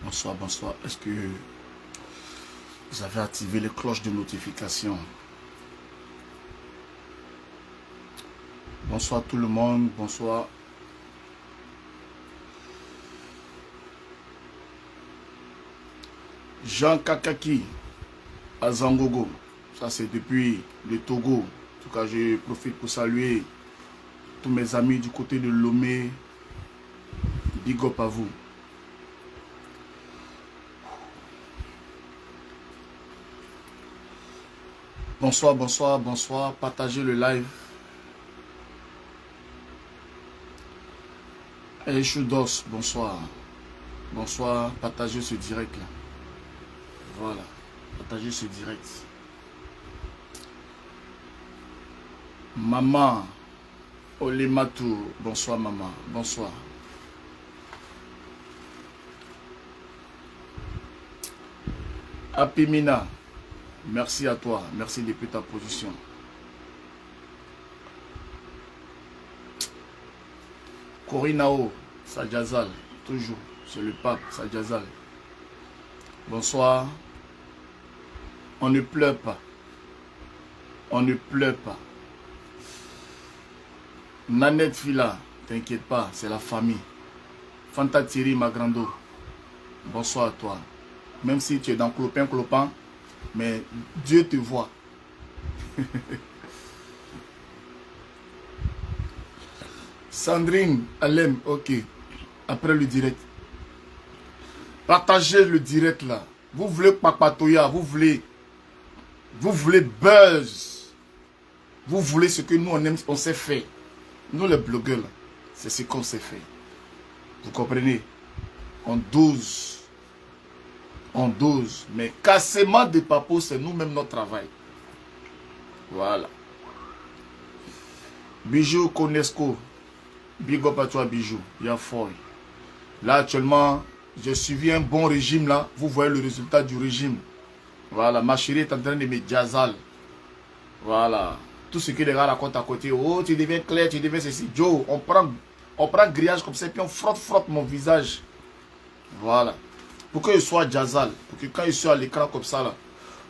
Bonsoir, bonsoir. Est-ce que vous avez activé les cloches de notification? Bonsoir tout le monde, bonsoir. Jean Kakaki, à Zangogo. Ça c'est depuis le Togo. En tout cas, je profite pour saluer tous mes amis du côté de Lomé. Big up à vous. Bonsoir, bonsoir, bonsoir. Partagez le live. Et Choudos, bonsoir. Bonsoir. Partagez ce direct là. Voilà. Partagez ce direct. Maman. Olematou. Bonsoir maman. Bonsoir. Apimina. Merci à toi. Merci depuis ta position. Corinao. Sadjazal. Toujours. C'est le pape. Sadjazal. Bonsoir. On ne pleure pas. On ne pleure pas. Nanette Fila. T'inquiète pas. C'est la famille. Fanta Thierry Magrando. Bonsoir à toi. Même si tu es dans Clopin, mais Dieu te voit. Sandrine, Alem, ok. Après le direct. Partagez le direct là. Vous voulez papatoya, vous voulez buzz. Vous voulez ce que nous on aime, on sait faire. Nous les blogueurs, c'est ce qu'on sait faire. Vous comprenez? On dose. On dose. Mais cassement de papos, c'est nous-mêmes notre travail. Voilà. Bijou Konesco. Big up à toi, Bijou. Yafoy. Là, actuellement, j'ai suivi un bon régime là. Vous voyez le résultat du régime. Voilà. Ma chérie est en train de me jazzal. Voilà. Tout ce que les gars racontent à côté. Oh, tu deviens clair, tu deviens ceci. Joe, on prend grillage comme ça et puis on frotte mon visage. Voilà. Pour que je sois jazzal. Pour que quand je suis à l'écran comme ça là,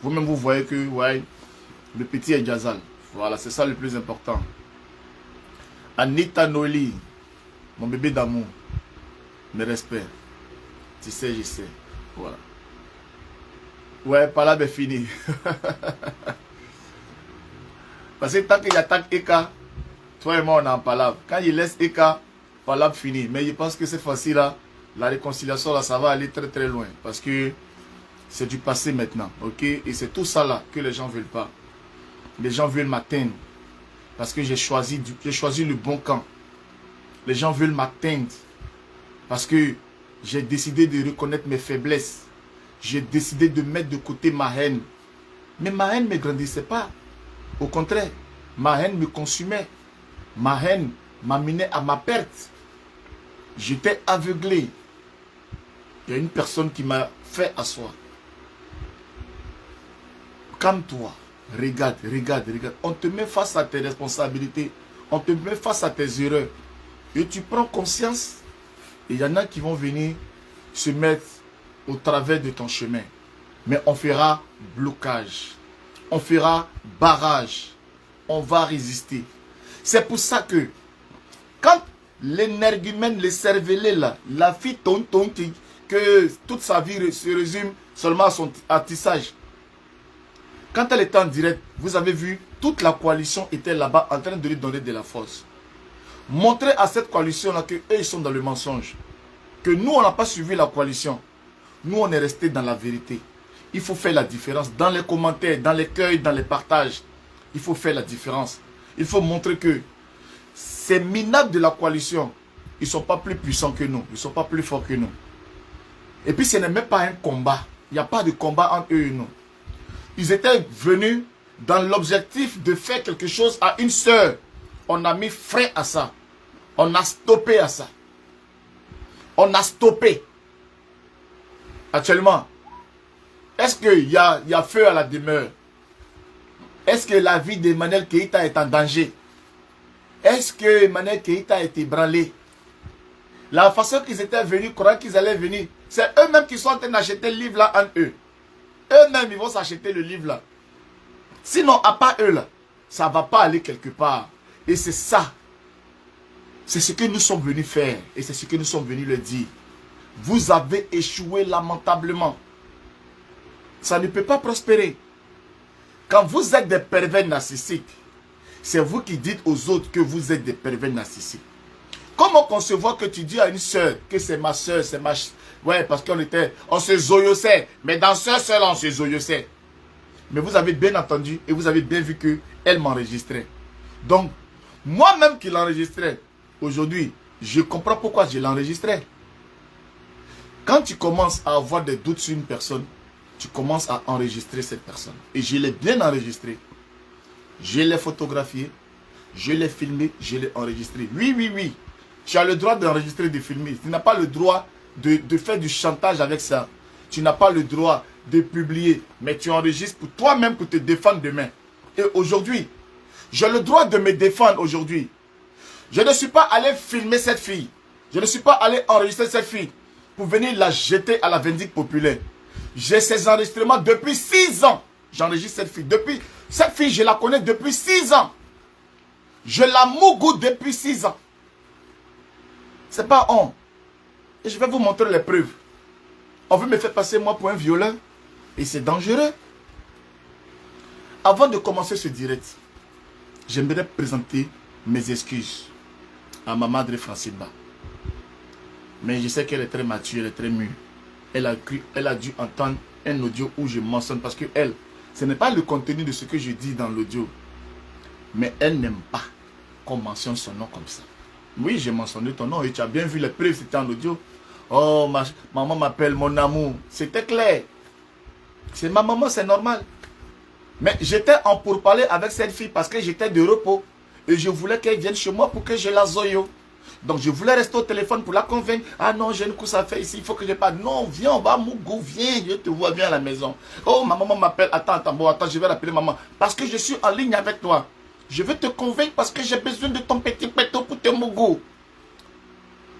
vous-même vous voyez que ouais, le petit est jazzal. Voilà, c'est ça le plus important. Anita Noli, mon bébé d'amour, mes respects. Tu sais, je sais. Voilà. Ouais, palabre est fini. Parce que tant qu'il attaque Eka, toi et moi on est en palabre. Quand il laisse Eka, palabre fini. Mais je pense que cette fois-ci là, la réconciliation là, ça va aller très très loin. Parce que c'est du passé maintenant. Ok? Et c'est tout ça là que les gens ne veulent pas. Les gens veulent m'atteindre. Parce que j'ai choisi le bon camp. Les gens veulent m'atteindre. Parce que j'ai décidé de reconnaître mes faiblesses. J'ai décidé de mettre de côté ma haine. Mais ma haine ne me grandissait pas. Au contraire, ma haine me consumait. Ma haine m'amenait à ma perte. J'étais aveuglé. Il y a une personne qui m'a fait asseoir. Calme-toi. Regarde. On te met face à tes responsabilités. On te met face à tes erreurs. Et tu prends conscience. Et il y en a qui vont venir se mettre au travers de ton chemin. Mais on fera blocage. On fera barrage. On va résister. C'est pour ça que quand l'énergumène, le cervelet là, la fille tonton que toute sa vie se résume seulement à son tissage. Quand elle était en direct, vous avez vu, toute la coalition était là-bas en train de lui donner de la force. Montrez à cette coalition-là qu'eux, ils sont dans le mensonge. Que nous, on n'a pas suivi la coalition. Nous, on est resté dans la vérité. Il faut faire la différence dans les commentaires, dans les cueils, dans les partages. Il faut faire la différence. Il faut montrer que ces minables de la coalition, ils ne sont pas plus puissants que nous. Ils ne sont pas plus forts que nous. Et puis, ce n'est même pas un combat. Il n'y a pas de combat entre eux et nous. Ils étaient venus dans l'objectif de faire quelque chose à une sœur. On a mis frein à ça. On a stoppé à ça. On a stoppé. Actuellement, est-ce qu'il y a feu à la demeure? Est-ce que la vie d'Emmanuel Keïta est en danger? Est-ce que Emmanuel Keïta est ébranlé? La façon qu'ils étaient venus, croyant qu'ils allaient venir, c'est eux-mêmes qui sont en train d'acheter le livre là en eux. Eux-mêmes, ils vont s'acheter le livre là. Sinon, à part eux là, ça ne va pas aller quelque part. Et c'est ça. C'est ce que nous sommes venus faire. Et c'est ce que nous sommes venus leur dire. Vous avez échoué lamentablement. Ça ne peut pas prospérer. Quand vous êtes des pervers narcissiques, c'est vous qui dites aux autres que vous êtes des pervers narcissiques. Comment concevoir que tu dis à une soeur que c'est ma soeur, c'est ma... Ouais, parce on se zoyossait. Mais dans ce soeur, on se zoyossait. Mais vous avez bien entendu et vous avez bien vu qu'elle m'enregistrait. Donc, moi-même qui l'enregistrais, aujourd'hui, je comprends pourquoi je l'enregistrais. Quand tu commences à avoir des doutes sur une personne, tu commences à enregistrer cette personne. Et je l'ai bien enregistré. Je l'ai photographié, je l'ai filmé, je l'ai enregistré. Oui, oui, oui. Tu as le droit d'enregistrer, de filmer. Tu n'as pas le droit de faire du chantage avec ça. Tu n'as pas le droit de publier. Mais tu enregistres pour toi-même pour te défendre demain. Et aujourd'hui, j'ai le droit de me défendre aujourd'hui. Je ne suis pas allé filmer cette fille. Je ne suis pas allé enregistrer cette fille pour venir la jeter à la vindicte populaire. J'ai ces enregistrements depuis 6 ans. J'enregistre cette fille. Cette fille, je la connais depuis 6 ans. Je la mougoute depuis 6 ans. C'est pas honte. Et je vais vous montrer les preuves. On veut me faire passer moi pour un violeur. Et c'est dangereux. Avant de commencer ce direct, j'aimerais présenter mes excuses à ma madre Francine. Mais je sais qu'elle est très mature, elle est très mûre. Elle a dû entendre un audio où je mentionne. Parce que elle, ce n'est pas le contenu de ce que je dis dans l'audio. Mais elle n'aime pas qu'on mentionne son nom comme ça. Oui, j'ai mentionné ton nom et tu as bien vu les preuves, c'était en audio. Oh, maman m'appelle mon amour. C'était clair. C'est ma maman, c'est normal. Mais j'étais en pourparler avec cette fille parce que j'étais de repos. Et je voulais qu'elle vienne chez moi pour que je la zoyo. Donc je voulais rester au téléphone pour la convaincre. Ah non, j'ai une course à faire ici, il faut que je parte. Non, viens, on va Mougou, viens, je te vois bien à la maison. Oh, ma maman m'appelle. Attends, je vais l'appeler maman. Parce que je suis en ligne avec toi. Je veux te convaincre parce que j'ai besoin de ton petit péto pour te Mougou.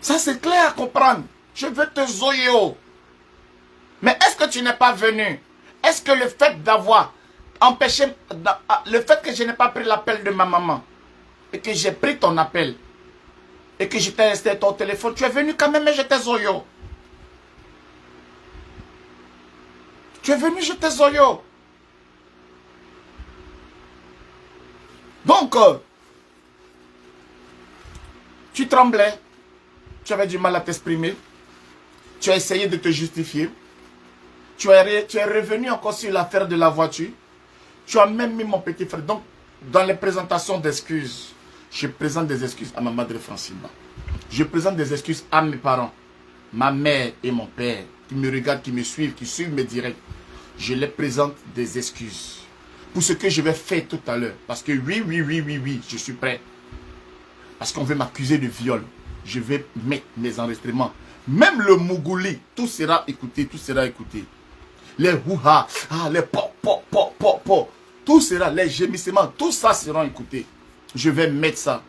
Ça c'est clair à comprendre. Je veux te zoyo. Mais est-ce que tu n'es pas venu? Est-ce que le fait d'avoir empêché, le fait que je n'ai pas pris l'appel de ma maman et que j'ai pris ton appel et que j'étais resté à ton téléphone, tu es venu quand même et j'étais zoyo. Tu es venu, j'étais zoyo. Donc, tu tremblais, tu avais du mal à t'exprimer, tu as essayé de te justifier, tu es revenu encore sur l'affaire de la voiture, tu as même mis mon petit frère. Donc, dans les présentations d'excuses, je présente des excuses à ma madre Francine. Je présente des excuses à mes parents, ma mère et mon père, qui me regardent, qui me suivent, qui suivent mes directs. Je les présente des excuses pour ce que je vais faire tout à l'heure. Parce que oui, je suis prêt. Parce qu'on veut m'accuser de viol. Je vais mettre mes enregistrements. Même le Mougouli, tout sera écouté, tout sera écouté. Les houha, les po, tout sera, les gémissements, tout ça sera écouté. Je vais mettre ça.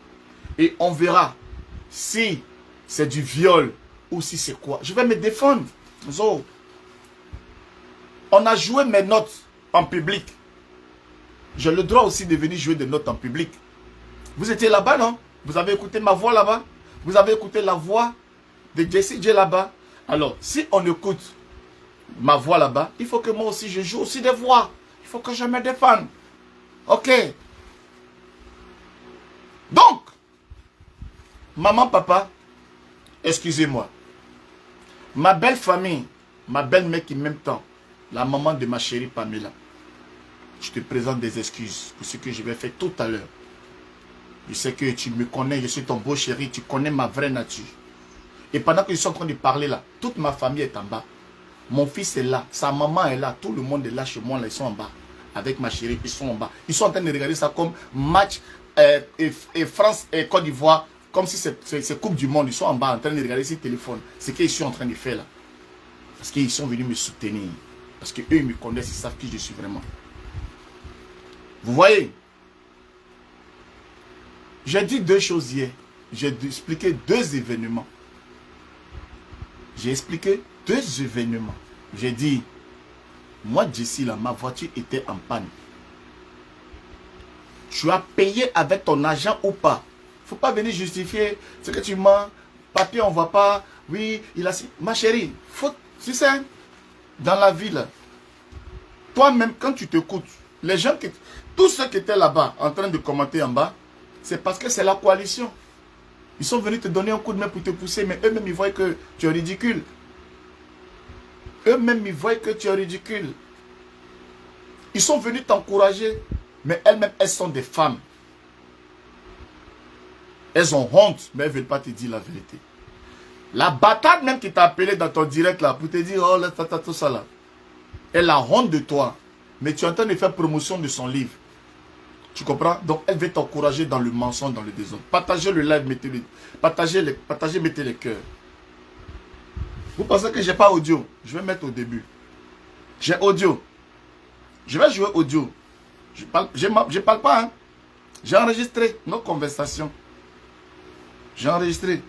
Et on verra si c'est du viol ou si c'est quoi. Je vais me défendre. So, on a joué mes notes en public. J'ai le droit aussi de venir jouer des notes en public. Vous étiez là-bas, non? Vous avez écouté ma voix là-bas? Vous avez écouté la voix de Jessie J là-bas? Alors, si on écoute ma voix là-bas, il faut que moi aussi je joue aussi des voix. Il faut que je me défende. Ok? Donc, maman, papa, excusez-moi. Ma belle famille, ma belle-mère qui m'aime tant, la maman de ma chérie Pamela, je te présente des excuses pour ce que je vais faire tout à l'heure. Je sais que tu me connais, je suis ton beau chéri, tu connais ma vraie nature. Et pendant que je suis en train de parler là, toute ma famille est en bas. Mon fils est là, sa maman est là, tout le monde est là chez moi, là, ils sont en bas. Avec ma chérie, ils sont en bas. Ils sont en train de regarder ça comme match et France et Côte d'Ivoire, comme si c'est Coupe du Monde. Ils sont en bas en train de regarder ces téléphones. C'est ce qu'ils sont en train de faire là. Parce qu'ils sont venus me soutenir. Parce qu'eux, ils me connaissent, ils savent qui je suis vraiment. Vous voyez? J'ai dit deux choses hier. J'ai expliqué deux événements. J'ai expliqué 2 événements. J'ai dit, moi, Jessie, là, ma voiture était en panne. Tu as payé avec ton argent ou pas? Il ne faut pas venir justifier ce que tu mens. Papier, on ne voit pas. Oui, il a... Ma chérie, faut, tu sais, dans la ville, toi-même, quand tu t'écoutes, les gens, tous ceux qui étaient là-bas, en train de commenter en bas, c'est parce que c'est la coalition. Ils sont venus te donner un coup de main pour te pousser, mais eux-mêmes, ils voient que tu es ridicule. Eux-mêmes, ils voient que tu es ridicule. Ils sont venus t'encourager, mais elles-mêmes, elles sont des femmes. Elles ont honte, mais elles ne veulent pas te dire la vérité. La bâtarde même qui t'a appelé dans ton direct là, pour te dire, oh là, tout ça là. Elle a honte de toi, mais tu es en train de faire promotion de son livre. Tu comprends? Donc, elle veut t'encourager dans le mensonge, dans le désordre. Partagez le live, mettez-le. Partagez, mettez les cœurs. Vous pensez que je n'ai pas audio? Je vais mettre au début. J'ai audio. Je vais jouer audio. Je parle pas, hein. J'ai enregistré nos conversations. J'ai enregistré.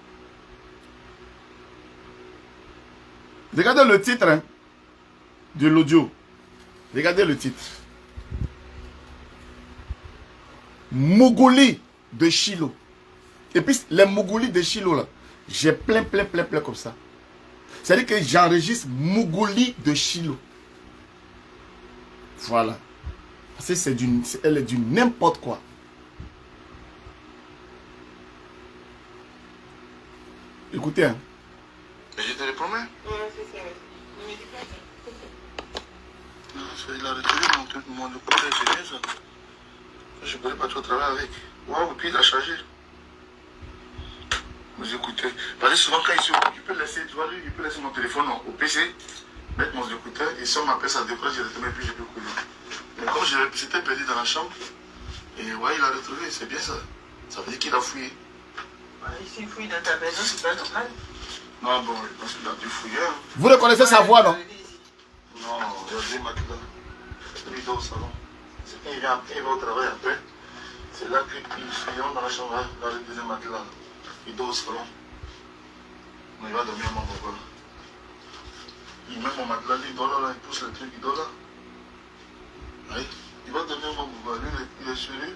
Regardez le titre, hein, de l'audio. Regardez le titre. Mougouli de Chilo. Et puis, les Mougouli de Chilo, là, j'ai plein comme ça. C'est-à-dire que j'enregistre Mougouli de Chilo. Voilà. Parce que elle est du n'importe quoi. Écoutez, hein. Mais je te le promets. Ouais, c'est ça. Ne me dis pas ça. Non, il a retiré mon écouteur, c'est bien ça. Je ne pourrais pas trop travailler avec. Waouh, et puis il a chargé. Vous écoutez. Parce que souvent quand il se il peut laisser, tu vois, il peut laisser mon téléphone au PC, mettre mon écouteur, et si on m'appelle ça décroche directement, et puis je peux couler. Mais comme j'étais perdu dans la chambre, et ouais, il a retrouvé, c'est bien ça. Ça veut dire qu'il a fouillé. Ouais, s'il fouille dans ta maison, c'est pas normal. Non, bon, je pense qu'il a dû fouiller. Hein. Vous reconnaissez sa voix, non? Non, regardez Matilda. Lui, il dort au salon. C'est quand il va au travail après. C'est là qu'ils vont dans la chambre, dans le deuxième matelas. Il dort au salon. Mais il va dormir à mon papa. Il met mon matelas, lui, il dort là, il pousse le truc, il dort là. Oui, il va dormir à mon papa. Lui, il est sur lui.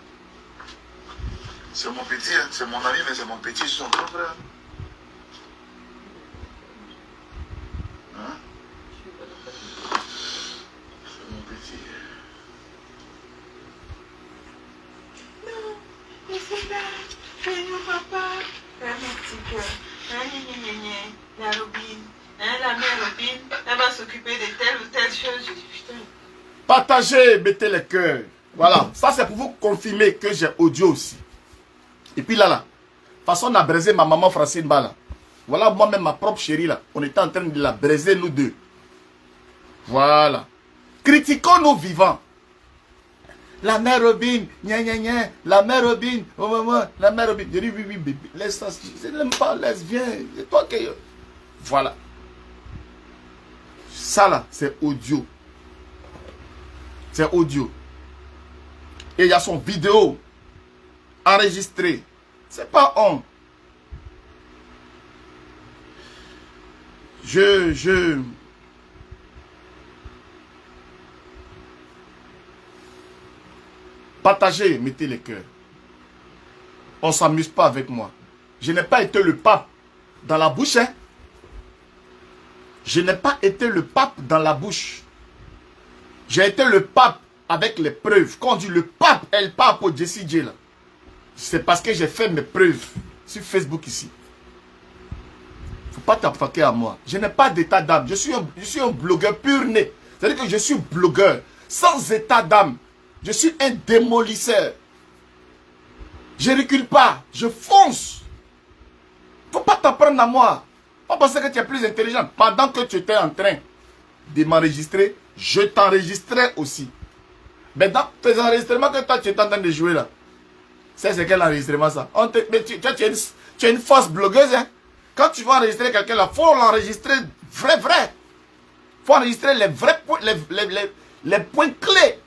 C'est mon petit, hein. C'est mon ami, mais c'est mon petit, c'est son grand frère. Hein? C'est mon petit. Non, mais c'est là. C'est mon papa. Mon petit cœur. La Robine. La mère Robine, elle va s'occuper de telle ou telle chose. Je dis, putain. Partagez, mettez les cœurs. Voilà. Ça, c'est pour vous confirmer que j'ai audio aussi. Et puis là, façon à braiser ma maman Francine Bala. Voilà, moi-même, ma propre chérie, là. On était en train de la braiser, nous deux. Voilà. Critiquons nos vivants. La mère Robin, gna gna gna, la mère Robin, oh maman, la mère Robin. Je dis oui, bébé, laisse ça, je n'aime pas, laisse, viens, c'est toi qui... Voilà. Ça là, c'est audio. C'est audio. Et il y a son vidéo enregistré. C'est pas honte. Partagez, mettez les cœurs. On ne s'amuse pas avec moi. Je n'ai pas été le pape dans la bouche. Hein? Je n'ai pas été le pape dans la bouche. J'ai été le pape avec les preuves. Quand on dit le pape, elle pape pour Jessie J. C'est parce que j'ai fait mes preuves sur Facebook ici. Il ne faut pas t'appliquer à moi. Je n'ai pas d'état d'âme. Je suis un blogueur pur né. C'est-à-dire que je suis blogueur sans état d'âme. Je suis un démolisseur. Je ne recule pas. Je fonce. Il ne faut pas t'apprendre à moi. Pas penser que tu es plus intelligent. Pendant que tu étais en train de m'enregistrer, je t'enregistrais aussi. Mais dans tes enregistrements que toi tu es en train de jouer là, c'est quel enregistrement ça? Mais tu es une fausse blogueuse. Hein? Quand tu vas enregistrer quelqu'un là, il faut l'enregistrer vrai. Il faut enregistrer les vrais points, les points clés.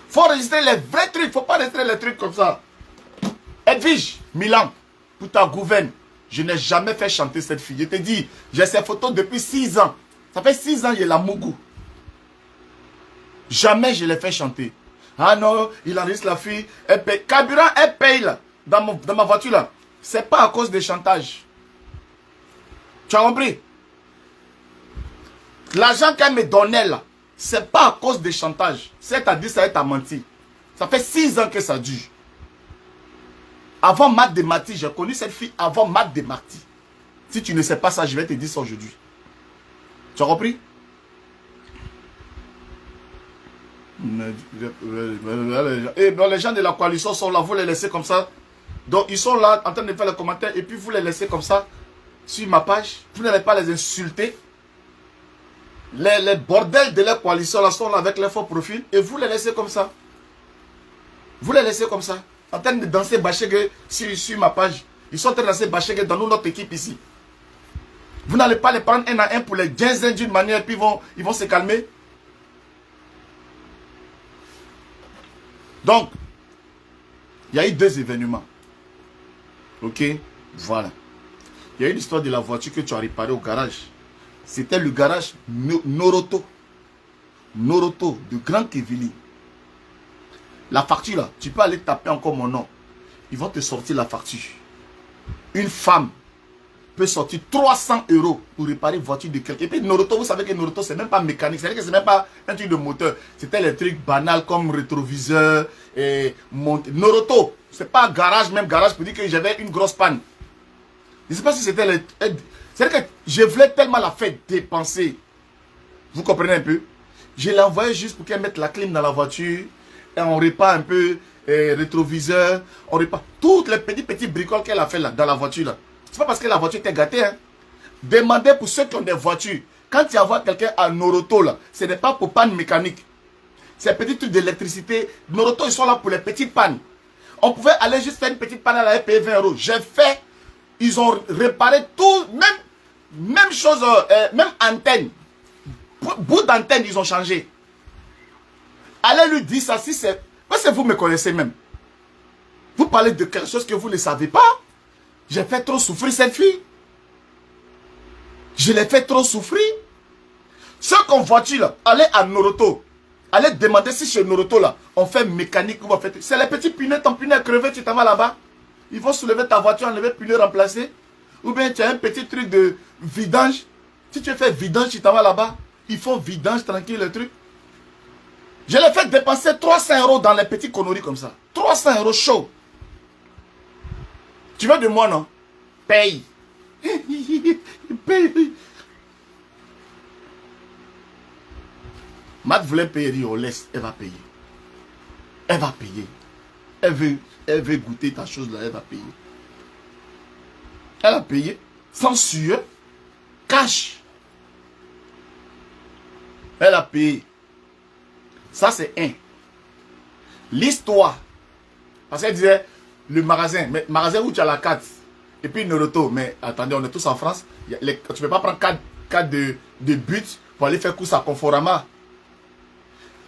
Il faut enregistrer les vrais trucs. Il ne faut pas enregistrer les trucs comme ça. Edwige Milan, pour ta gouverne. Je n'ai jamais fait chanter cette fille. Je te dis, j'ai ces photos depuis 6 ans. Ça fait 6 ans, j'ai la mougou. Jamais je l'ai fait chanter. Ah non, il enregistre la fille. Elle paye. Carburant, elle paye là. Dans ma voiture là. C'est pas à cause des chantages. Tu as compris? L'argent qu'elle me donnait là, c'est pas à cause des chantages. C'est-à-dire, ça t'a menti. Ça fait 6 ans que ça dure. Avant Matt Demarty, j'ai connu cette fille avant Matt Demarty. Si tu ne sais pas ça, je vais te dire ça aujourd'hui. Tu as compris? Et bon, les gens de la coalition sont là, vous les laissez comme ça. Donc ils sont là en train de faire les commentaires et puis vous les laissez comme ça sur ma page. Vous n'allez pas les insulter. Les bordels de la coalition là sont là avec les faux profils et vous les laissez comme ça. Vous les laissez comme ça. En train de danser bachègue sur ma page. Ils sont en train de danser bachègue dans notre équipe ici. Vous n'allez pas les prendre un à un pour les ginzins d'une manière et puis ils vont se calmer. Donc, il y a eu 2 événements. Ok, voilà. Il y a eu l'histoire de la voiture que tu as réparée au garage. C'était le garage Noroto. Noroto de Grand Kevili. La facture là, tu peux aller taper encore mon nom. Ils vont te sortir la facture. Une femme peut sortir 300 € pour réparer une voiture de quelqu'un. Et puis Noroto, vous savez que Noroto, c'est même pas mécanique. C'est-à-dire que c'est même pas un truc de moteur. C'était les trucs banals comme rétroviseur et monter. Noroto, c'est pas un garage, même garage pour dire que j'avais une grosse panne. Je ne sais pas si c'était les... C'est-à-dire que je voulais tellement la faire dépenser. Vous comprenez un peu? Je l'ai envoyé juste pour qu'elle mette la clim dans la voiture. Et on répare un peu rétroviseur. On répare toutes les petits bricoles qu'elle a fait là, dans la voiture là. C'est pas parce que la voiture était gâtée. Hein. Demandez pour ceux qui ont des voitures. Quand tu envoies quelqu'un à Noroto là, ce n'est pas pour panne mécanique. Ces petits trucs d'électricité. Noroto, ils sont là pour les petites pannes. On pouvait aller juste faire une petite panne à la payer 20 €. J'ai fait. Ils ont réparé tout. Même chose. Même antenne. Bout d'antenne, ils ont changé. Allez lui dire ça si c'est... Parce que vous me connaissez même. Vous parlez de quelque chose que vous ne savez pas. J'ai fait trop souffrir cette fille. Je l'ai fait trop souffrir. Ceux qui ont voiture là, allez à Noroto. Allez demander si chez Noroto là, on fait mécanique ou on fait... C'est les petits punais, ton punet crevé, tu t'en vas là-bas. Ils vont soulever ta voiture, enlever punet, remplacer. Ou bien tu as un petit truc de vidange. Si tu fais vidange, tu t'en vas là-bas. Ils font vidange tranquille le truc. Je l'ai fait dépenser 300 € dans les petits conneries comme ça. 300 € chaud. Tu veux de moi, non? Paye. Paye. Matt voulait payer, on laisse. Elle va payer. Elle va payer. Elle veut goûter ta chose là, elle va payer. Elle a payé. Sans sueur. Cash. Elle a payé. Ça, c'est un. L'histoire. Parce qu'elle disait, le magasin, mais magasin où tu as la carte, et puis Noroto, mais attendez, on est tous en France, tu ne peux pas prendre 4 de but pour aller faire course à Conforama.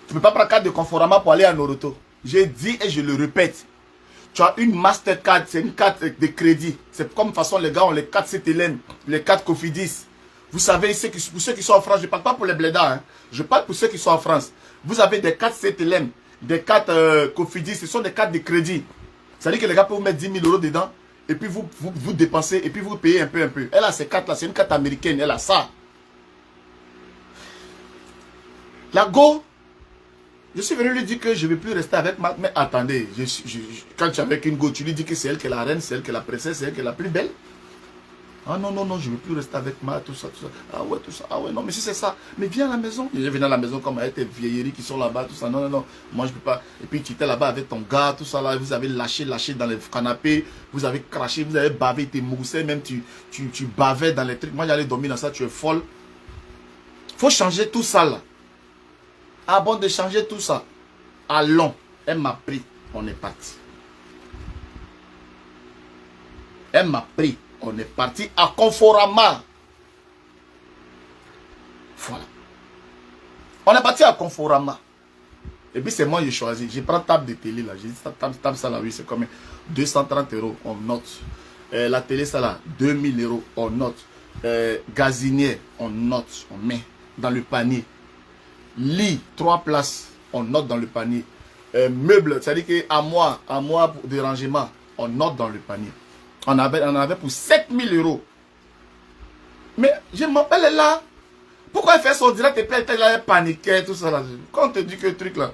Tu ne peux pas prendre 4 de Conforama pour aller à Noroto. J'ai dit et je le répète. Tu as une Mastercard, c'est une carte de crédit. C'est comme de toute façon les gars ont les 4 CTLM, les 4 Cofidis. Vous savez, pour ceux qui sont en France, je ne parle pas pour les blédards, hein. Je parle pour ceux qui sont en France. Vous avez des cartes CTLM, des cartes Cofidis, ce sont des cartes de crédit. C'est-à-dire que les gars peuvent vous mettre 10 000 € dedans, et puis vous dépensez, et puis vous payez un peu. Elle a ces cartes-là, c'est une carte américaine, elle a ça. La Go, je suis venu lui dire que je ne vais plus rester avec ma... Mais attendez, quand tu es avec une Go, tu lui dis que c'est elle qui est la reine, c'est elle qui est la princesse, c'est elle qui est la plus belle. Ah non, je ne veux plus rester avec moi, tout ça. Ah ouais, tout ça. Ah ouais, non, mais si c'est ça, mais viens à la maison. Je viens à la maison comme avec tes vieilleries qui sont là-bas, tout ça. Non, moi je ne peux pas. Et puis tu étais là-bas avec ton gars, tout ça là, vous avez lâché dans les canapés, vous avez craché, vous avez bavé, tu moussais, même tu bavais dans les trucs. Moi j'allais dormir dans ça, tu es folle. Faut changer tout ça là. Ah bon, de changer tout ça. Allons, elle m'a pris, on est parti. Elle m'a pris. On est parti à Conforama. Voilà. On est parti à Conforama. Et puis c'est moi qui ai choisi. Je prends table de télé là. J'ai dit table ça là, oui, c'est combien? 230 €. On note. La télé, ça là, 2000 €, on note. Gazinière, on note, on met dans le panier. Lit, 3 places, on note dans le panier. Meubles, c'est-à-dire qu'à moi de rangement, on note dans le panier. On avait pour 7000 €. Mais je m'appelle, elle est là. Pourquoi elle fait son direct et puis elle paniquait, tout ça là. Quand on te dit que le truc là.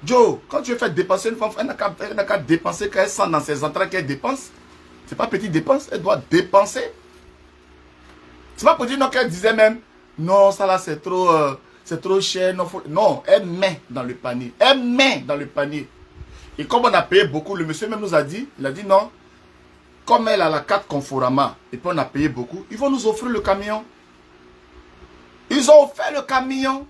Joe, quand tu veux faire dépenser une femme, elle n'a qu'à dépenser quand elle sent dans ses entrées qu'elle dépense. C'est pas petite dépense, elle doit dépenser. C'est pas pour dire non qu'elle disait même, non, ça là c'est trop cher. Non, non, elle met dans le panier. Elle met dans le panier. Et comme on a payé beaucoup, le monsieur même nous a dit, il a dit non, comme elle a la carte Conforama, et puis on a payé beaucoup, ils vont nous offrir le camion. Ils ont offert le camion.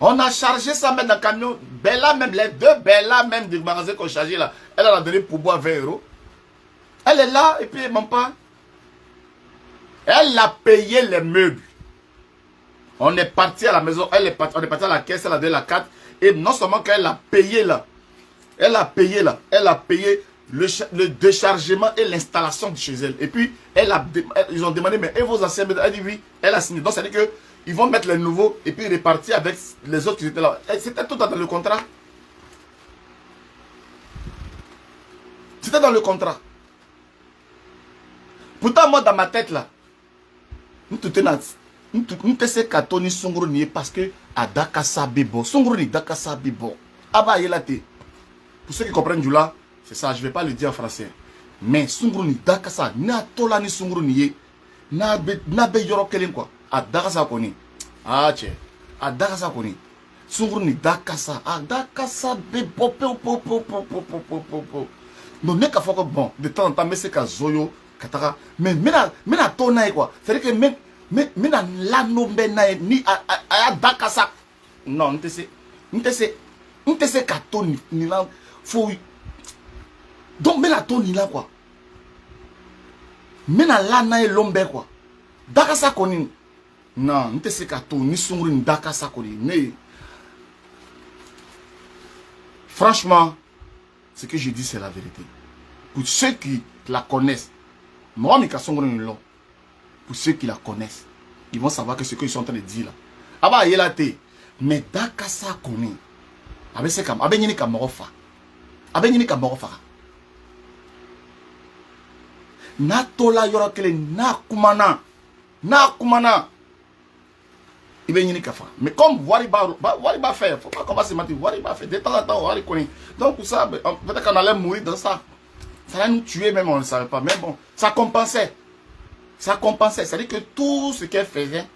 On a chargé ça même dans le camion. Bella même, les 2 Bella même du magasin qu'on chargeait là, elle a donné pour boire 20 €. Elle est là et puis elle ne ment pas. Elle a payé les meubles. On est parti à la maison, on est parti à la caisse, elle a donné la carte. Et non seulement qu'elle a payé là, elle a payé le déchargement et l'installation de chez elle. Et puis, ils ont demandé, mais et vos anciens, elle dit oui, elle a signé. Donc, ça veut dire qu'ils vont mettre les nouveaux et puis répartir avec les autres qui étaient là. C'était tout dans le contrat. C'était dans le contrat. Pourtant, moi, dans ma tête, là, nous te sais katoni sunguru ni parce que à Dakasa Bibo. Sunguru ni Dakasa Bibo. Aba yelate. Pour ceux qui comprennent du là, c'est ça, je ne vais pas le dire en français. Mais sunguru ni Dakasa, na tola ni sunguru ni na be yoro kelen quoi. À Dakasa koni. Ah tche. À Dakasa koni. Sunguru ni Dakasa. À Dakasa Bibo. Donc, n'est qu'à faire bon, de temps en temps, mais c'est qu'à Zoyo, Katara. Mais na tona quoi. C'est-à-dire que mais na lano bena ni a Dakasa. Non, on te sait kato ni là faut donc mais la ton ni là quoi. Mais na lana et lombe quoi. Dakasa koni. Non, on te sait kato ni sungru ni Dakasa koni. Mais franchement, ce que je dis c'est la vérité. Pour ceux qui la connaissent, moi mi ka sungru ni lo. Pour ceux qui la connaissent, ils vont savoir que ce qu'ils sont en train de dire là. Aba yelate, mais Dakasa koni. Abe se kam, abe nyini ka morofa. Abe nyini ka morofa. Na tola yoro kele na kumana. Ibe nyini ka fa. Mais comme Wariba fait, faut pas commencer à mentir. Wariba fait de temps en temps, Wari connaît. Donc pour ça, peut-être qu'on allait mourir dans ça. Ça allait nous tuer même, on ne savait pas. Mais bon, ça compensait. Ça compensait. C'est-à-dire que tout ce qu'elle faisait,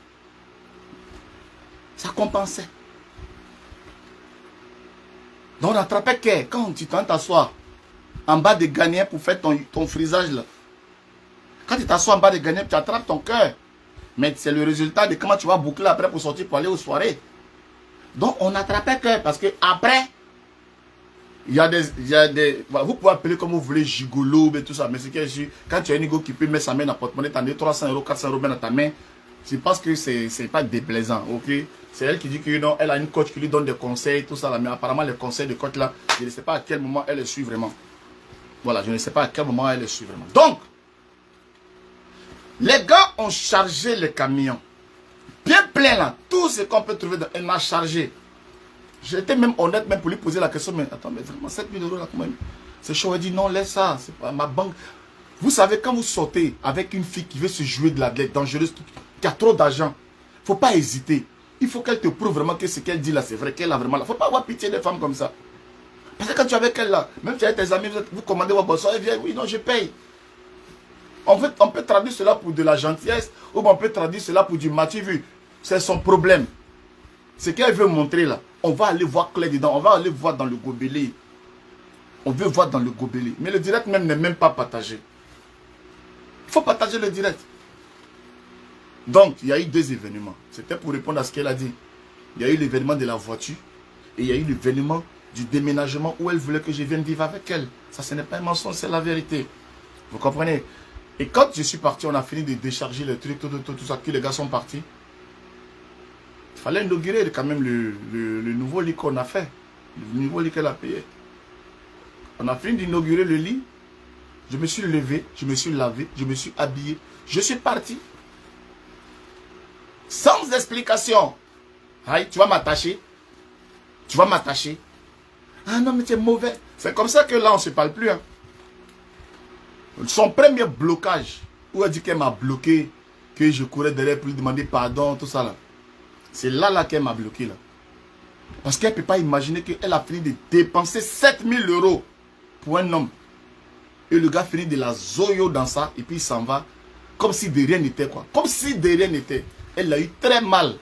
ça compensait. Donc on attrapait que quand tu t'assois en bas des gagnants pour faire ton frisage là. Quand tu t'assois en bas des gagnants, tu attrapes ton cœur. Mais c'est le résultat de comment tu vas boucler après pour sortir pour aller aux soirées. Donc on attrapait que parce que après, il y a des vous pouvez appeler comme vous voulez gigolo et tout ça. Mais c'est que quand tu as un ego qui peut mettre sa main dans le porte-monnaie, t'en as 300 €, 400 € dans ta main. Je pense que c'est pas déplaisant, ok? C'est elle qui dit que non, elle a une coach qui lui donne des conseils, tout ça là. Mais apparemment, les conseils de coach là, je ne sais pas à quel moment elle les suit vraiment. Voilà, je ne sais pas à quel moment elle les suit vraiment. Donc, les gars ont chargé les camions. Bien plein là. Tout ce qu'on peut trouver, elle m'a chargé. J'étais même honnête même pour lui poser la question. Mais attends, mais vraiment 7000 € là quand même. C'est chaud. Elle dit non, laisse ça. C'est pas ma banque. Vous savez, quand vous sortez avec une fille qui veut se jouer de la dangereuse, qui a trop d'argent, il ne faut pas hésiter. Il faut qu'elle te prouve vraiment que ce qu'elle dit là, c'est vrai, qu'elle a vraiment là. Il ne faut pas avoir pitié des femmes comme ça. Parce que quand tu es avec elle là, même si tu es avec tes amis, vous commandez votre boisson, elle vient, oui, non, je paye. En fait, on peut traduire cela pour de la gentillesse, ou on peut traduire cela pour du matu vu. C'est son problème. Ce qu'elle veut montrer là, on va aller voir clair dedans, on va aller voir dans le gobelet. On veut voir dans le gobelet. Mais le direct même n'est même pas partagé. Il faut partager le direct. Donc, il y a eu 2 événements. C'était pour répondre à ce qu'elle a dit. Il y a eu l'événement de la voiture et il y a eu l'événement du déménagement où elle voulait que je vienne vivre avec elle. Ça, ce n'est pas un mensonge, c'est la vérité. Vous comprenez? Et quand je suis parti, on a fini de décharger les trucs, tout ça, que les gars sont partis. Il fallait inaugurer quand même le nouveau lit qu'on a fait. Le nouveau lit qu'elle a payé. On a fini d'inaugurer le lit. Je me suis levé, je me suis lavé, je me suis habillé. Je suis parti. Sans explication. Aïe, tu vas m'attacher. Tu vas m'attacher. Ah non, mais tu es mauvais. C'est comme ça que là, on ne se parle plus. Hein. Son premier blocage, où elle dit qu'elle m'a bloqué, que je courais derrière pour lui demander pardon, tout ça là. C'est là qu'elle m'a bloqué là. Parce qu'elle ne peut pas imaginer qu'elle a fini de dépenser 7000 € pour un homme. Et le gars finit de la zoyo dans ça, et puis il s'en va, comme si de rien n'était quoi. Comme si de rien n'était. Elle a eu très mal.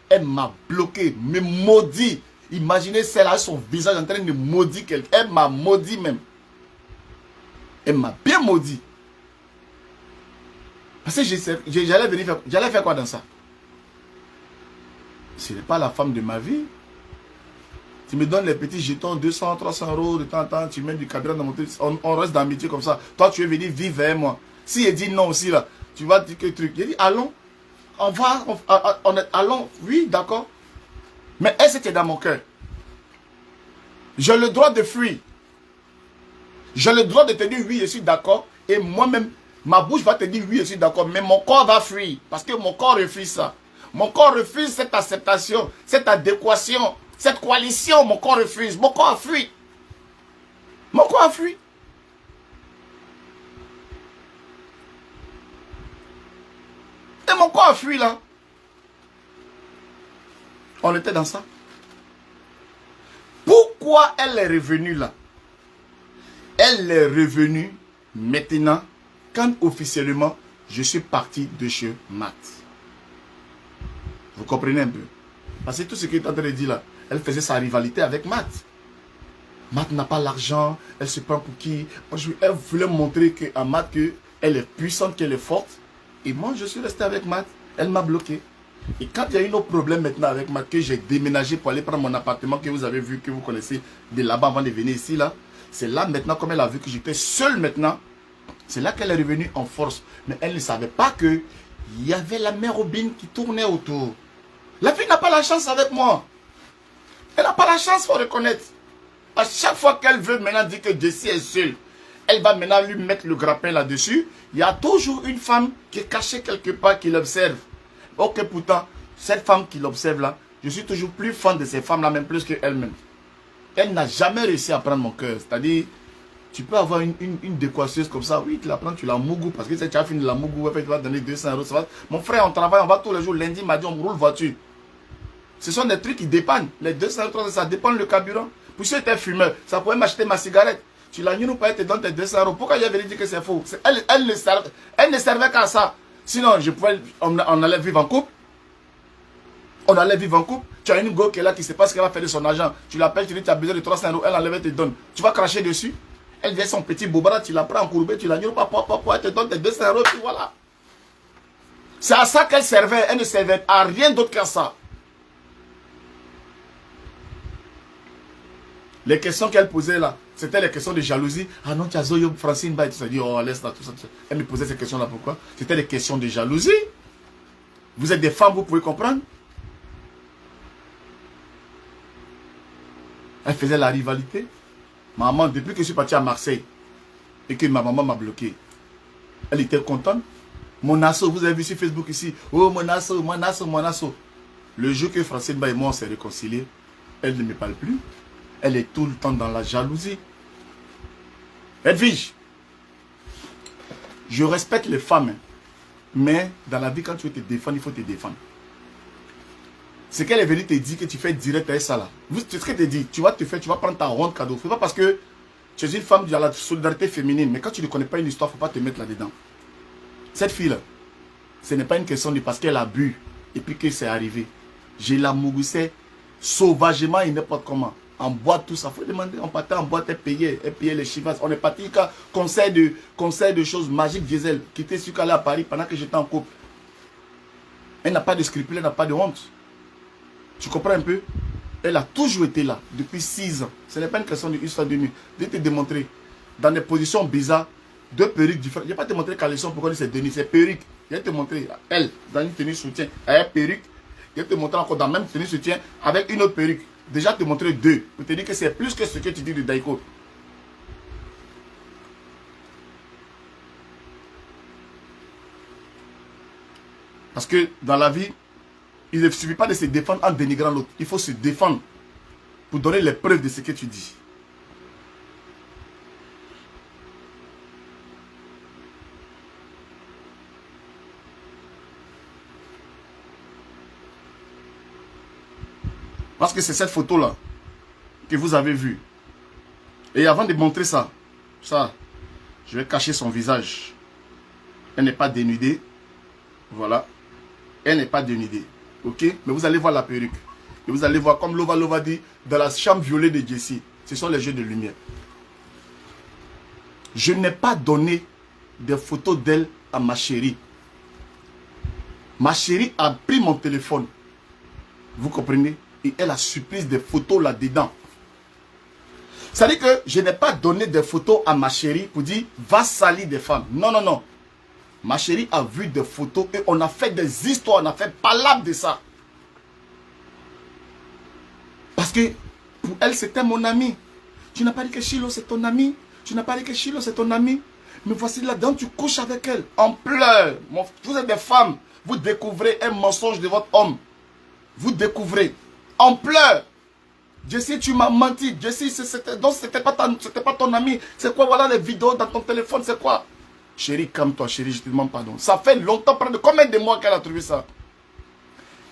Elle m'a bloqué, me maudit. Imaginez celle-là, son visage en train de maudire quelqu'un. Elle m'a maudit même. Elle m'a bien maudit. Parce que j'allais faire quoi dans ça? Ce n'est pas la femme de ma vie. Tu me donnes les petits jetons, 200, 300 € de temps en temps, tu mets du carburant dans mon truc. On reste dans le métier comme ça. Toi, tu es venu vivre avec moi. Si elle dit non aussi, là, tu vas dire que truc. Il dit, allons. Allons. Oui, d'accord. Mais elle, c'était dans mon cœur. J'ai le droit de fuir. J'ai le droit de te dire oui, je suis d'accord. Et moi-même, ma bouche va te dire oui, je suis d'accord. Mais mon corps va fuir. Parce que mon corps refuse ça. Mon corps refuse cette acceptation, cette adéquation, cette coalition. Mon corps refuse. Mon corps a fui. Mon corps a fui. Et mon corps a fui là. On était dans ça. Pourquoi elle est revenue là? Elle est revenue maintenant quand officiellement je suis parti de chez Matt. Vous comprenez un peu? Parce que tout ce qu'il est en train de dire là, elle faisait sa rivalité avec Matt. Matt n'a pas l'argent, elle se prend pour qui? Elle voulait montrer à Matt qu'elle est puissante, qu'elle est forte. Et moi, je suis resté avec Matt. Elle m'a bloqué. Et quand il y a eu nos problèmes maintenant avec Matt, que j'ai déménagé pour aller prendre mon appartement que vous avez vu, que vous connaissez de là-bas avant de venir ici, là. C'est là maintenant, comme elle a vu que j'étais seul maintenant, c'est là qu'elle est revenue en force. Mais elle ne savait pas qu'il y avait la mère Robin qui tournait autour. La fille n'a pas la chance avec moi. Elle n'a pas la chance, il faut reconnaître. À chaque fois qu'elle veut maintenant dire que Jessie est seule, elle va maintenant lui mettre le grappin là-dessus. Il y a toujours une femme qui est cachée quelque part qui l'observe. Ok, pourtant, cette femme qui l'observe là, je suis toujours plus fan de ces femmes-là, même plus qu'elle-même. Elle n'a jamais réussi à prendre mon cœur. C'est-à-dire, tu peux avoir une décoisseuse comme ça, oui, tu la prends, tu la mougou, parce que si tu as fini de la mougou, tu vas donner 200 €. Ça va. Mon frère, on travaille, on va tous les jours, lundi, mardi, on roule voiture. Ce sont des trucs qui dépannent. Les 200 €, ça dépend le carburant. Pour ceux qui étaient fumeurs, ça pourrait m'acheter ma cigarette. Tu la ou pas, elle te donne tes 200 €. Pourquoi il avait dit que c'est faux? Elle ne servait qu'à ça. Sinon, on allait vivre en couple. On allait vivre en couple. Tu as une go qui est là, qui ne sait pas ce qu'elle va faire de son argent. Tu l'appelles, tu dis, tu as besoin de 300 €, elle enlève et te donne. Tu vas cracher dessus. Elle vient son petit bobara, tu la prends en courbé, tu la nies, papa, elle te donne tes 200 €, puis voilà. C'est à ça qu'elle servait. Elle ne servait à rien d'autre qu'à ça. Les questions qu'elle posait là, c'était les questions de jalousie. Ah non, tu as Zoyo, Francine, bah, tu t'es dit, oh, laisse là, tout ça. Elle me posait ces questions-là, pourquoi? C'était des questions de jalousie. Vous êtes des femmes, vous pouvez comprendre. Elle faisait la rivalité. Maman, depuis que je suis parti à Marseille et que ma maman m'a bloqué, elle était contente. Mon asso, vous avez vu sur Facebook ici, oh mon asso, mon asso, mon asso. Le jour que Francine et moi on s'est réconciliés, elle ne me parle plus. Elle est tout le temps dans la jalousie. Edwige, je respecte les femmes, mais dans la vie, quand tu veux te défendre, il faut te défendre. C'est qu'elle est venue te dire que tu fais direct avec ça là. C'est ce qu'elle te dit. Tu vas prendre ta ronde cadeau. Ce n'est pas parce que tu es une femme de la solidarité féminine, mais quand tu ne connais pas une histoire, il ne faut pas te mettre là-dedans. Cette fille-là, ce n'est pas une question de parce qu'elle a bu et puis que c'est arrivé. Je la mougoussais sauvagement et n'importe comment. En boîte, tout ça. Il faut demander. On partait en boîte, elle payait les chivas. On est parti qu'à conseil de choses magiques diesel qui était sur qu'elle à Paris pendant que j'étais en couple. Elle n'a pas de scrupule, elle n'a pas de honte. Tu comprends un peu? Elle a toujours été là, depuis 6 ans. Ce n'est pas une question d'une histoire de nuit. Je vais te démontrer, dans des positions bizarres, 2 perruques différentes. Je ne vais pas te montrer quelles sont, pourquoi c'est Denis, c'est perruque. Je vais te montrer, elle, dans une tenue soutien, elle est perruque. Je vais te montrer encore dans la même tenue soutien, avec une autre perruque. Déjà te montrer 2, pour te dire que c'est plus que ce que tu dis de Daiko. Parce que dans la vie, il ne suffit pas de se défendre en dénigrant l'autre. Il faut se défendre pour donner les preuves de ce que tu dis. Parce que c'est cette photo-là que vous avez vue. Et avant de montrer ça, je vais cacher son visage. Elle n'est pas dénudée. Voilà. Elle n'est pas dénudée. Ok? Mais vous allez voir la perruque. Et vous allez voir, comme Lova dit, dans la chambre violée de Jessie. Ce sont les jeux de lumière. Je n'ai pas donné des photos d'elle à ma chérie. Ma chérie a pris mon téléphone. Vous comprenez? Et elle a surprise des photos là-dedans. Ça veut dire que je n'ai pas donné des photos à ma chérie pour dire va salir des femmes. Non, non, non. Ma chérie a vu des photos et on a fait des histoires, on a fait palabre de ça. Parce que pour elle, c'était mon ami. Tu n'as pas dit que Chilo c'est ton ami. Tu n'as pas dit que Chilo c'est ton ami. Mais voici là-dedans, tu couches avec elle. En pleurs. Vous êtes des femmes. Vous découvrez un mensonge de votre homme. Vous découvrez. En pleurs. Jessie, tu m'as menti. Jessie, c'était pas ton ami. C'est quoi, voilà les vidéos dans ton téléphone, c'est quoi? Chérie, calme-toi, chérie, je te demande pardon. Ça fait longtemps, près de combien de mois qu'elle a trouvé ça?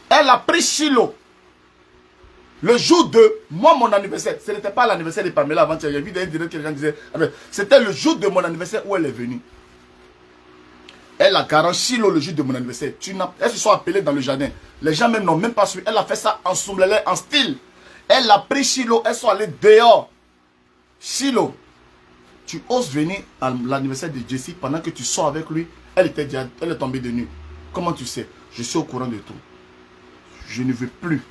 Elle a pris Chilo. Le jour de mon anniversaire. Ce n'était pas l'anniversaire de Pamela avant-hier. J'ai vu des direct que les gens disaient. C'était le jour de mon anniversaire où elle est venue. Elle a garanti Chilo le jour de mon anniversaire. Elles se sont appelées dans le jardin. Les gens même n'ont même pas su. Elle a fait ça en soumlélé, en style. Elle a pris Chilo. Elles sont allées dehors. Chilo, tu oses venir à l'anniversaire de Jessie pendant que tu sors avec lui. Elle est tombée de nuit. Comment tu sais? Je suis au courant de tout. Je ne veux plus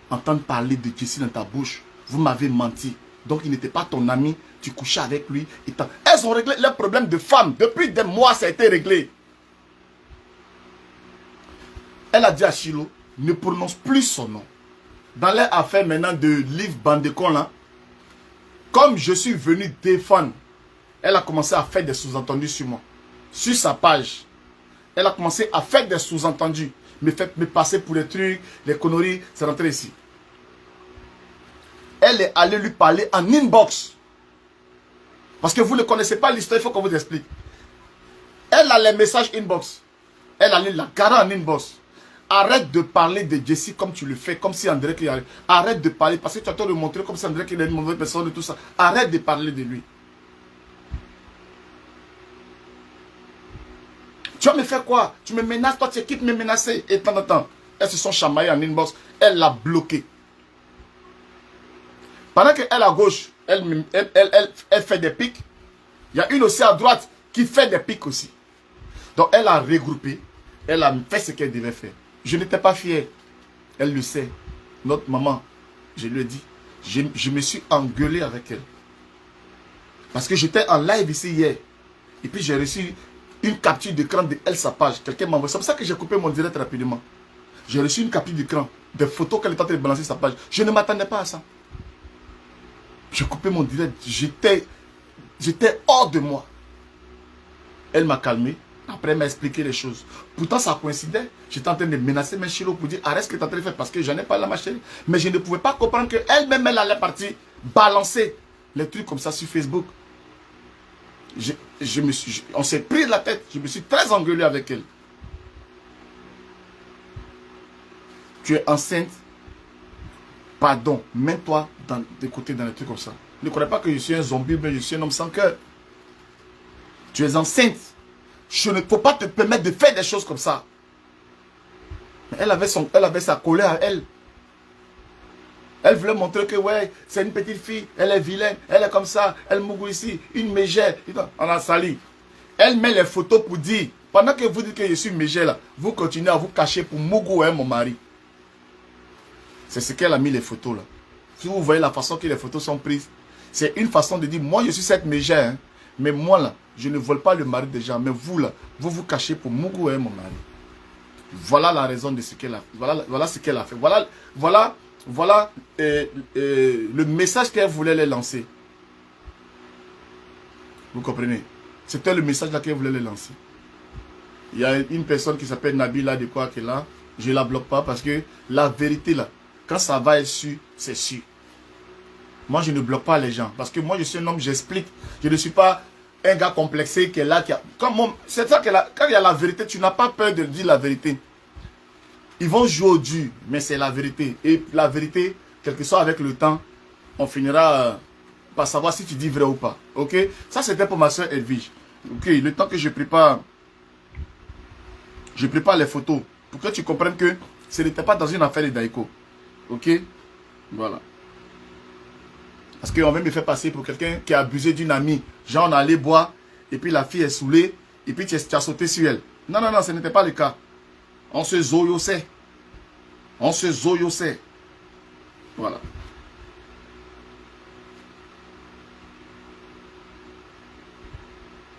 entendre parler de Jessie dans ta bouche. Vous m'avez menti. Donc il n'était pas ton ami. Tu couchais avec lui. Elles ont réglé leurs problèmes de femmes. Depuis des mois, ça a été réglé. Elle a dit à Chilo, ne prononce plus son nom. Dans les affaires maintenant de livre Bandecon là, comme je suis venu défendre, elle a commencé à faire des sous-entendus sur moi. Sur sa page. Elle a commencé à faire des sous-entendus. Me passer pour les trucs, les conneries, c'est rentré ici. Elle est allée lui parler en inbox. Parce que vous ne connaissez pas l'histoire, il faut qu'on vous explique. Elle a les messages inbox. Elle a la garde en inbox. Arrête de parler de Jessie comme tu le fais, comme si André qui arrive. Arrête de parler, parce que tu as tort de montrer comme si André qui est une mauvaise personne et tout ça. Arrête de parler de lui. Tu vas me faire quoi? Tu me menaces, toi tu quittes me menacer. Et tant de temps, elles se sont chamaillées en inbox. Elle l'a bloqué. Pendant qu'elle à gauche, elle fait des pics. Il y a une aussi à droite qui fait des pics aussi. Donc elle a regroupé. Elle a fait ce qu'elle devait faire. Je n'étais pas fier. Elle le sait. Notre maman, je lui ai dit. Je me suis engueulé avec elle. Parce que j'étais en live ici hier. Et puis j'ai reçu une capture d'écran de elle, sa page. Quelqu'un m'a envoyé. C'est pour ça que j'ai coupé mon direct rapidement. J'ai reçu une capture d'écran. Des photos qu'elle était en train de balancer sa page. Je ne m'attendais pas à ça. J'ai coupé mon direct. J'étais hors de moi. Elle m'a calmé. Après, elle m'a expliqué les choses. Pourtant, ça coïncidait. J'étais en train de menacer mes Chilo pour dire arrête ce que tu es en train de faire parce que j'en ai pas la ma chérie. Mais je ne pouvais pas comprendre qu'elle-même, elle allait partir balancer les trucs comme ça sur Facebook. On s'est pris la tête. Je me suis très engueulé avec elle. Tu es enceinte. Pardon. Mets-toi de côté dans les trucs comme ça. Ne crois pas que je suis un zombie, mais je suis un homme sans cœur. Tu es enceinte. Je ne peux pas te permettre de faire des choses comme ça. Elle avait sa colère à elle. Elle voulait montrer que ouais, c'est une petite fille, elle est vilaine, elle est comme ça, elle mougou ici, une mégère. On a sali. Elle met les photos pour dire, pendant que vous dites que je suis mégère là, vous continuez à vous cacher pour mougou mon mari. C'est ce qu'elle a mis les photos là. Si vous voyez la façon que les photos sont prises, c'est une façon de dire, moi je suis cette mégère, hein, mais moi là, je ne vole pas le mari des gens, mais vous là, vous vous cachez pour mougou mon mari. Voilà la raison de ce qu'elle a fait. Voilà ce qu'elle a fait. Voilà le message qu'elle voulait les lancer. Vous comprenez? C'était le message là qu'elle voulait les lancer. Il y a une personne qui s'appelle Nabila de quoi qui est là. Je ne la bloque pas parce que la vérité là, quand ça va être sûr, c'est sûr. Moi, je ne bloque pas les gens. Parce que moi, je suis un homme, j'explique. Je ne suis pas un gars complexé qui est là. C'est ça que quand il y a la vérité, tu n'as pas peur de dire la vérité. Ils vont jouer au dur, mais c'est la vérité. Et la vérité, quel que soit avec le temps, on finira par savoir si tu dis vrai ou pas. Ok? Ça, c'était pour ma soeur Edwige. Ok, le temps que je prépare les photos. Pour que tu comprennes que ce n'était pas dans une affaire de Daiko. Ok? Voilà. Parce qu'on veut me faire passer pour quelqu'un qui a abusé d'une amie. Genre, on allait boire, et puis la fille est saoulée, et puis tu as sauté sur elle. Non, non, non, ce n'était pas le cas. On se zoyossait. On se zoyossait. Voilà.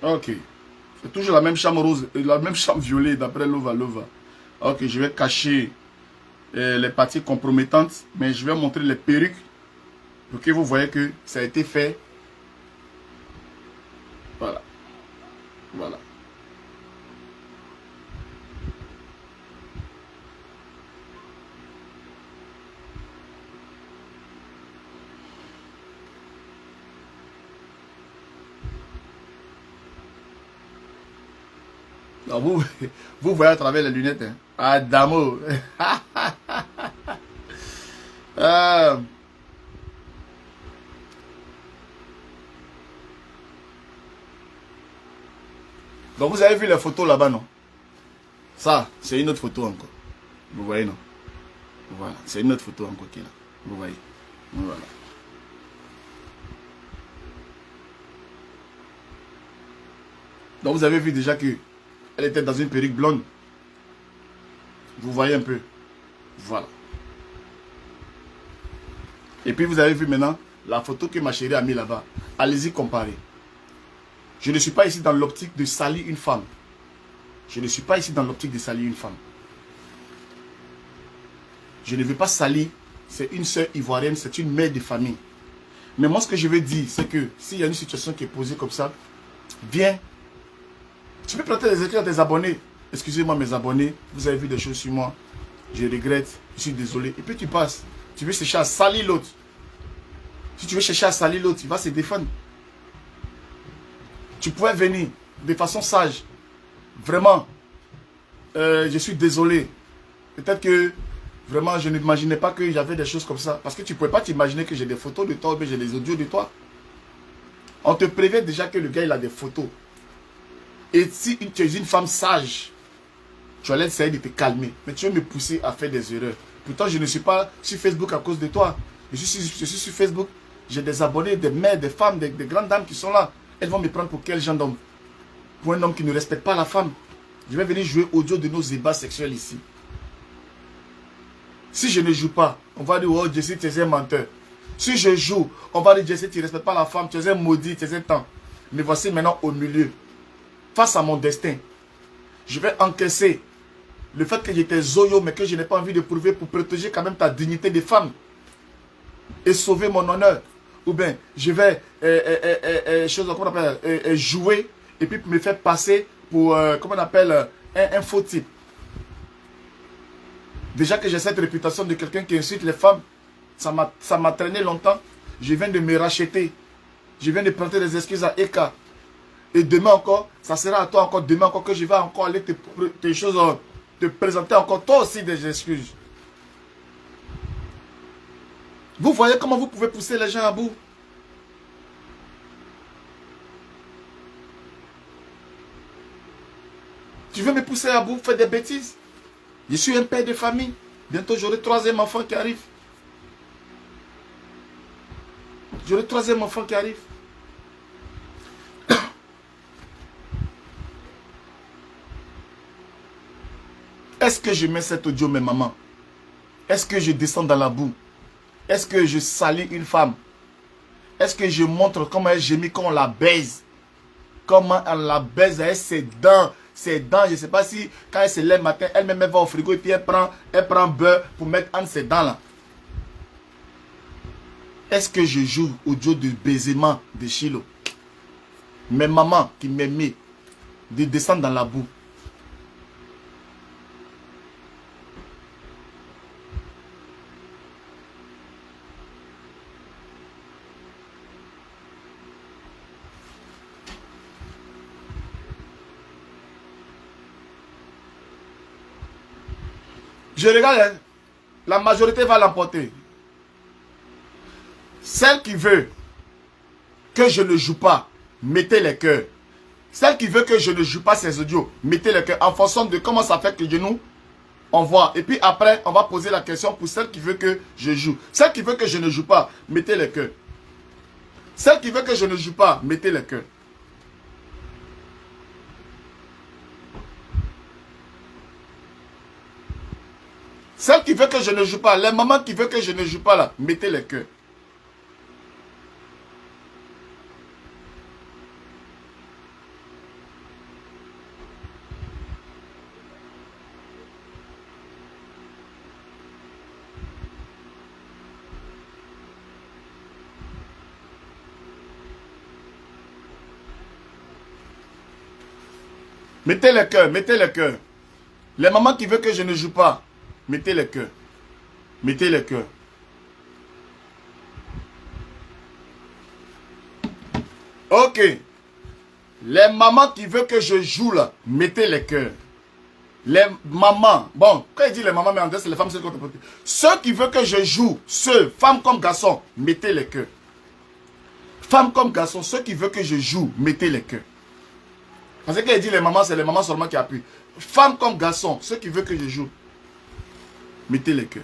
Ok. C'est toujours la même chambre rose, la même chambre violet d'après Lova Lova. Ok, je vais cacher les parties compromettantes, mais je vais montrer les perruques pour que vous voyez que ça a été fait. Voilà. Voilà. Non, vous voyez à travers les lunettes. Hein. Adamo. Donc vous avez vu les photos là-bas, non? Ça, c'est une autre photo encore. Vous voyez, non? Voilà, c'est une autre photo encore qui est là. Vous voyez. Voilà. Donc vous avez vu déjà que elle était dans une perruque blonde. Vous voyez un peu. Voilà. Et puis vous avez vu maintenant la photo que ma chérie a mis là-bas. Allez-y comparer. Je ne suis pas ici dans l'optique de salir une femme. Je ne suis pas ici dans l'optique de salir une femme. Je ne veux pas salir. C'est une sœur ivoirienne, c'est une mère de famille. Mais moi ce que je veux dire, c'est que s'il y a une situation qui est posée comme ça, viens. Tu peux prêter des écrits à tes abonnés. Excusez-moi mes abonnés, vous avez vu des choses sur moi. Je regrette, je suis désolé. Et puis tu passes. Tu veux chercher à salir l'autre. Si tu veux chercher à salir l'autre, il va se défendre. Tu pouvais venir de façon sage. Vraiment, je suis désolé. Peut-être que vraiment je n'imaginais pas qu'il y avait des choses comme ça. Parce que tu ne pouvais pas t'imaginer que j'ai des photos de toi ou bien j'ai des audios de toi. On te prévient déjà que le gars il a des photos. Et si tu es une femme sage, tu allais essayer de te calmer. Mais tu veux me pousser à faire des erreurs. Pourtant, je ne suis pas sur Facebook à cause de toi. Je suis sur Facebook. J'ai des abonnés, des mères, des femmes, des grandes dames qui sont là. Elles vont me prendre pour quel genre d'homme? Pour un homme qui ne respecte pas la femme. Je vais venir jouer audio de nos ébats sexuels ici. Si je ne joue pas, on va dire, oh Jesse, tu es un menteur. Si je joue, on va dire, Jesse, tu ne respectes pas la femme, tu es un maudit, tu es un temps. Mais voici maintenant au milieu. Face à mon destin, je vais encaisser le fait que j'étais zoyo, mais que je n'ai pas envie de prouver pour protéger quand même ta dignité de femme et sauver mon honneur. Ou bien, je vais jouer et puis me faire passer pour, comment on appelle, un faux type. Déjà que j'ai cette réputation de quelqu'un qui insulte les femmes, ça m'a traîné longtemps. Je viens de me racheter. Je viens de prendre des excuses à Eka. Et demain encore, ça sera à toi encore, demain encore que je vais encore aller te présenter encore toi aussi des excuses. Vous voyez comment vous pouvez pousser les gens à bout? Tu veux me pousser à bout, faire des bêtises? Je suis un père de famille. Bientôt j'aurai 3e enfant qui arrive. J'aurai 3e enfant qui arrive. Est-ce que je mets cet audio, mes mamans? Est-ce que je descends dans la boue? Est-ce que je salis une femme? Est-ce que je montre comment elle gémit quand on la baise? Comment on la baise avec ses dents? Ses dents, je ne sais pas si quand elle se lève le matin, elle-même va au frigo et puis elle prend beurre pour mettre entre ses dents là. Est-ce que je joue audio de baisement de Chilo? Mes mamans qui m'aimaient de descendre dans la boue. Je regarde, hein, la majorité va l'emporter. Celle qui veut que je ne joue pas, mettez les cœurs. Celle qui veut que je ne joue pas ces audios, mettez les cœurs en fonction de comment ça fait que je nous on voit. Et puis après, on va poser la question pour celle qui veut que je joue. Celle qui veut que je ne joue pas, mettez les cœurs. Celle qui veut que je ne joue pas, mettez les cœurs. Celle qui veut que je ne joue pas, les mamans qui veulent que je ne joue pas là, mettez les cœurs. Mettez les cœurs, mettez les cœurs. Les mamans qui veulent que je ne joue pas, mettez les cœurs. Mettez les cœurs. Ok. Les mamans qui veulent que je joue là, mettez les cœurs. Les mamans, bon, quand il dit les mamans, mais en fait, c'est les femmes, ceux qui veulent que je joue, ceux, femmes comme garçons, mettez les cœurs. Femmes comme garçons, ceux qui veulent que je joue, mettez les cœurs. Parce que quand il dit les mamans, c'est les mamans seulement qui appuient. Femmes comme garçons, ceux qui veulent que je joue, mettez les cœurs.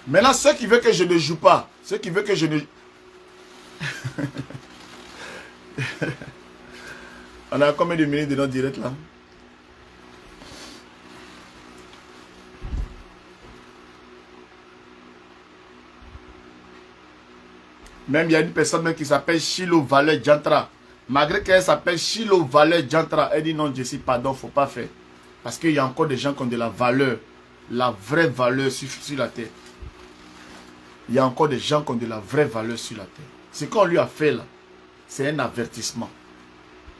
Maintenant, ceux qui veulent que je ne joue pas, ceux qui veulent que je ne... On a combien de minutes de notre direct là? Même il y a une personne même qui s'appelle Chilo Valeur Jantra. Malgré qu'elle s'appelle Chilo Valeur Jantra, elle dit non, Jessie, pardon, faut pas faire. Parce qu'il y a encore des gens qui ont de la valeur, la vraie valeur sur la terre. Il y a encore des gens qui ont de la vraie valeur sur la terre. Ce qu'on lui a fait là, c'est un avertissement.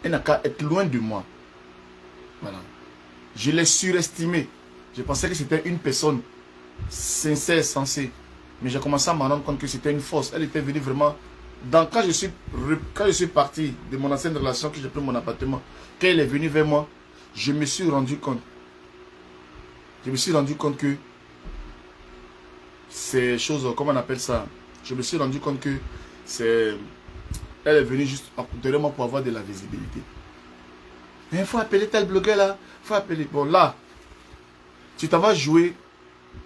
Elle n'a qu'à être loin de moi. Voilà. Je l'ai surestimé. Je pensais que c'était une personne sincère, sensée. Mais j'ai commencé à me rendre compte que c'était une fausse. Elle était venue vraiment... Quand je suis parti de mon ancienne relation, que j'ai pris mon appartement, quand elle est venue vers moi, je me suis rendu compte. Je me suis rendu compte que ces choses, comment on appelle ça? Je me suis rendu compte que c'est... Elle est venue juste derrière moi pour avoir de la visibilité. Mais il faut appeler tel blogueur là. Il faut appeler... Bon là, tu t'en vas jouer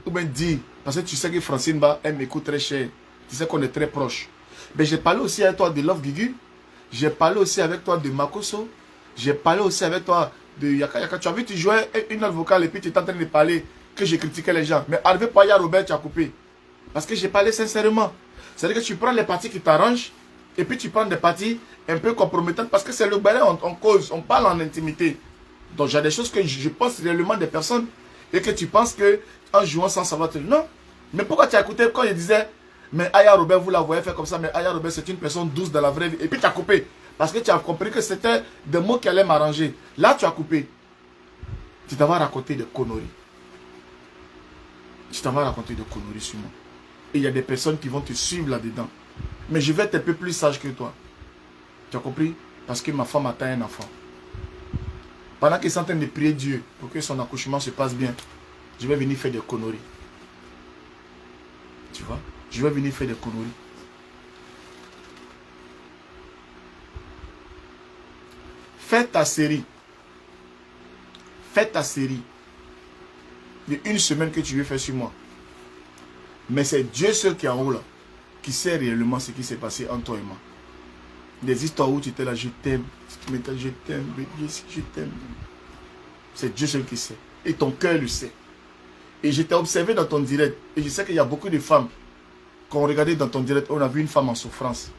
ou bien dire... Parce que tu sais que Francine Ba, elle m'écoute très cher. Tu sais qu'on est très proches. Mais j'ai parlé aussi avec toi de Love Guigu. J'ai parlé aussi avec toi de Makoso. J'ai parlé aussi avec toi de Yaka Yaka. Tu as vu, tu jouais une note vocale et puis tu es en train de parler que j'ai critiqué les gens. Mais arrivé par Yaya Robert, tu as coupé. Parce que j'ai parlé sincèrement. C'est-à-dire que tu prends les parties qui t'arrangent et puis tu prends des parties un peu compromettantes parce que c'est le balai, on cause, on parle en intimité. Donc j'ai des choses que je pense réellement des personnes et que tu penses que en jouant sans savoir, non. Mais pourquoi tu as écouté quand il disait, mais Yaya Robert, vous la voyez faire comme ça, mais Yaya Robert, c'est une personne douce dans la vraie vie. Et puis tu as coupé. Parce que tu as compris que c'était des mots qui allaient m'arranger. Là, tu as coupé. Tu t'en vas raconter des conneries. Tu t'en vas raconter des conneries sur moi. Et il y a des personnes qui vont te suivre là-dedans. Mais je vais être un peu plus sage que toi. Tu as compris? Parce que ma femme attend un enfant. Pendant qu'ils sont en train de prier Dieu pour que son accouchement se passe bien, je vais venir faire des conneries. Tu vois? Je vais venir faire des conneries. Fais ta série. Fais ta série. De une semaine que tu veux faire sur moi. Mais c'est Dieu seul qui est en haut là, qui sait réellement ce qui s'est passé entre toi et moi. Des histoires où tu étais là, je t'aime, je t'aime, je t'aime. C'est Dieu seul qui sait. Et ton cœur le sait. Et je t'ai observé dans ton direct. Et je sais qu'il y a beaucoup de femmes. Quand on regardait dans ton direct, on a vu une femme en souffrance.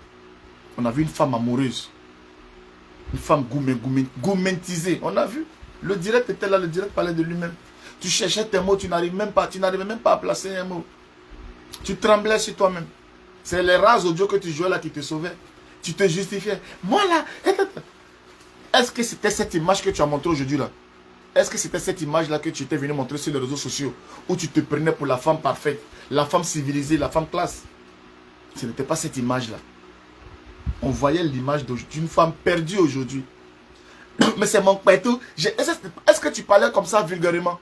On a vu une femme amoureuse. Une femme goumentisée. On a vu. Le direct était là, le direct parlait de lui-même. Tu cherchais tes mots, tu n'arrivais même pas à placer un mot. Tu tremblais sur toi-même. C'est les rares audios que tu jouais là qui te sauvaient. Tu te justifiais. Moi là. Est-ce que c'était cette image que tu as montrée aujourd'hui là? Est-ce que c'était cette image-là que tu étais venu montrer sur les réseaux sociaux où tu te prenais pour la femme parfaite, la femme civilisée, la femme classe? Ce n'était pas cette image-là. On voyait l'image d'une femme perdue aujourd'hui. Mais c'est mon père tout. Est-ce que tu parlais comme ça vulgairement?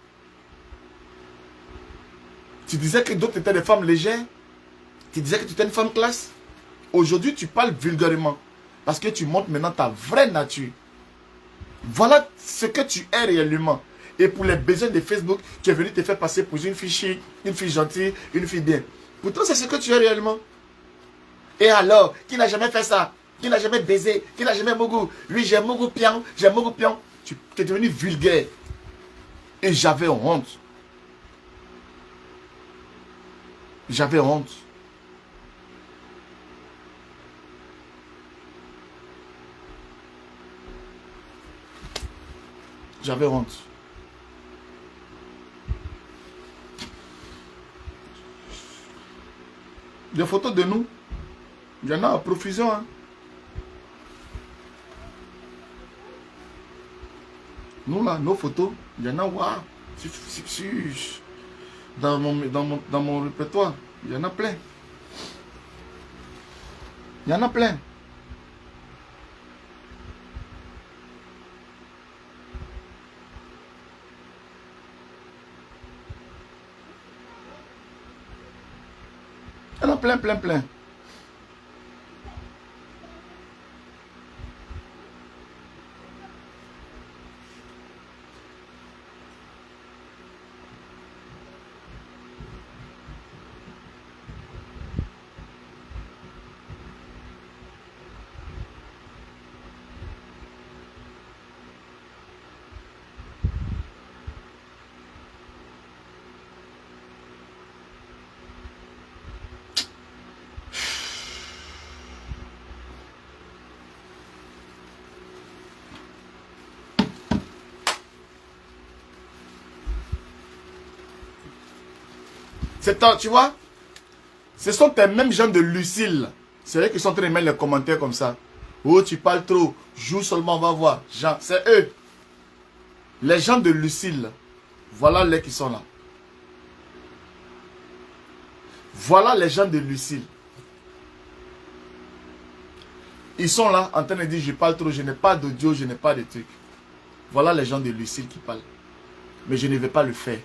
Tu disais que d'autres étaient des femmes légères. Tu disais que tu étais une femme classe. Aujourd'hui, tu parles vulgairement. Parce que tu montres maintenant ta vraie nature. Voilà ce que tu es réellement. Et pour les besoins de Facebook, tu es venu te faire passer pour une fille chic, une fille gentille, une fille bien. Pourtant, c'est ce que tu es réellement. Et alors, qui n'a jamais fait ça? Qui n'a jamais baisé? Qui n'a jamais mougou? Oui, j'ai mougou pion, j'ai mougou pion. Tu es devenu vulgaire. Et j'avais honte. J'avais honte. J'avais honte. Des photos de nous, il y en a à profusion. Hein. Nous là, nos photos, il y en a, waouh, dans mon répertoire, il y en a plein. Il y en a plein. Il y en a plein, plein, plein. Tu vois, ce sont tes mêmes gens de Lucille. C'est eux qui sont en train de mettre les commentaires comme ça. Oh, tu parles trop. Joue seulement, on va voir. C'est eux. Les gens de Lucille. Voilà les qui sont là. Voilà les gens de Lucille. Ils sont là en train de dire je parle trop, je n'ai pas d'audio, je n'ai pas de trucs. Voilà les gens de Lucille qui parlent. Mais je ne vais pas le faire.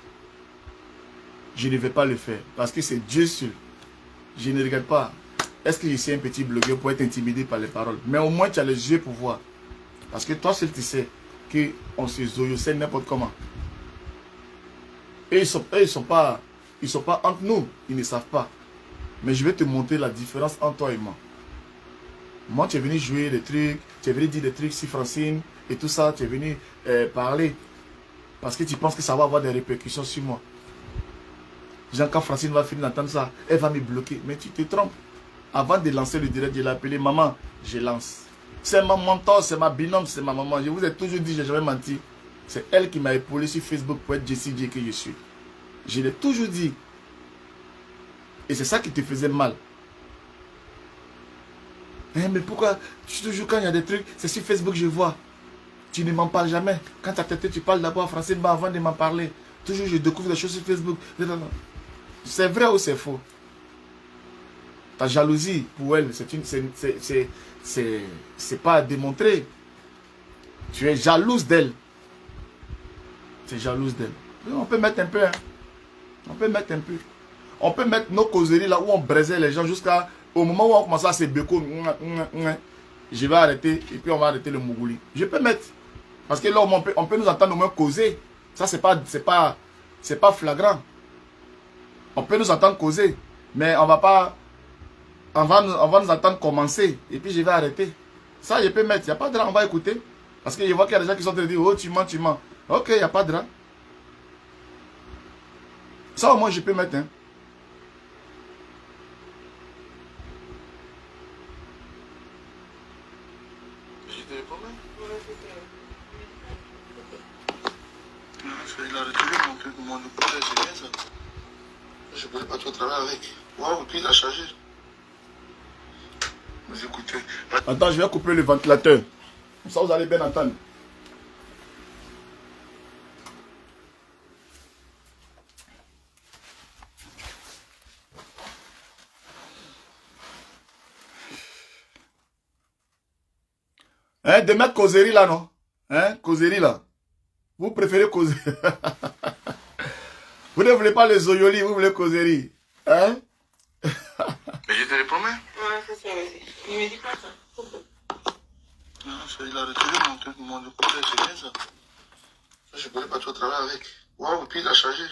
Je ne vais pas le faire. Parce que c'est Dieu seul. Je ne regarde pas. Est-ce que je suis un petit blogueur pour être intimidé par les paroles? Mais au moins tu as les yeux pour voir. Parce que toi seul tu sais qu'on se zoyocène n'importe comment. Et ils sont pas entre nous. Ils ne savent pas. Mais je vais te montrer la différence entre toi et moi. Moi, tu es venu jouer des trucs, tu es venu dire des trucs sur Francine et tout ça, tu es venu parler. Parce que tu penses que ça va avoir des répercussions sur moi. Quand Francine va finir d'entendre ça, elle va me bloquer. Mais tu te trompes. Avant de lancer le direct, je l'ai appelé maman, je lance. C'est ma mentor, c'est ma binôme, c'est ma maman. Je vous ai toujours dit, je n'ai jamais menti. C'est elle qui m'a épaulé sur Facebook pour être Jessie J que je suis. Je l'ai toujours dit. Et c'est ça qui te faisait mal. Mais pourquoi toujours quand il y a des trucs, c'est sur Facebook que je vois. Tu ne m'en parles jamais. Quand tu as tête, tu parles d'abord français avant de m'en parler. Toujours je découvre des choses sur Facebook. C'est vrai ou c'est faux? Ta jalousie pour elle, c'est pas à démontrer. Tu es jalouse d'elle. Tu es jalouse d'elle. On peut mettre un peu. Hein. On peut mettre un peu. On peut mettre nos causeries là où on braisait les gens jusqu'à... Au moment où on commence à se béco, je vais arrêter et puis on va arrêter le Mougouli. Je peux mettre. Parce que là, on peut nous entendre au moins causer. Ça, c'est pas flagrant. On peut nous entendre causer. Mais on va pas... On va nous entendre commencer. Et puis je vais arrêter. Ça, je peux mettre. Il n'y a pas de drame, on va écouter. Parce que je vois qu'il y a des gens qui sont en train de dire, oh, tu mens, tu mens. Ok, il n'y a pas de drame. Ça, au moins, je peux mettre. Hein. Il a retiré mon épaule, c'est bien ça. Je ne pouvais pas tout travailler avec. Waouh, puis il a changé. Vous écoutez. Attends, je vais couper le ventilateur. Comme ça, vous allez bien entendre. Hein, de mettre causerie là, non? Hein, causerie là. Vous préférez causerie. Vous ne voulez pas les zoyoli, vous voulez causerie. Hein? Mais je te le promets. Ouais, c'est ça, vas-y. Il me dit pas ça. Non, il a retiré mon côté, c'est bien ça. Je ne pourrais pas trop travailler avec. Waouh, puis il a changé.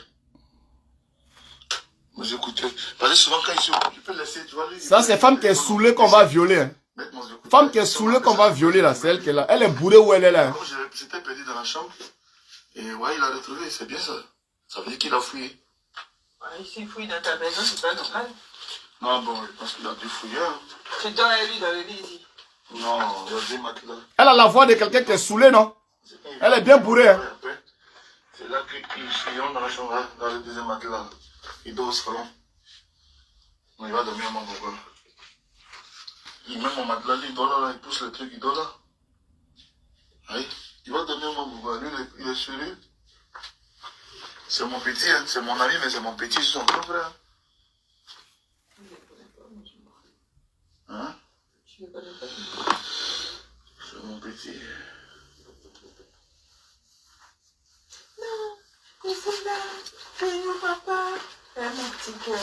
Mais j'écoutais. Parce que souvent quand tu peux laisser, tu vois. Ça, c'est femme qui est saoulée qu'on va violer. Hein. Femme qui est saoulée qu'on va violer là, c'est elle qui est là. Elle est bourrée où elle est là. Hein. J'étais perdu dans la chambre. Et ouais, il a retrouvé, c'est bien ça. Ça veut dire qu'il a fouillé. Ouais, s'il fouille dans ta maison, c'est pas normal. Non, bon, je pense qu'il a dû fouiller. Hein. Tu dors avec lui dans le lit ici. Non, regardez maintenant. Elle a la voix de quelqu'un qui est saoulé, non? Elle est bien bourrée. Hein. C'est là qu'ils sont dans la chambre, dans le deuxième matelas. Il dort au salon. Il va dormir à mon bourreau. Il met mon matelas, il dort là, il pousse le truc, il dort là. Oui, il va dormir à mon bourreau. Lui, il est sur lui. C'est mon petit, hein. C'est mon ami, mais c'est mon petit, c'est son grand frère. Hein? C'est mon petit. Non, ils sont là. Mon papa. Mon petit cœur.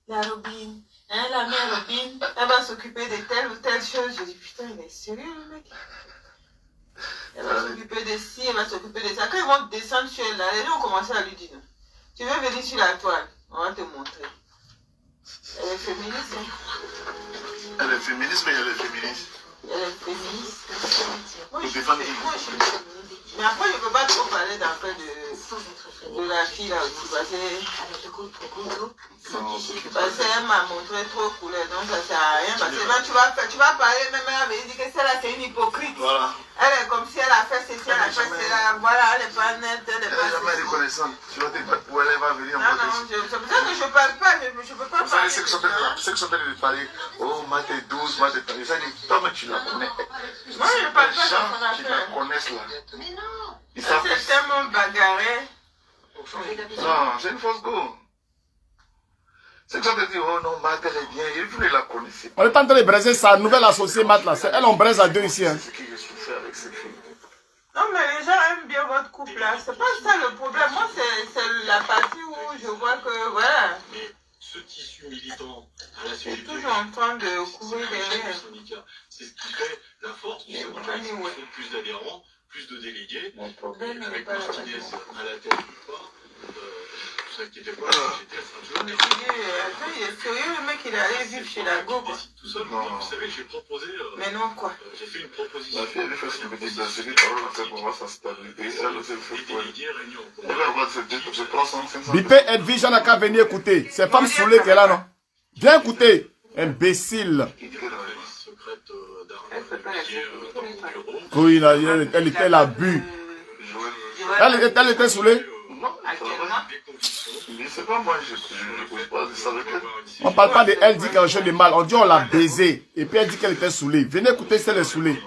La Robine. La mère Robine. Elle va s'occuper de telle ou telle chose. Je dis, putain, il est sérieux, le mec. Elle va s'occuper de ci, elle va s'occuper de ça. Quand ils vont descendre sur elle, là, les gens vont commencer à lui dire, tu veux venir sur la toile, on va te montrer. Elle est féministe. Hein? Elle est féministe, mais elle est féministe. Elle est féministe. Moi, je suis féministe. Mais après, je ne peux pas trop parler d'après de la fille là aussi. Parce qu'elle m'a montré trop couleur, donc ça ne sert à rien. Parce que là, tu vas parler, même elle va dire que celle-là, c'est une hypocrite. Voilà. Elle est comme si elle a fait ceci, elle a fait cela. Voilà, elle n'est pas nette, elle n'est pas. Elle n'est jamais reconnaissante. Tu vas te battre pour elle, elle va venir en non, c'est pour ça que je ne parle pas, je ne peux pas vous parler. savez ce que sont de parler. Oh, Math est douce, Math est pas. Ça dit, toi, mais tu la connais. Moi, je ne parle pas de son Les gens qui la affaire. connaissent là. Mais non. Ils savent. C'est tellement bagarré. Non, c'est une fausse go. C'est que ça te dit, oh non, Math, elle est bien. Et vous ne la connaissez pas. On est en train de braiser sa nouvelle associée Matt là. Elle, on braise à deux ici. Hein. C'est ce que je suis fait avec ces filles. Non, mais les gens aiment bien votre couple là. C'est pas ça le problème. Moi, c'est la partie où je vois que, voilà. Mais ce tissu militant à la Je suis CGT, toujours en train de couvrir derrière. c'est ce qui fait la force du syndicat. Il faut plus d'adhérents, plus de délégués. Mon problème, il n'est Avec pas là. Martinez à la tête du corps, ne vous inquiétez pas, j'étais à Je me Saint-Jean. suis dit, attends, il est sérieux, le mec, il est allé vivre chez la go, quoi. Tout seul, Non. vous savez, j'ai proposé. Mais non, quoi. J'ai fait une proposition. La fille, elle fait ce que tu dis, c'est lui, par exemple, pour moi, sa stabilité. Elle aussi, fait Les pour délégués réunion. elle. Elle va avoir ce 300, 500. Bipé, Edwige, j'en ai qu'à venir écouter. C'est femme saoulée qui est là, non? Viens écouter. Imbécile. Secrète Elle fait pas la qui est dans mon bureau. Oui, là, elle était la bu. Elle était saoulée. Non, Actuellement. Des convictions. mais c'est pas moi, je ne pose pas de ça avec elle. On parle pas de elle dit quelque chose de mal. On dit on l'a baisé. Et puis elle dit qu'elle était saoulée. Venez écouter si elle est saoulée. Même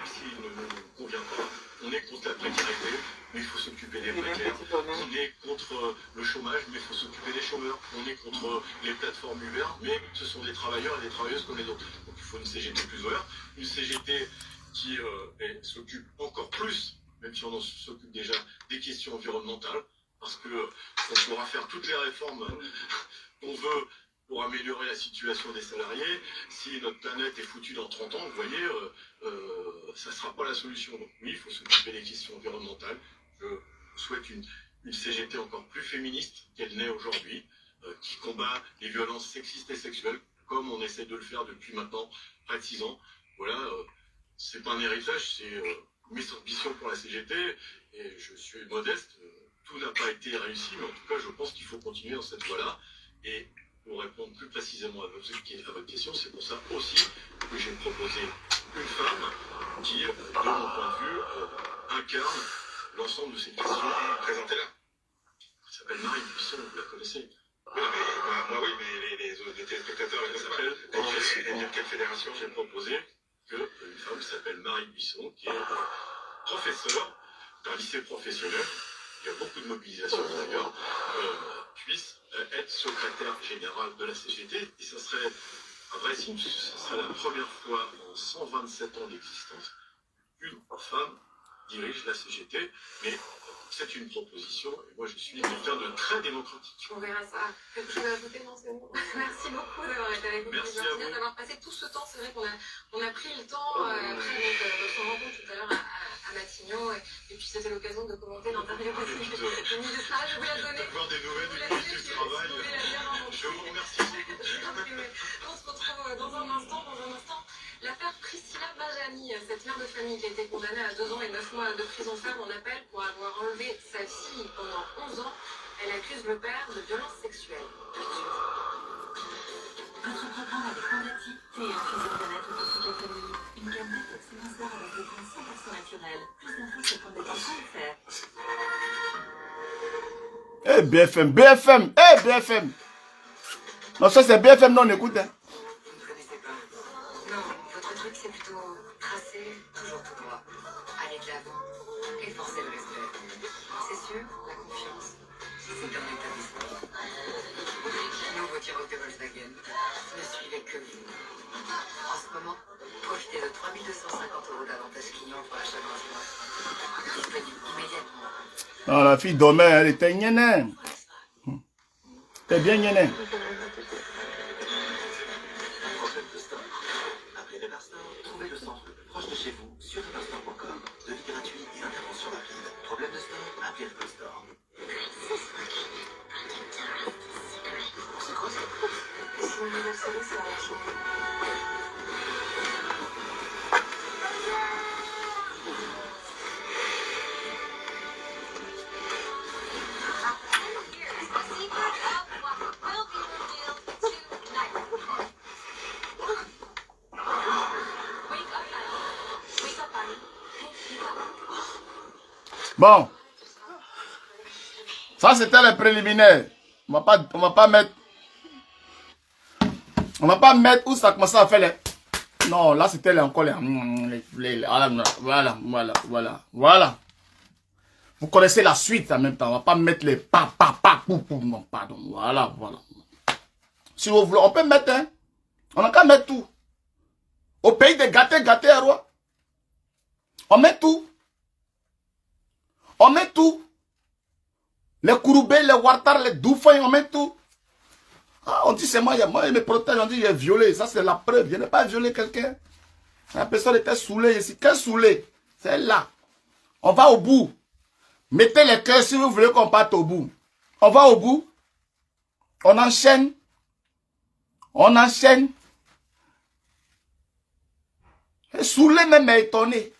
s'il ne nous convient pas, on est contre la précarité, mais il faut s'occuper des précaires. On est contre le chômage, mais il faut s'occuper des chômeurs. On est contre les plateformes Uber, mais ce sont des travailleurs et des travailleuses comme les autres. Donc il faut une CGT plus ouverte, une CGT qui s'occupe encore plus, même si on s'occupe déjà des questions environnementales, parce que on pourra faire toutes les réformes qu'on veut pour améliorer la situation des salariés. Si notre planète est foutue dans 30 ans, vous voyez, ça ne sera pas la solution. Donc oui, il faut s'occuper des questions environnementales. Je souhaite une CGT encore plus féministe qu'elle n'est aujourd'hui, qui combat les violences sexistes et sexuelles, comme on essaie de le faire depuis maintenant près de 6 ans. Voilà, c'est pas un héritage, c'est mes ambitions pour la CGT, et je suis modeste. Tout n'a pas été réussi, mais en tout cas, je pense qu'il faut continuer dans cette voie-là. Et pour répondre plus précisément à votre question, c'est pour ça aussi que j'ai proposé une femme qui, de mon point de vue, incarne l'ensemble de ces questions. Présentez-la. Elle s'appelle Marie Buisson, vous la connaissez. Moi oui, mais les téléspectateurs, elle s'appelle. Elle vient de quelle fédération? J'ai proposé qu'une femme qui s'appelle Marie Buisson, qui est professeure d'un lycée professionnel, il y a beaucoup de mobilisation d'ailleurs, puisse être secrétaire général de la CGT, et ça serait En vrai, ce sera la première fois en 127 ans d'existence qu'une femme dirige la CGT, mais c'est une proposition, et moi je suis quelqu'un de très démocratique. On verra ça. Quelque chose à ajouter? Non, c'est bon. Merci beaucoup d'avoir été avec nous. Merci d'avoir passé tout ce temps. C'est vrai qu'on a pris le temps après notre rencontre tout à l'heure à Matignon, et puis c'était l'occasion de commenter l'interview de Denis de Sarah. Je vous la donner. D'avoir des nouvelles du ministre du Travail. Je vous remercie. On se retrouve dans un instant. L'affaire Priscilla Bajani, cette mère de famille qui a été condamnée à 2 ans et 9 mois de prison ferme en appel pour avoir enlevé sa fille pendant 11 ans. Elle accuse le père de violences sexuelles. Votre programme avec Condati, créé un fusion bien-être pour toute la famille. Une gamme détox master avec des grains 100% naturels. Plus d'infos sur condati.fr. Eh BFM, BFM, eh BFM. Non, ça c'est BFM, non, on écoute. Hein. Non, votre truc c'est plutôt tracer, toujours tout droit, aller de l'avant et forcer le respect. C'est sûr, la confiance, c'est un établissement. Nouveau tirage de Volkswagen, ne suivez que vous. En ce moment, profitez de 3 250 € d'avantage client pour l'achat de mois. Disponible immédiatement. Non, la fille dormait, elle était gnénée. T'es bien gnénée. Trouvez le centre le plus proche de chez vous sur Riverstore.com. Devis gratuit et intervention rapide. Problème de store, appelez Riverstore. C'est quoi ça? C'est mon anniversaire, c'est la chambre. Bon. Ça, c'était le préliminaire. On va pas mettre où ça commençait à faire les... Non, là, c'était encore les... Voilà. Vous connaissez la suite en même temps. On va pas mettre les non, pardon. Voilà. Si vous voulez, on peut mettre, hein. On n'a qu'à mettre tout. Au pays des gâtés, roi. On met tout. On met tout. Les Kouroubés, les Ouattars, les Doufins, on met tout. Ah, on dit c'est moi, il me protège, on dit il est violé. Ça, c'est la preuve. Je n'ai pas violé quelqu'un. La personne était saoulée ici. Quel saoulé? C'est là. On va au bout. Mettez les cœurs si vous voulez qu'on parte au bout. On va au bout. On enchaîne. On enchaîne. Saoulé même est étonné.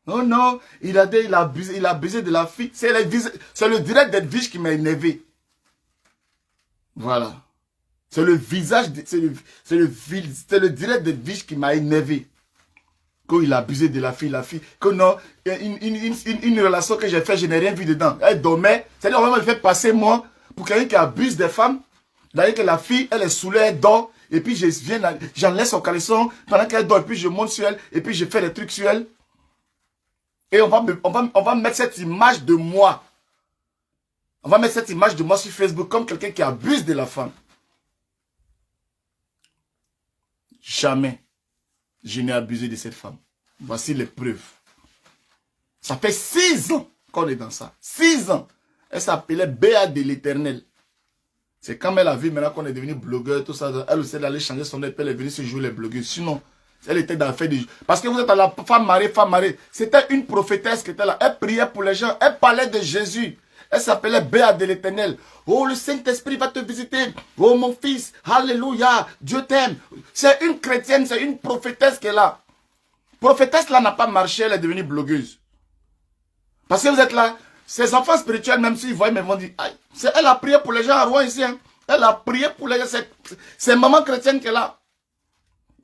Non, non, il a abusé de la fille. C'est le direct d'Edwige qui m'a énervé. Voilà. C'est le visage, c'est le direct d'Edwige qui m'a énervé. Quand il a abusé de la fille. Que non, une relation que j'ai faite, je n'ai rien vu dedans. Elle dormait. C'est-à-dire, on m'a fait passer moi pour quelqu'un qui abuse des femmes. C'est-à-dire que la fille, elle est saoulée, elle dort. Et puis, j'enlève son caleçon pendant qu'elle dort. Et puis, je monte sur elle. Et puis, je fais des trucs sur elle. Et on va mettre cette image de moi. On va mettre cette image de moi sur Facebook comme quelqu'un qui abuse de la femme. Jamais je n'ai abusé de cette femme. Voici les preuves. Ça fait 6 ans qu'on est dans ça. 6 ans. Elle s'appelait Béa de l'Éternel. C'est quand elle a vu maintenant qu'on est devenu blogueur, tout ça. Elle aussi, elle allait changer son épée, elle est venue se jouer les blogueurs. Sinon, elle était dans la fête du... Parce que vous êtes à la femme mariée. C'était une prophétesse qui était là. Elle priait pour les gens. Elle parlait de Jésus. Elle s'appelait Béa de l'Éternel. Oh, le Saint-Esprit va te visiter. Oh, mon fils. Alléluia. Dieu t'aime. C'est une chrétienne, c'est une prophétesse qui est là. Prophétesse là n'a pas marché, elle est devenue blogueuse. Parce que vous êtes là. Ses enfants spirituels, même s'ils voient, ils vont dire, aïe, elle a prié pour les gens à Rouen ici. Hein. Elle a prié pour les gens. C'est maman chrétienne qui est là.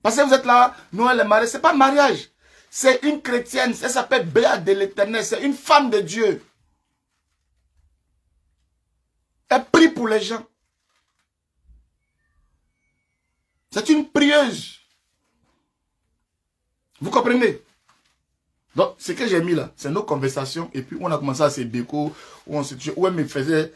Parce que vous êtes là, nous elle est mariée. C'est pas mariage. C'est une chrétienne. Elle s'appelle Béa de l'Éternel. C'est une femme de Dieu. Elle prie pour les gens. C'est une prieuse. Vous comprenez? Donc, ce que j'ai mis là, c'est nos conversations. Et puis, on a commencé à se déco. Où elle me faisait,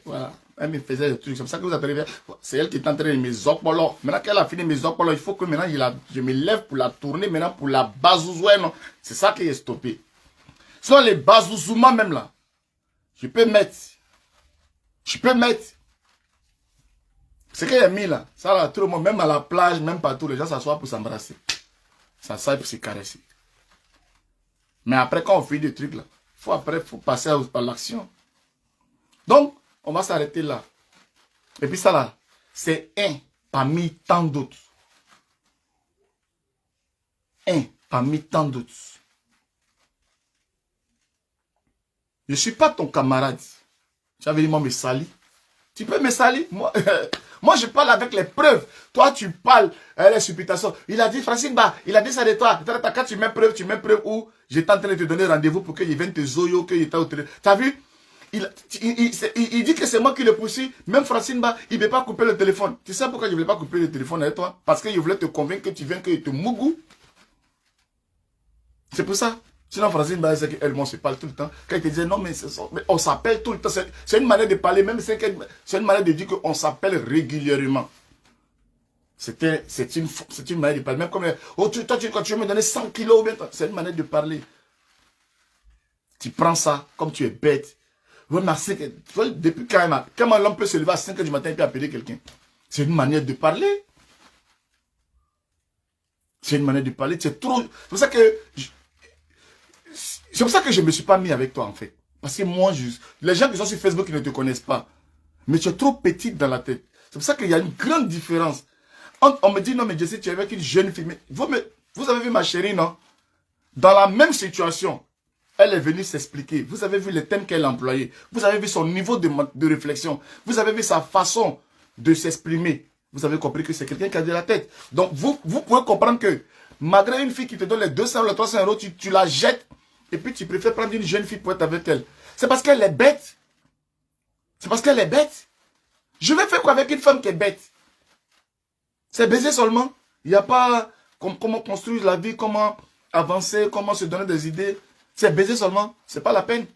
voilà. Elle me faisait des trucs. C'est pour ça que vous appelez. C'est elle qui est en train de me zopolo. Maintenant qu'elle a fini mes zopolo, il faut que maintenant je me lève pour la tourner, maintenant pour la bazouzouer. Non. C'est ça qui est stoppé. Sinon les bazouzoumas même là, je peux mettre. Je peux mettre. C'est qu'il y a mis là. Ça là, tout le monde, même à la plage, même partout, les gens s'assoient pour s'embrasser. Ça sert pour se caresser. Mais après, quand on fait des trucs là, faut passer à l'action. Donc, on va s'arrêter là. Et puis ça là, c'est un parmi tant d'autres. Un parmi tant d'autres. Je ne suis pas ton camarade. J'avais dit, moi, me salis. Tu peux me salir? Moi, moi, je parle avec les preuves. Toi, tu parles, les supputations. Il a dit, Francine, il a dit ça de toi. Quand tu mets preuve où j'étais en train de te donner rendez-vous pour qu'il vienne te zoyo, qu'il était au téléphone. Tu as vu? Il dit que c'est moi qui le poursuis. Même Francine, il ne veut pas couper le téléphone. Tu sais pourquoi je ne voulais pas couper le téléphone avec toi? Parce qu'il voulait te convaincre que tu viens, qu'il te mougou. C'est pour ça. Sinon, Francine, c'est qu'elle, on se parle tout le temps. Quand il te disait, non, mais on s'appelle tout le temps. C'est une manière de parler, même c'est une manière de dire qu'on s'appelle régulièrement. C'est une manière de parler. Même comme, oh, toi, quand tu veux me donner 100 kilos, c'est une manière de parler. Tu prends ça, comme tu es bête. Depuis quand l'homme peut se lever à 5 h du matin et puis appeler quelqu'un. C'est une manière de parler. C'est une manière de parler. C'est trop. C'est pour ça que. C'est pour ça que je ne me suis pas mis avec toi, en fait. Parce que moi, les gens qui sont sur Facebook, ils ne te connaissent pas. Mais tu es trop petite dans la tête. C'est pour ça qu'il y a une grande différence. On me dit, non, mais Jessie, tu es avec une jeune fille. Mais vous avez vu ma chérie, non? Dans la même situation, elle est venue s'expliquer. Vous avez vu les thèmes qu'elle a employés. Vous avez vu son niveau de réflexion. Vous avez vu sa façon de s'exprimer. Vous avez compris que c'est quelqu'un qui a de la tête. Donc, vous pouvez comprendre que, malgré une fille qui te donne les 200 ou les 300 euros, tu la jettes. Et puis tu préfères prendre une jeune fille pour être avec elle. C'est parce qu'elle est bête. C'est parce qu'elle est bête. Je vais faire quoi avec une femme qui est bête? C'est baiser seulement. Il n'y a pas comment construire la vie, comment avancer, comment se donner des idées. C'est baiser seulement. C'est pas la peine.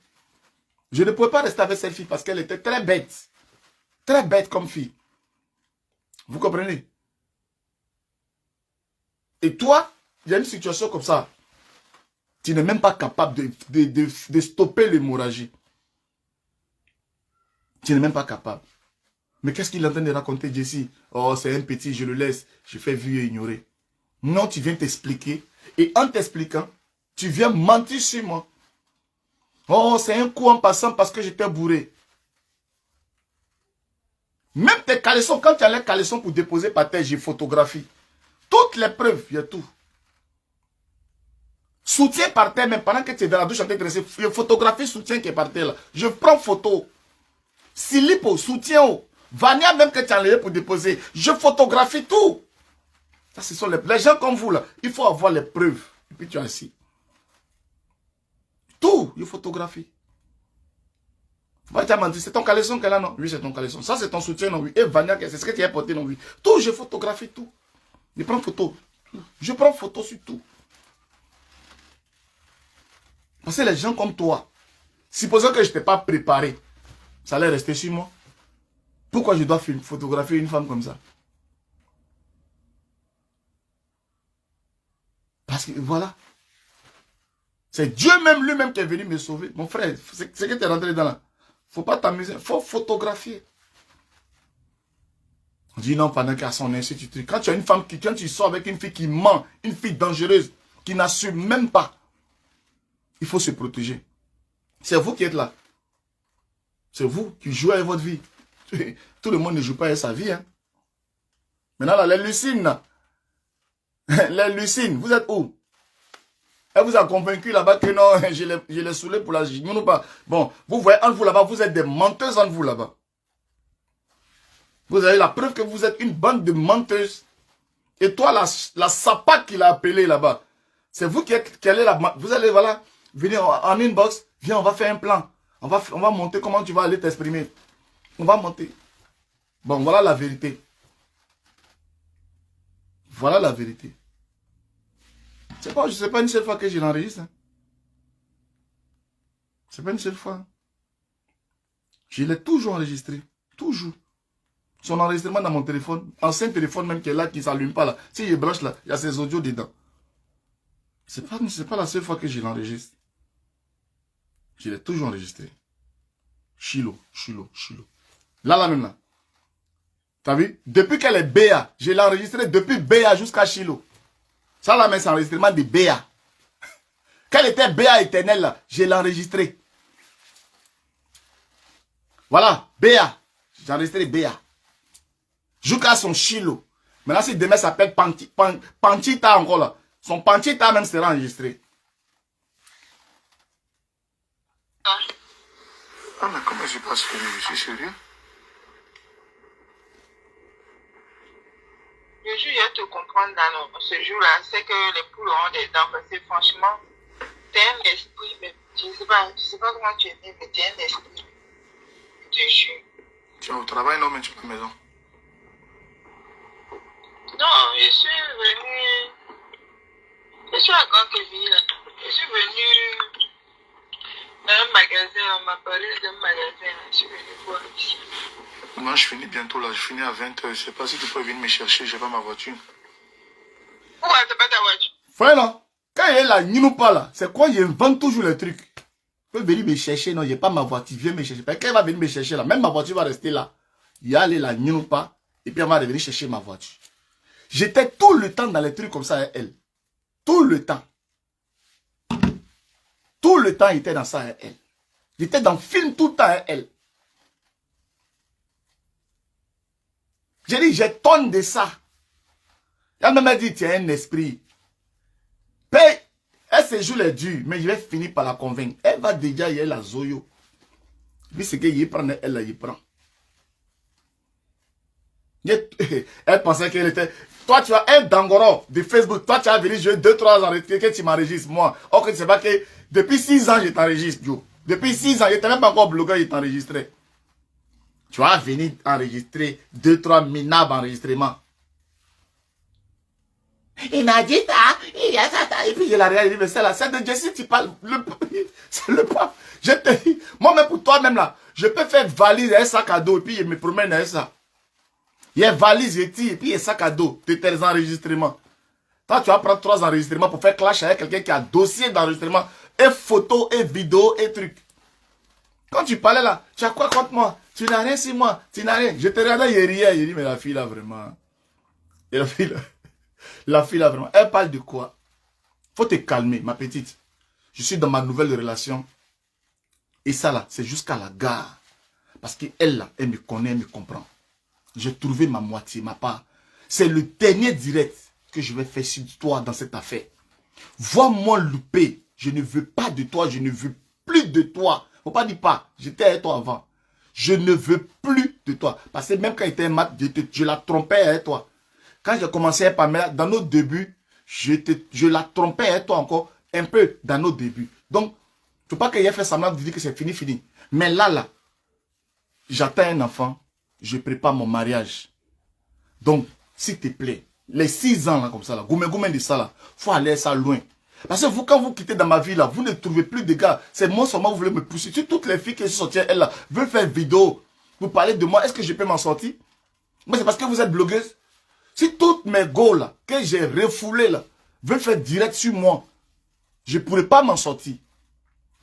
Je ne pouvais pas rester avec cette fille parce qu'elle était très bête. Très bête comme fille. Vous comprenez? Et toi, il y a une situation comme ça. Tu n'es même pas capable de stopper l'hémorragie. Tu n'es même pas capable. Mais qu'est-ce qu'il est en train de raconter, Jessie? Oh, c'est un petit, je le laisse. Je fais vu et ignorer. Non, tu viens t'expliquer. Et en t'expliquant, tu viens mentir sur moi. Oh, c'est un coup en passant parce que j'étais bourré. Même tes caleçons, quand tu as les caleçons pour déposer par terre, j'ai photographie. Toutes les preuves, il y a tout. Soutien par terre, même pendant que tu es dans la douche en train de dresser, je photographie soutien qui est par terre là. Je prends photo. Silipo, soutien. Vania même que tu as enlevé pour déposer. Je photographie tout. Ça, ce sont les gens comme vous là. Il faut avoir les preuves. Et puis tu es assis. Tout, je photographie. C'est ton caleçon qu'elle a, non? Oui, c'est ton caleçon. Ça, c'est ton soutien, non? Oui. Et Vania, c'est ce que tu as porté, non? Oui. Tout, je photographie tout. Je prends photo. Je prends photo sur tout. Parce que les gens comme toi, supposons que je ne t'ai pas préparé, ça allait rester sur moi. Pourquoi je dois photographier une femme comme ça? Parce que voilà. C'est Dieu même lui-même qui est venu me sauver. Mon frère, c'est que tu es rentré dans là. Il ne faut pas t'amuser, il faut photographier. On dit non, pendant qu'à son institut. Quand tu as une femme quand tu sors avec une fille qui ment, une fille dangereuse, qui n'assume même pas, il faut se protéger. C'est vous qui êtes là. C'est vous qui jouez avec votre vie. Tout le monde ne joue pas avec sa vie. Hein. Maintenant, là, les Lucines, les Lucines, vous êtes où? Elle vous a convaincu là-bas que non, je l'ai saoulé pour la non ou pas. Bon, vous voyez, entre vous là-bas, vous êtes des menteuses entre vous là-bas. Vous avez la preuve que vous êtes une bande de menteuses. Et toi, la sapate qu'il a appelée là-bas, c'est vous qui allez là. Vous allez, voilà, venir en inbox. Viens, on va faire un plan. On va monter comment tu vas aller t'exprimer. On va monter. Bon, voilà la vérité. Voilà la vérité. C'est pas une seule fois que je l'enregistre. Hein. C'est pas une seule fois. Je l'ai toujours enregistré. toujours. Son enregistrement dans mon téléphone, ancien téléphone même qui est là, qui ne s'allume pas là. Si je branche là, il y a ses audios dedans. C'est pas la seule fois que je l'enregistre. Je l'ai toujours enregistré. Chilo. Là même là. T'as vu? Depuis qu'elle est Béa, je l'ai enregistré depuis Béa jusqu'à Chilo. Ça là, mais c'est enregistrement de Béa. Qu'elle était Béa éternelle là, je l'ai enregistré. Voilà, Béa. J'ai enregistré Béa. Jusqu'à son Chilo. Maintenant, si demain s'appelle Panchita encore là, son Panchita même sera enregistré. Ah, mais comment je passe que je suis sérieux? Je jure, je te comprends dans ce jour-là, c'est que les poules ont des dents, parce que franchement, t'es un esprit, mais je sais pas comment tu es né, mais t'es un esprit. Je te jure. Tu es au travail, non, mais tu es à la maison. Non, je suis venu. Je suis à Grande-Ville. Je suis venu dans un magasin, on m'a parlé d'un magasin, je suis venu voir ici. Moi, je finis bientôt là, je finis à 20h. Je sais pas si tu peux venir me chercher, j'ai pas ma voiture. Pourquoi t'as pas ta voiture? Frère, non. Quand il est là, il nous pas là. C'est quoi? Je vends toujours les trucs. Tu peux venir me chercher, non, j'ai pas ma voiture, viens me chercher. Quand il va venir me chercher là, même ma voiture va rester là. Il y a aller là, il nous pas. Et puis on va revenir chercher ma voiture. J'étais tout le temps dans les trucs comme ça avec elle. Tout le temps. Tout le temps, il était dans ça avec elle. J'étais dans le film tout le temps avec elle. J'ai dit, j'ai tonne de ça. Elle m'a dit, tu as un esprit. Paye. Elle se joue les durs, mais je vais finir par la convaincre. Elle va déjà y aller la zoyo. Puis ce qu'il prend, elle la y prend. Elle pensait qu'elle était... Toi, tu as un dangoro de Facebook. Toi, tu as venu jouer 2-3 ans que tu m'enregistres, moi. Or, que tu sais pas que depuis 6 ans, je t'enregistre, Joe. Depuis 6 ans, je n'étais même pas encore blogueur, je t'enregistrais. Tu vas venir enregistrer 2-3 minables enregistrements. Il m'a dit ça, il y a ça, et puis je l'ai regardé, mais c'est là, c'est de Jessie, tu parles, c'est le pape. Je te dis, moi-même pour toi-même là, je peux faire valise et un sac à dos, et puis je me promène avec ça. Il y a valise, et puis il y a sac à dos, de tes enregistrements. Toi, tu vas prendre 3 enregistrements pour faire clash avec quelqu'un qui a dossier d'enregistrement, et photo, et vidéo, et trucs. Quand tu parlais là, tu as quoi contre moi? Tu n'as rien sur moi, tu n'as rien. Je te regardais, il riait, il dit, mais la fille là, vraiment. Et la fille là, vraiment, elle parle de quoi? Faut te calmer, ma petite. Je suis dans ma nouvelle relation. Et ça là, c'est jusqu'à la gare. Parce qu'elle là, elle me connaît, elle me comprend. J'ai trouvé ma moitié, ma part. C'est le dernier direct que je vais faire sur toi dans cette affaire. Vois-moi louper. Je ne veux pas de toi, je ne veux plus de toi. Faut pas dire pas, j'étais avec toi avant. Je ne veux plus de toi. Parce que même quand il était mat, je la trompais avec toi. Quand j'ai commencé avec Pamela, dans nos débuts, je la trompais avec toi encore un peu dans nos débuts. Donc, il ne faut pas qu'il ait fait semblant de dire que c'est fini. Mais là, j'attends un enfant, je prépare mon mariage. Donc, s'il te plaît, les 6 ans là, comme ça, là, goumé de ça là, faut aller ça loin. Parce que vous, quand vous quittez dans ma vie là, vous ne trouvez plus de gars. C'est moi seulement vous voulez me pousser. Si toutes les filles qui sont sorties, elles là, veulent faire vidéo, vous parlez de moi, est-ce que je peux m'en sortir? Mais c'est parce que vous êtes blogueuse. Si toutes mes go là, que j'ai refoulé là, veulent faire direct sur moi, je ne pourrai pas m'en sortir.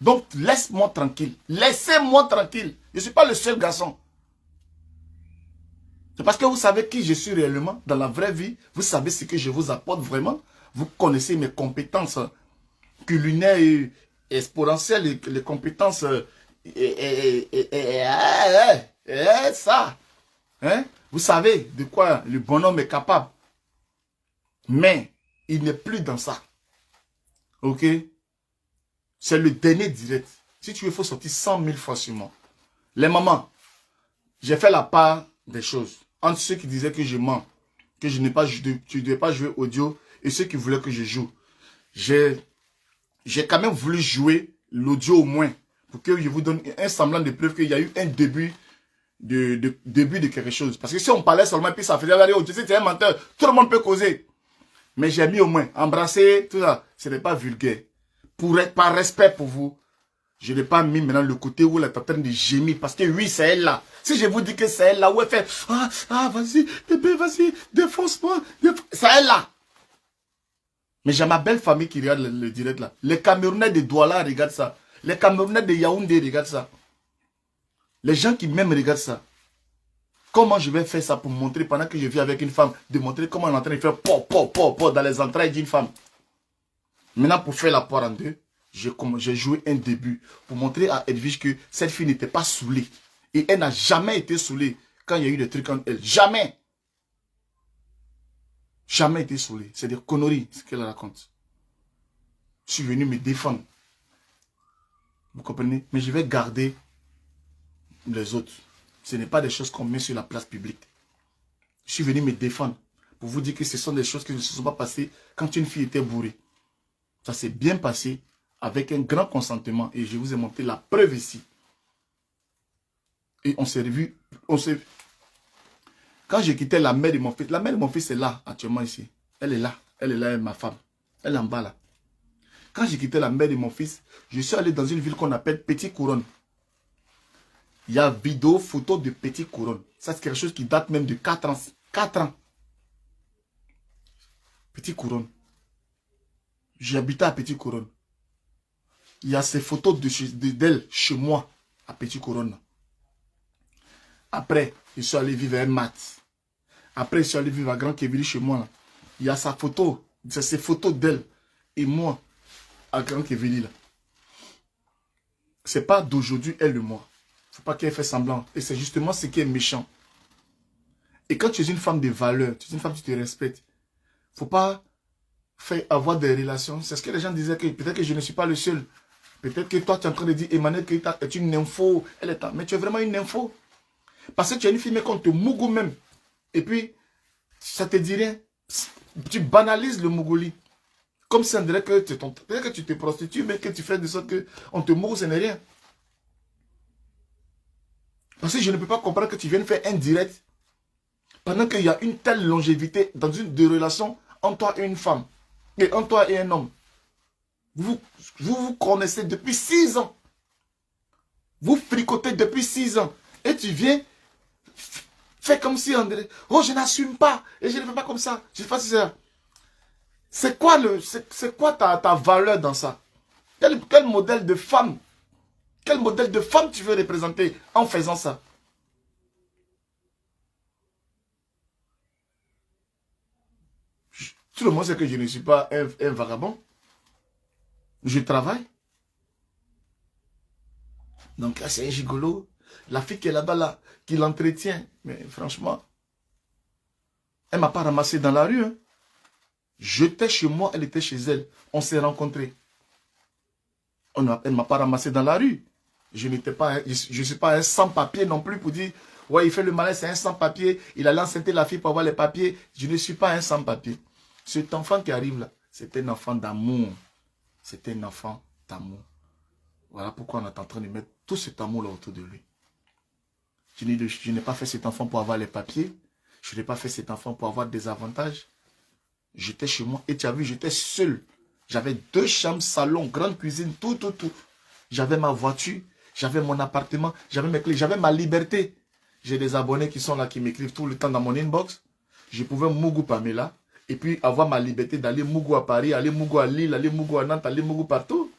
Donc, laisse-moi tranquille. Laissez-moi tranquille. Je ne suis pas le seul garçon. C'est parce que vous savez qui je suis réellement dans la vraie vie. Vous savez ce que je vous apporte vraiment. Vous connaissez mes compétences culinaires et exponentielles, les compétences ça. Hein? Vous savez de quoi le bonhomme est capable. Mais il n'est plus dans ça. Ok? C'est le dernier direct. Si tu veux, il faut sortir 100 000 fois sur moi. Les mamans, j'ai fait la part des choses. Entre ceux qui disaient que je mens, que je n'ai pas, tu ne devais pas jouer audio, et ceux qui voulaient que je joue. J'ai quand même voulu jouer l'audio au moins, pour que je vous donne un semblant de preuve qu'il y a eu un début de quelque chose. Parce que si on parlait seulement, puis ça faisait, oh, tu sais, tu es un menteur, tout le monde peut causer. Mais j'ai mis au moins, embrasser, tout ça, ce n'est pas vulgaire. Par respect pour vous, Je n'ai pas mis maintenant le côté où elle est en train de gémir. Parce que oui, c'est elle là. Si je vous dis que c'est elle là, où elle fait, vas-y, bébé, vas-y, défonce-moi. C'est elle là. Mais j'ai ma belle famille qui regarde le direct là. Les Camerounais de Douala regardent ça. Les Camerounais de Yaoundé regardent ça. Les gens qui m'aiment regardent ça. Comment je vais faire ça pour montrer, pendant que je vis avec une femme, de montrer comment on est en train de faire pop dans les entrailles d'une femme. Maintenant, pour faire la poire en deux, j'ai joué un début pour montrer à Edwige que cette fille n'était pas saoulée. Et elle n'a jamais été saoulée quand il y a eu des trucs entre elle. Jamais. Jamais été saoulée. C'est des conneries, ce qu'elle raconte. Je suis venu me défendre. Vous comprenez? Mais je vais garder les autres. Ce n'est pas des choses qu'on met sur la place publique. Je suis venu me défendre pour vous dire que ce sont des choses qui ne se sont pas passées quand une fille était bourrée. Ça s'est bien passé avec un grand consentement et je vous ai montré la preuve ici. Et on s'est revu. Quand j'ai quitté la mère de mon fils, la mère de mon fils est là actuellement ici. Elle est là. Elle est là, ma femme. Elle est en bas là. Quand j'ai quitté la mère de mon fils, je suis allé dans une ville qu'on appelle Petit Couronne. Il y a vidéo, photo de Petit Couronne. Ça, c'est quelque chose qui date même de 4 ans. 4 ans. Petit Couronne. J'habitais à Petit Couronne. Il y a ces photos d'elle chez moi, à Petit Couronne. Après, je suis allé vivre à Mat. Après, je suis allé vivre à Grand Kévili chez moi. Là. Il y a sa photo. C'est ces photos d'elle et moi à Grand Kévili. Ce n'est pas d'aujourd'hui, elle et moi. Il ne faut pas qu'elle fasse semblant. Et c'est justement ce qui est méchant. Et quand tu es une femme de valeur, tu es une femme qui te respecte, il ne faut pas faire avoir des relations. C'est ce que les gens disaient, que peut-être que je ne suis pas le seul. Peut-être que toi, tu es en train de dire, Emmanuel Keita est une info. Elle est mais tu es vraiment une info. Parce que tu es une fille, mais qu'on te mougou même. Et puis, ça te dit rien. Tu banalises le mougoli. Comme si on dirait que tu te prostitues, mais que tu fais de sorte qu'on te mougou, ce n'est rien. Parce que je ne peux pas comprendre que tu viennes faire un direct pendant qu'il y a une telle longévité dans une relation entre toi et une femme. Et entre toi et un homme. Vous vous connaissez depuis 6 ans. Vous fricotez depuis 6 ans. Et tu viens faire comme si on dirait, oh, je n'assume pas. Et je ne fais pas comme ça. Je fais ça. C'est quoi ta valeur dans ça? Quel modèle de femme? Quel modèle de femme tu veux représenter en faisant ça? Tout le monde sait que je ne suis pas un vagabond. Je travaille. Donc là, c'est un gigolo. La fille qui est là-bas, là, qui l'entretient. Mais franchement, elle ne m'a pas ramassé dans la rue. Hein. J'étais chez moi, elle était chez elle. On s'est rencontrés. Elle ne m'a pas ramassé dans la rue. Je ne suis pas un sans-papier non plus pour dire, ouais, il fait le malin, c'est un sans-papier. Il a enceinté la fille pour avoir les papiers. Je ne suis pas un sans-papier. Cet enfant qui arrive là, c'est un enfant d'amour. C'est un enfant d'amour. Voilà pourquoi on est en train de mettre tout cet amour là autour de lui. Je n'ai pas fait cet enfant pour avoir les papiers. Je n'ai pas fait cet enfant pour avoir des avantages. J'étais chez moi et tu as vu, j'étais seul. J'avais 2 chambres, salon, grande cuisine, tout. J'avais ma voiture, j'avais mon appartement, j'avais mes clés, j'avais ma liberté. J'ai des abonnés qui sont là, qui m'écrivent tout le temps dans mon inbox. Je pouvais mougou Pamela et puis avoir ma liberté d'aller mougou à Paris, aller mougou à Lille, aller mougou à Nantes, aller mougou partout.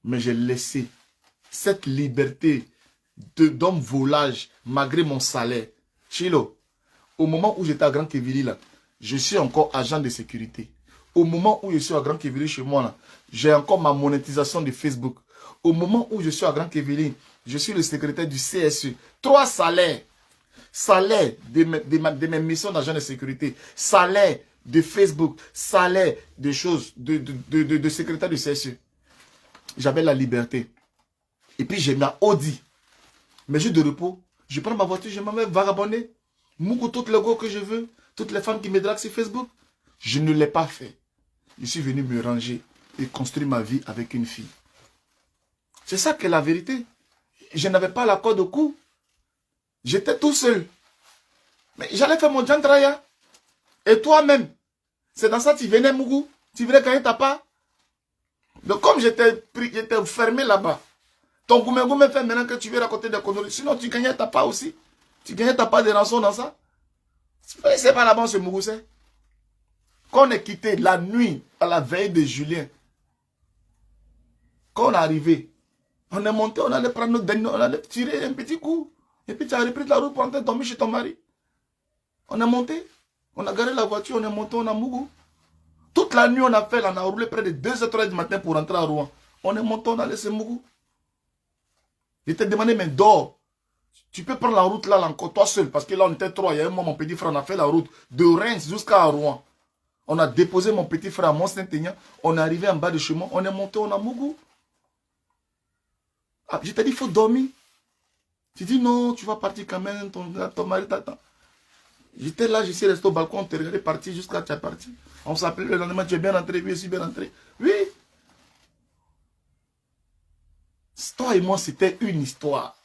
Mais j'ai laissé cette liberté d'homme volage malgré mon salaire. Chilo, au moment où j'étais à Grand Kévili, là, je suis encore agent de sécurité. Au moment où je suis à Grand Kévili chez moi, là, j'ai encore ma monétisation de Facebook. Au moment où je suis à Grand Kévili, je suis le secrétaire du CSE. 3 salaires. Salaire de mes missions d'agent de sécurité. Salaire de Facebook. Salaire de choses, de secrétaire du CSE. J'avais la liberté. Et puis j'ai mis un Audi. Mes jours de repos, je prends ma voiture, je m'en vais vagabonder. Moukou toutes les go que je veux. Toutes les femmes qui me draguent sur Facebook. Je ne l'ai pas fait. Je suis venu me ranger et construire ma vie avec une fille. C'est ça qui est la vérité. Je n'avais pas la corde au cou. J'étais tout seul. Mais j'allais faire mon jantraya. Et toi-même, c'est dans ça que tu venais, Mougou. Tu venais gagner ta part. Donc comme j'étais fermé là-bas, ton goumé fait maintenant que tu veux raconter des conneries. Sinon tu gagnais ta part aussi. Tu gagnais ta part de rançon dans ça. C'est pas là-bas ce Mouroussé. Quand on est quitté la nuit à la veille de Julien, quand on est arrivé, on est monté, on allait prendre notre dernier, on allait tirer un petit coup. Et puis tu as repris la route pour entrer dormir chez ton mari. On est monté, on a garé la voiture, on est monté, on a Mougou. Toute la nuit on a fait, on a roulé près de 2h30 du matin pour rentrer à Rouen. On est monté, on a laissé Mougou. Je t'ai demandé, mais dors. Tu peux prendre la route là encore, toi seul, parce que là on était trois. Il y a un moment, mon petit frère, on a fait la route de Reims jusqu'à Rouen. On a déposé mon petit frère à Mont-Saint-Aignan. On est arrivé en bas de chemin, on est monté, on a Mougou. Ah, je t'ai dit, il faut dormir. Tu dis non, tu vas partir quand même, ton mari t'attend. J'étais là, je suis resté au balcon, on te regardait partir jusqu'à tu es parti. On s'appelait le lendemain, tu es bien rentré, oui, je suis bien rentré. Oui. Toi et moi, c'était une histoire.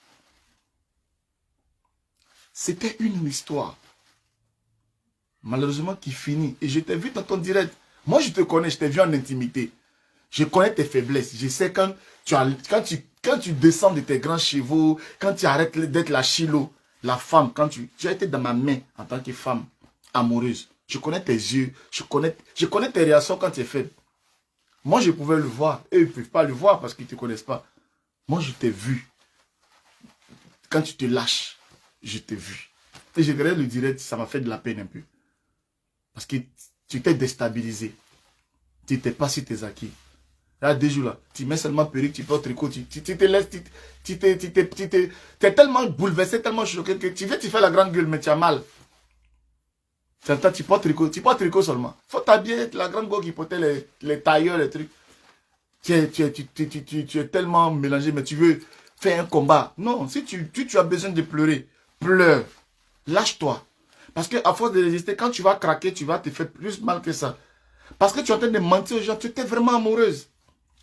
C'était une histoire. Malheureusement, qui finit. Et je t'ai vu dans ton direct. Moi, je te connais, je t'ai vu en intimité. Je connais tes faiblesses. Je sais quand tu descends de tes grands chevaux, quand tu arrêtes d'être la chilo, la femme, quand tu as été dans ma main en tant que femme amoureuse. Je connais tes yeux, je connais tes réactions quand tu es faible. Moi, je pouvais le voir. Eux, ils ne peuvent pas le voir parce qu'ils ne te connaissent pas. Moi, je t'ai vu. Quand tu te lâches, je t'ai vu. Et je regarde le direct, ça m'a fait de la peine un peu. Parce que tu t'es déstabilisé. Tu n'étais pas sur tes acquis. Là, des jours là, tu mets seulement perruque, tu portes tricot, tu te laisses, tu es tellement bouleversé, tellement choqué que tu fais la grande gueule, mais tu as mal. Certains, tu portes tricot seulement. Il faut t'habiller, la grande gueule qui portait les tailleurs, les trucs. Tu es tellement mélangé, mais tu veux faire un combat. Non, si tu as besoin de pleurer, pleure. Lâche-toi. Parce qu'à force de résister, quand tu vas craquer, tu vas te faire plus mal que ça. Parce que tu es en train de mentir aux gens, tu étais vraiment amoureuse.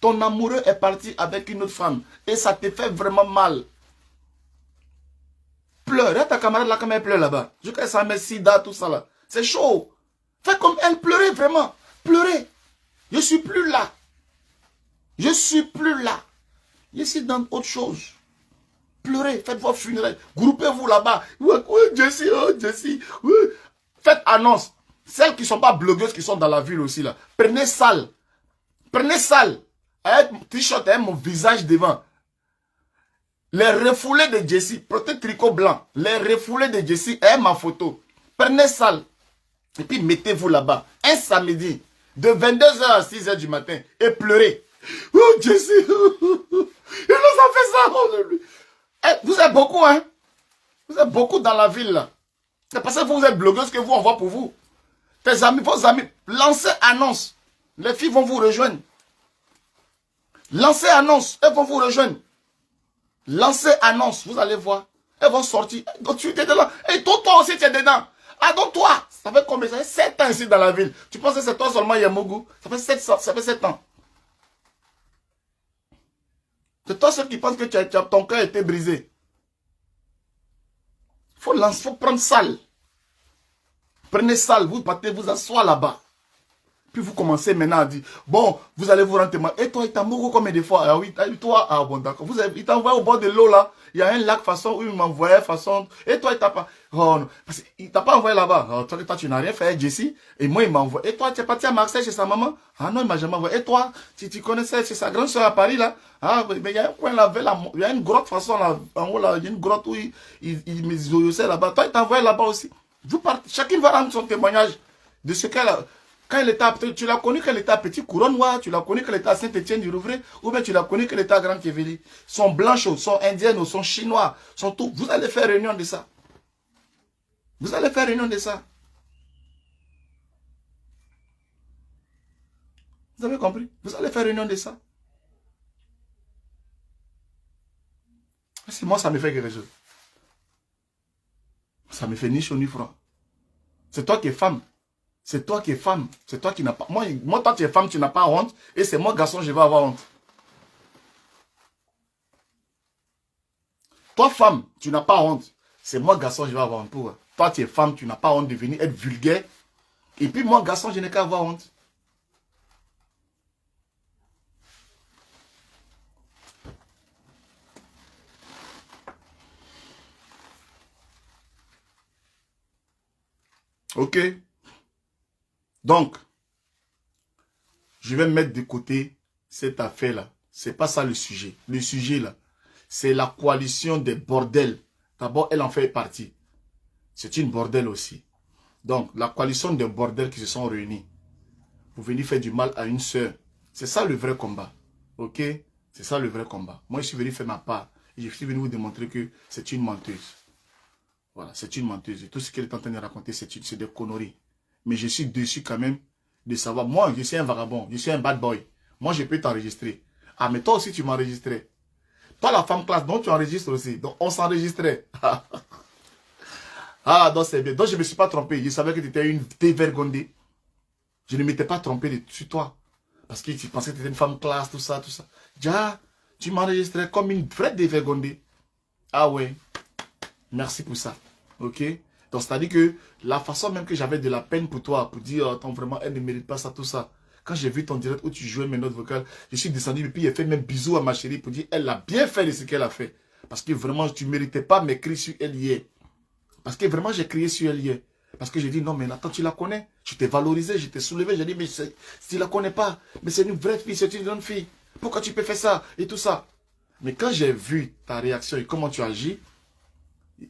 Ton amoureux est parti avec une autre femme. Et ça te fait vraiment mal. Pleure. Regarde ta camarade là, comme elle pleure là-bas. Je crois que ça met sida, tout ça là. C'est chaud. Fais comme elle, pleurer vraiment. Pleurez. Je suis plus là. Je suis plus là. Je suis dans autre chose. Pleurez. Faites vos funérailles. Groupez-vous là-bas. Oui, Jessie, oh, Jessie. Oui. Faites annonce. Celles qui ne sont pas blogueuses, qui sont dans la ville aussi là. Prenez salle. Prenez salle. Avec mon t-shirt, avec mon visage devant. Les refoulés de Jessie, peut-être tricot blanc. Les refoulés de Jessie, avec ma photo. Prenez salle. Et puis mettez-vous là-bas. Un samedi, de 22h à 6h du matin. Et pleurez. Oh Jessie. Il nous a fait ça. Vous êtes beaucoup, hein. Vous êtes beaucoup dans la ville là. C'est parce que vous êtes blogueuse que vous envoie pour vous. Tes amis, vos amis, lancez annonce. Les filles vont vous rejoindre. Lancez annonce, elles vont vous rejoindre. Lancez annonce, vous allez voir. Elles vont sortir. Donc tu es dedans. Et toi aussi tu es dedans. Ah donc toi, ça fait combien? Ça fait 7 ans ici dans la ville. Tu penses que c'est toi seulement Yamougou? Ça fait 7 ans. C'est toi seul qui pense que ton cœur a été brisé. Faut prendre salle. Prenez salle, vous partez vous asseoir là-bas. Puis vous commencez maintenant à dire, bon, vous allez vous rendre témoin. Et toi, il t'a mouru combien de fois? Ah oui, toi, ah bon, d'accord. Il t'a envoyé au bord de l'eau là. Il y a un lac façon où il m'envoyait façon. Et toi, il t'a pas. Oh non. Parce qu'il t'a pas envoyé là-bas. Oh, toi, tu n'as rien fait, Jessie. Et moi, il m'a envoyé. Et toi, tu es parti à Marseille chez sa maman? Ah non, il m'a jamais envoyé. Et toi, tu connaissais chez sa grande soeur à Paris là? Ah, mais il y a un coin là, il y a une grotte façon là, en haut là, il y a une grotte où il me zoyossait là-bas. Toi, il t'a envoyé là-bas aussi. Vous partez, chacun va rendre son témoignage de ce qu'elle a. Quand elle était, tu l'as connu qu'elle était à Petit Couronne-Noir, tu l'as connu qu'elle était à Saint-Étienne-du-Rouvray, ou bien tu l'as connu qu'elle était à Grande-Quévely. Sont blanches, sont indiennes, sont chinois, sont tout. Vous allez faire réunion de ça. Vous allez faire réunion de ça. Vous avez compris? Vous allez faire réunion de ça. C'est moi, ça me fait quelque chose. Ça me fait ni chaud ni froid. C'est toi qui es femme. C'est toi qui es femme. C'est toi qui n'as pas... Moi, toi, tu es femme, tu n'as pas honte. Et c'est moi, garçon, je vais avoir honte. Toi, femme, tu n'as pas honte. C'est moi, garçon, je vais avoir honte. Pour toi, tu es femme, tu n'as pas honte de venir être vulgaire. Et puis, moi, garçon, je n'ai qu'à avoir honte. Ok? Donc, je vais mettre de côté cette affaire-là. C'est pas ça le sujet. Le sujet, là, c'est la coalition des bordels. D'abord, elle en fait partie. C'est une bordel aussi. Donc, la coalition des bordels qui se sont réunis pour venir faire du mal à une sœur. C'est ça le vrai combat. Ok? C'est ça le vrai combat. Moi, je suis venu faire ma part. Et je suis venu vous démontrer que c'est une menteuse. Voilà, c'est une menteuse. Et tout ce qu'elle est en train de raconter, c'est des conneries. Mais je suis déçu quand même de savoir. Moi, je suis un vagabond. Je suis un bad boy. Moi, je peux t'enregistrer. Ah, mais toi aussi, tu m'enregistrais. Toi, la femme classe, donc tu enregistres aussi. Donc, on s'enregistrait. Ah, donc c'est bien. Donc, je ne me suis pas trompé. Je savais que tu étais une dévergondée. Je ne m'étais pas trompé sur toi. Parce que tu pensais que tu étais une femme classe, tout ça, tout ça. Déjà, tu m'enregistrais comme une vraie dévergondée. Ah ouais. Merci pour ça. Ok? Donc, c'est-à-dire que la façon même que j'avais de la peine pour toi, pour dire, attends, vraiment, elle ne mérite pas ça, tout ça. Quand j'ai vu ton direct où tu jouais mes notes vocales, je suis descendu et puis j'ai fait même bisous à ma chérie pour dire, elle a bien fait de ce qu'elle a fait. Parce que vraiment, tu ne méritais pas mes cris sur elle hier. Parce que vraiment, j'ai crié sur elle hier. Parce que j'ai dit, non, mais attends, tu la connais. Je t'ai valorisé, je t'ai soulevé. J'ai dit, mais si tu la connais pas, mais c'est une vraie fille, c'est une grande fille. Pourquoi tu peux faire ça et tout ça? Mais quand j'ai vu ta réaction et comment tu agis,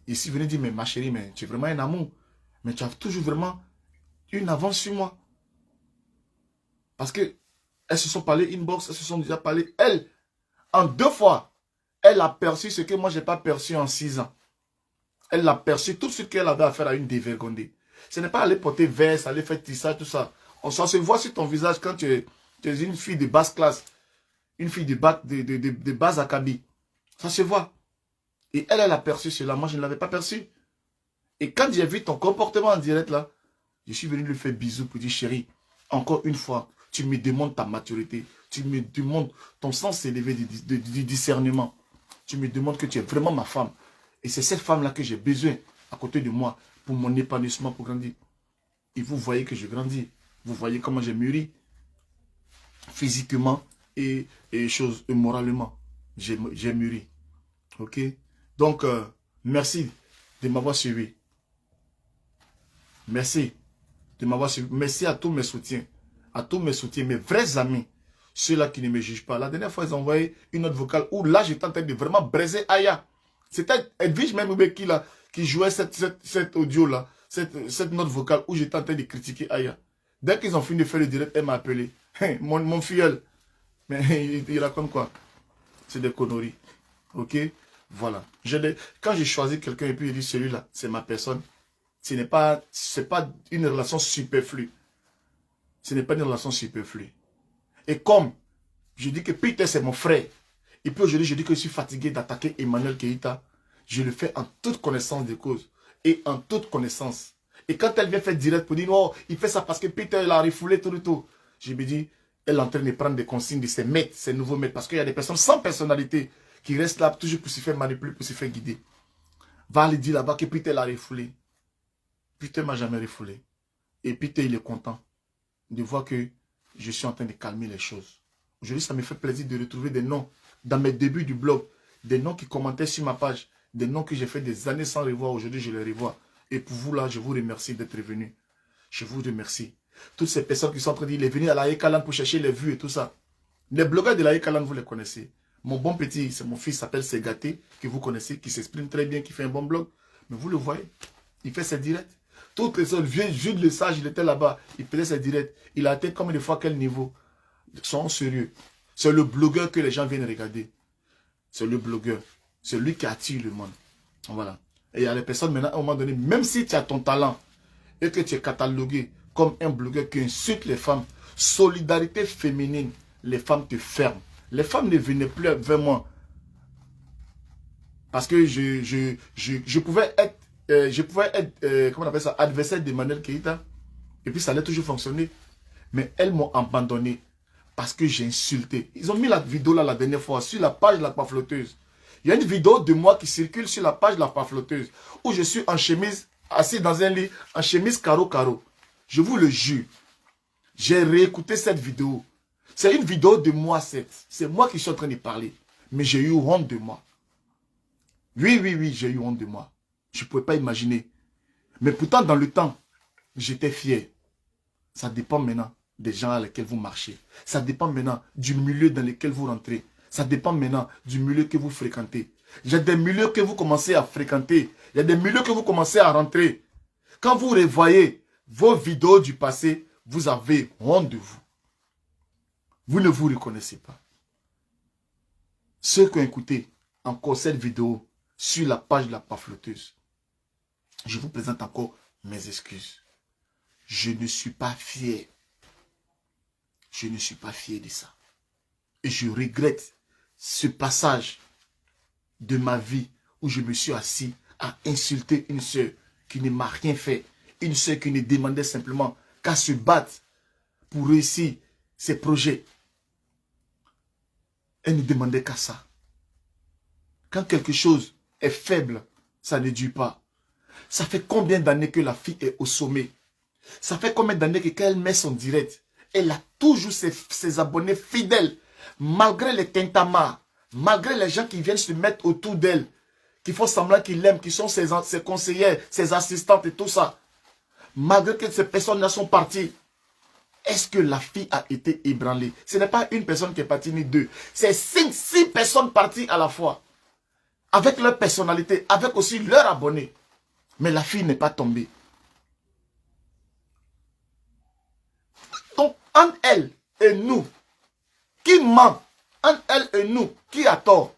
il suis venu dire, mais ma chérie, mais tu es vraiment un amour. Mais tu as toujours vraiment une avance sur moi. Parce que elles se sont parlé inbox, elles se sont déjà parlé. Elle, en 2 fois, elle a perçu ce que moi, je n'ai pas perçu en 6 ans. Elle a perçu tout ce qu'elle avait à faire à une dévergondée. Ce n'est pas aller porter veste, aller faire tissage, tout ça. Ça se voit sur ton visage quand tu es une fille de basse classe. Une fille de bas acabit. Ça se voit. Et elle a perçu cela. Moi, je ne l'avais pas perçu. Et quand j'ai vu ton comportement en direct là, je suis venu lui faire bisous pour dire, chérie, encore une fois, tu me demandes ta maturité. Tu me demandes ton sens élevé du discernement. Tu me demandes que tu es vraiment ma femme. Et c'est cette femme-là que j'ai besoin à côté de moi pour mon épanouissement, pour grandir. Et vous voyez que je grandis. Vous voyez comment j'ai mûri physiquement et moralement. J'ai mûri. Ok? Donc, merci de m'avoir suivi. Merci de m'avoir suivi. Merci à tous mes soutiens. À tous mes soutiens, mes vrais amis. Ceux-là qui ne me jugent pas. La dernière fois, ils ont envoyé une note vocale où là, j'étais en train de vraiment braiser Aya. C'était Edwige même qui jouait cet audio-là, cette note vocale où j'étais en train de critiquer Aya. Dès qu'ils ont fini de faire le direct, elle m'a appelé. Mon filleul. Mais il raconte quoi? C'est des conneries. Ok? Voilà. Quand j'ai choisi quelqu'un et puis il dit celui-là, c'est ma personne. Ce n'est pas une relation superflue. Ce n'est pas une relation superflue. Et comme je dis que Peter c'est mon frère, et puis aujourd'hui je dis que je suis fatigué d'attaquer Emmanuel Keïta, je le fais en toute connaissance de cause. Et en toute connaissance. Et quand elle vient faire direct pour dire, oh, il fait ça parce que Peter il a refoulé tout. Je me dis, elle est en train de prendre des consignes de ses maîtres, ses nouveaux maîtres. Parce qu'il y a des personnes sans personnalité qui restent là toujours pour se faire manipuler, pour se faire guider. Va aller dire là-bas que Peter l'a refoulé. Peter ne m'a jamais refoulé. Et Peter, il est content de voir que je suis en train de calmer les choses. Aujourd'hui, ça me fait plaisir de retrouver des noms dans mes débuts du blog. Des noms qui commentaient sur ma page. Des noms que j'ai fait des années sans revoir. Aujourd'hui, je les revois. Et pour vous, là, je vous remercie d'être venus. Je vous remercie. Toutes ces personnes qui sont en train de dire, il est venu à la Ekalan pour chercher les vues et tout ça. Les blogueurs de la Ekalan, vous les connaissez. Mon bon petit, c'est mon fils, s'appelle Segaté, que vous connaissez, qui s'exprime très bien, qui fait un bon blog. Mais vous le voyez, il fait ses directs. Toutes les autres, Jules Le Sage, il était là-bas, il faisait ses directs. Il a atteint combien de fois quel niveau? Ils sont sérieux. C'est le blogueur que les gens viennent regarder. C'est le blogueur. C'est lui qui attire le monde. Voilà. Et il y a les personnes maintenant, à un moment donné, même si tu as ton talent et que tu es catalogué comme un blogueur qui insulte les femmes, solidarité féminine, les femmes te ferment. Les femmes ne venaient plus vers moi. Parce que je pouvais être, comment on appelle ça, adversaire d'Emmanuel Keïta. Et puis ça allait toujours fonctionner. Mais elles m'ont abandonné parce que j'ai insulté. Ils ont mis la vidéo là la dernière fois sur la page de la pafloteuse. Il y a une vidéo de moi qui circule sur la page de la pafloteuse où je suis en chemise, assis dans un lit, en chemise carreau. Je vous le jure. J'ai réécouté cette vidéo. C'est une vidéo de moi, c'est moi qui suis en train de parler. Mais j'ai eu honte de moi. Oui, j'ai eu honte de moi. Je ne pouvais pas imaginer. Mais pourtant, dans le temps, j'étais fier. Ça dépend maintenant des gens avec lesquels vous marchez. Ça dépend maintenant du milieu dans lequel vous rentrez. Ça dépend maintenant du milieu que vous fréquentez. Il y a des milieux que vous commencez à fréquenter. Il y a des milieux que vous commencez à rentrer. Quand vous revoyez vos vidéos du passé, vous avez honte de vous. Vous ne vous reconnaissez pas. Ceux qui ont écouté encore cette vidéo sur la page de la pamphleteuse, je vous présente encore mes excuses. Je ne suis pas fier. Je ne suis pas fier de ça. Et je regrette ce passage de ma vie où je me suis assis à insulter une soeur qui ne m'a rien fait. Une soeur qui ne demandait simplement qu'à se battre pour réussir ses projets. Elle ne demandait qu'à ça. Quand quelque chose est faible, ça ne dure pas. Ça fait combien d'années que la fille est au sommet? Ça fait combien d'années que quand elle met son direct, elle a toujours ses abonnés fidèles, malgré les tintamarres, malgré les gens qui viennent se mettre autour d'elle, qui font semblant qu'ils l'aiment, qui sont ses conseillères, ses assistantes et tout ça. Malgré que ces personnes-là sont parties, est-ce que la fille a été ébranlée? Ce n'est pas une personne qui est partie ni deux. C'est 5-6 personnes parties à la fois. Avec leur personnalité, avec aussi leurs abonnés. Mais la fille n'est pas tombée. Donc, entre elle et nous, qui ment? Entre elle et nous, qui a tort?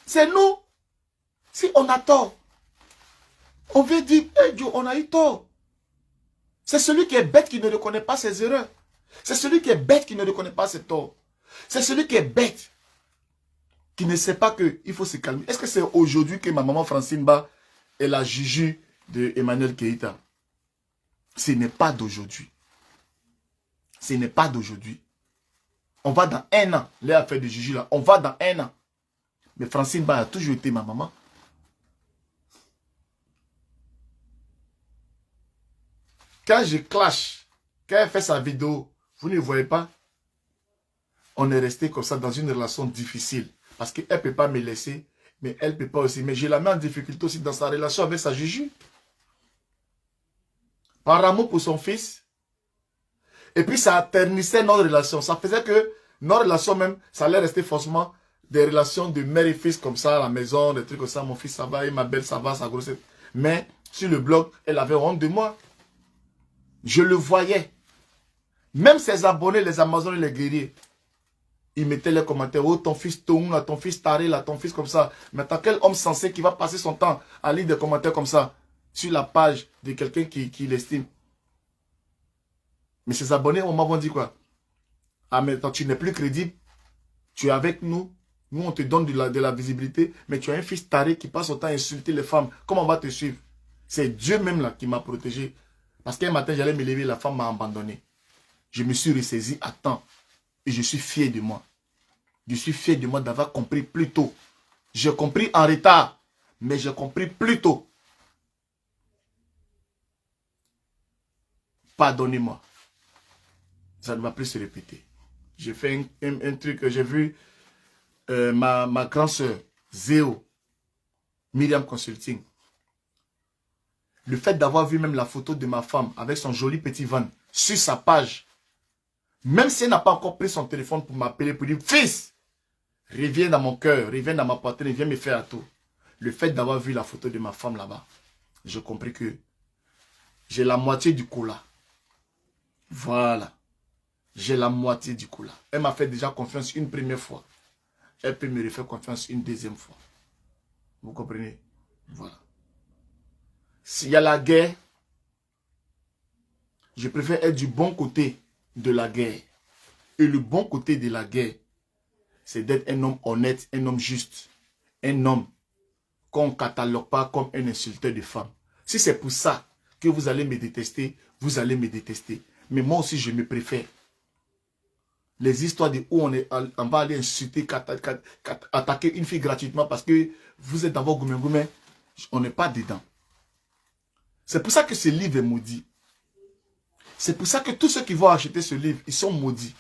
C'est nous. Si on a tort, on veut dire, hey Dieu, on a eu tort. C'est celui qui est bête qui ne reconnaît pas ses erreurs. C'est celui qui est bête qui ne reconnaît pas ses torts. C'est celui qui est bête qui ne sait pas qu'il faut se calmer. Est-ce que c'est aujourd'hui que ma maman Francine Ba est la juju de Emmanuel Keïta? Ce n'est pas d'aujourd'hui. Ce n'est pas d'aujourd'hui. On va dans 1 an, les affaires de juju là, on va dans 1 an. Mais Francine Ba a toujours été ma maman. Quand je clash, quand elle fait sa vidéo, vous ne voyez pas? On est resté comme ça dans une relation difficile. Parce qu'elle ne peut pas me laisser, mais elle ne peut pas aussi. Mais je la mets en difficulté aussi dans sa relation avec sa juju. Par amour pour son fils. Et puis ça ternissait notre relation. Ça faisait que notre relation même, ça allait rester forcément des relations de mère et fils comme ça à la maison, des trucs comme ça. Mon fils ça va, et ma belle ça va, sa grossesse. Mais sur le blog, elle avait honte de moi. Je le voyais. Même ses abonnés, les Amazones et les guerriers, ils mettaient les commentaires. Oh, ton fils Toun, ton fils Taré, là, ton fils comme ça. Mais t'as quel homme sensé qui va passer son temps à lire des commentaires comme ça sur la page de quelqu'un qui l'estime? Mais ses abonnés, on m'a dit quoi? Ah, mais tu n'es plus crédible. Tu es avec nous. Nous, on te donne de la visibilité. Mais tu as un fils Taré qui passe son temps à insulter les femmes. Comment on va te suivre? C'est Dieu même là qui m'a protégé. Parce qu'un matin, j'allais me lever, la femme m'a abandonné. Je me suis ressaisi à temps. Et je suis fier de moi. Je suis fier de moi d'avoir compris plus tôt. J'ai compris en retard. Mais j'ai compris plus tôt. Pardonnez-moi. Ça ne va plus se répéter. J'ai fait un truc que j'ai vu ma grande soeur, Zéo, Myriam Consulting. Le fait d'avoir vu même la photo de ma femme avec son joli petit van sur sa page, même si elle n'a pas encore pris son téléphone pour m'appeler, pour dire, fils, reviens dans mon cœur, reviens dans ma poitrine, viens me faire un tour. Le fait d'avoir vu la photo de ma femme là-bas, j'ai compris que j'ai la moitié du cola. Voilà. J'ai la moitié du cola. Elle m'a fait déjà confiance une première fois. Elle peut me refaire confiance une deuxième fois. Vous comprenez? Voilà. S'il y a la guerre, je préfère être du bon côté de la guerre. Et le bon côté de la guerre, c'est d'être un homme honnête, un homme juste. Un homme qu'on ne catalogue pas comme un insulteur de femmes. Si c'est pour ça que vous allez me détester, vous allez me détester. Mais moi aussi, je me préfère. Les histoires de où on va aller insulter, attaquer une fille gratuitement parce que vous êtes dans vos goumets, on n'est pas dedans. C'est pour ça que ce livre est maudit. C'est pour ça que tous ceux qui vont acheter ce livre, ils sont maudits.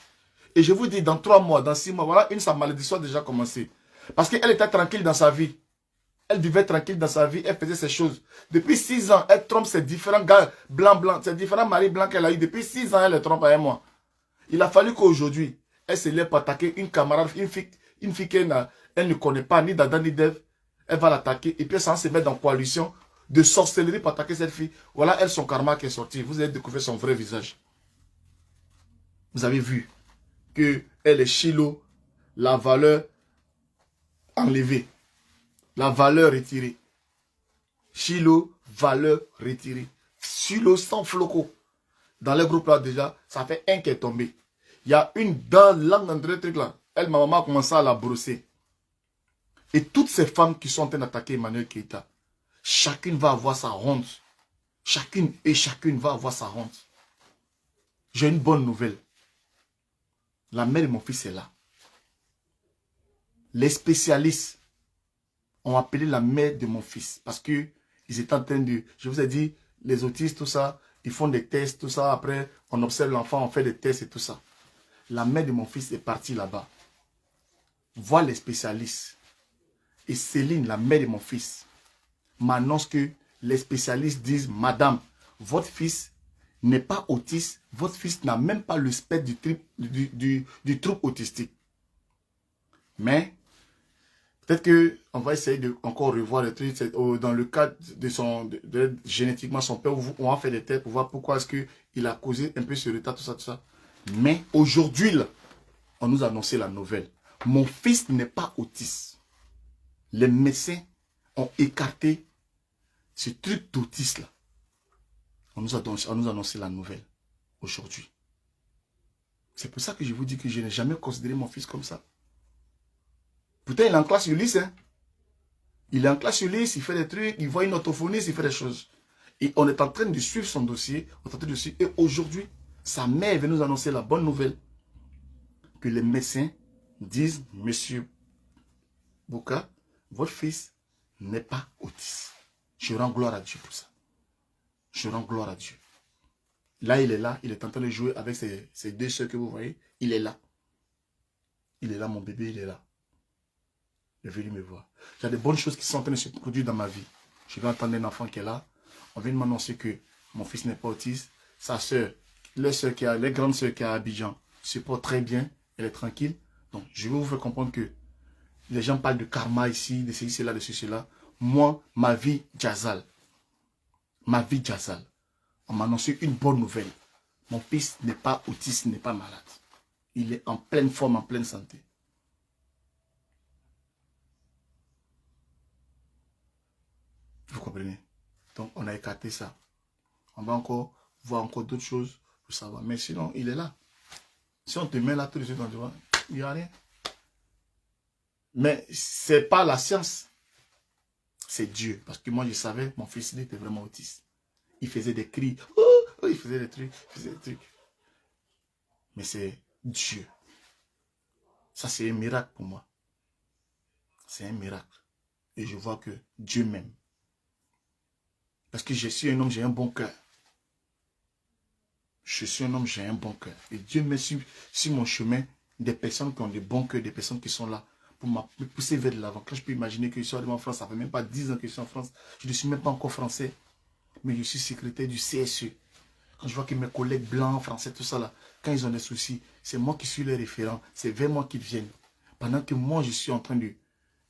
Et je vous dis, dans 3 mois, dans 6 mois, voilà, sa malédiction a déjà commencé. Parce qu'elle était tranquille dans sa vie. Elle vivait tranquille dans sa vie, elle faisait ses choses. Depuis 6 ans, elle trompe ses différents gars blancs, ses différents maris blancs qu'elle a eu. Depuis 6 ans, elle les trompe avec moi. Il a fallu qu'aujourd'hui, elle se lève pour attaquer une camarade, une fille qu'elle ne connaît pas, ni d'Adam ni d'Ève. Elle va l'attaquer et puis ça se met dans coalition de sorcellerie pour attaquer cette fille. Voilà, elle, son karma qui est sorti. Vous avez découvert son vrai visage. Vous avez vu qu'elle est Chilo, la valeur enlevée, la valeur retirée. Chilo, valeur retirée. Chilo sans floco. Dans le groupe là déjà, ça fait un qui est tombé. Il y a une dans l'angle truc là. Elle, ma maman a commencé à la brosser. Et toutes ces femmes qui sont en train d'attaquer Emmanuel Keïta, chacune va avoir sa honte. Chacune va avoir sa honte. J'ai une bonne nouvelle. La mère de mon fils est là. Les spécialistes ont appelé la mère de mon fils parce que ils étaient en train de... Je vous ai dit, les autistes, tout ça, ils font des tests, tout ça. Après, on observe l'enfant, on fait des tests et tout ça. La mère de mon fils est partie là-bas. Voir les spécialistes. Et Céline, la mère de mon fils, m'annonce que les spécialistes disent, Madame, votre fils n'est pas autiste, votre fils n'a même pas le spectre du trouble autistique. Mais, peut-être qu'on va essayer de encore revoir le truc dans le cadre de génétiquement son père, on va faire des tests pour voir pourquoi est-ce qu'il a causé un peu ce retard, tout ça, tout ça. Mais aujourd'hui, là, on nous a annoncé la nouvelle. Mon fils n'est pas autiste. Les médecins ont écarté ce truc d'autiste là. On nous a annoncé la nouvelle aujourd'hui. C'est pour ça que je vous dis que je n'ai jamais considéré mon fils comme ça. Pourtant, il est en classe Ulysse. Hein? Il est en classe Ulysse, il fait des trucs, il voit une orthophoniste, il fait des choses. Et on est en train de suivre son dossier. Et aujourd'hui, sa mère vient nous annoncer la bonne nouvelle. Que les médecins disent, Monsieur Bouka, votre fils n'est pas autiste. Je rends gloire à Dieu pour ça. Je rends gloire à Dieu. Là, il est là. Il est en train de jouer avec ses deux soeurs que vous voyez. Il est là. Il est là, mon bébé, il est là. Il est venu me voir. Il y a des bonnes choses qui sont en train de se produire dans ma vie. Je vais entendre un enfant qui est là. On vient de m'annoncer que mon fils n'est pas autiste. Sa soeur, les grandes soeurs qui est à Abidjan, se portent très bien. Elle est tranquille. Donc, je vais vous faire comprendre que les gens parlent de karma ici, de ceci, cela, de ceci, cela. Moi, ma vie, Jazal. Ma vie, Jazal. On m'a annoncé une bonne nouvelle. Mon fils n'est pas autiste, n'est pas malade. Il est en pleine forme, en pleine santé. Vous comprenez? Donc, on a écarté ça. On va encore voir encore d'autres choses pour savoir. Mais sinon, il est là. Si on te met là tout de suite, on te voit, il n'y a rien. Mais ce n'est pas la science. C'est Dieu. Parce que moi, je savais, mon fils, il était vraiment autiste. Il faisait des cris. Oh, il faisait des trucs. Il faisait des trucs. Mais c'est Dieu. Ça, c'est un miracle pour moi. C'est un miracle. Et je vois que Dieu m'aime. Parce que je suis un homme, j'ai un bon cœur. Je suis un homme, j'ai un bon cœur. Et Dieu met sur mon chemin des personnes qui ont des bons cœurs, des personnes qui sont là pour me pousser vers de l'avant. Quand je peux imaginer que je suis arrivé en France, ça fait même pas 10 ans que je suis en France. Je ne suis même pas encore français. Mais je suis secrétaire du CSE. Quand je vois que mes collègues blancs, français, tout ça là, quand ils ont des soucis, c'est moi qui suis leur référent. C'est vers moi qu'ils viennent. Pendant que moi, je suis en train de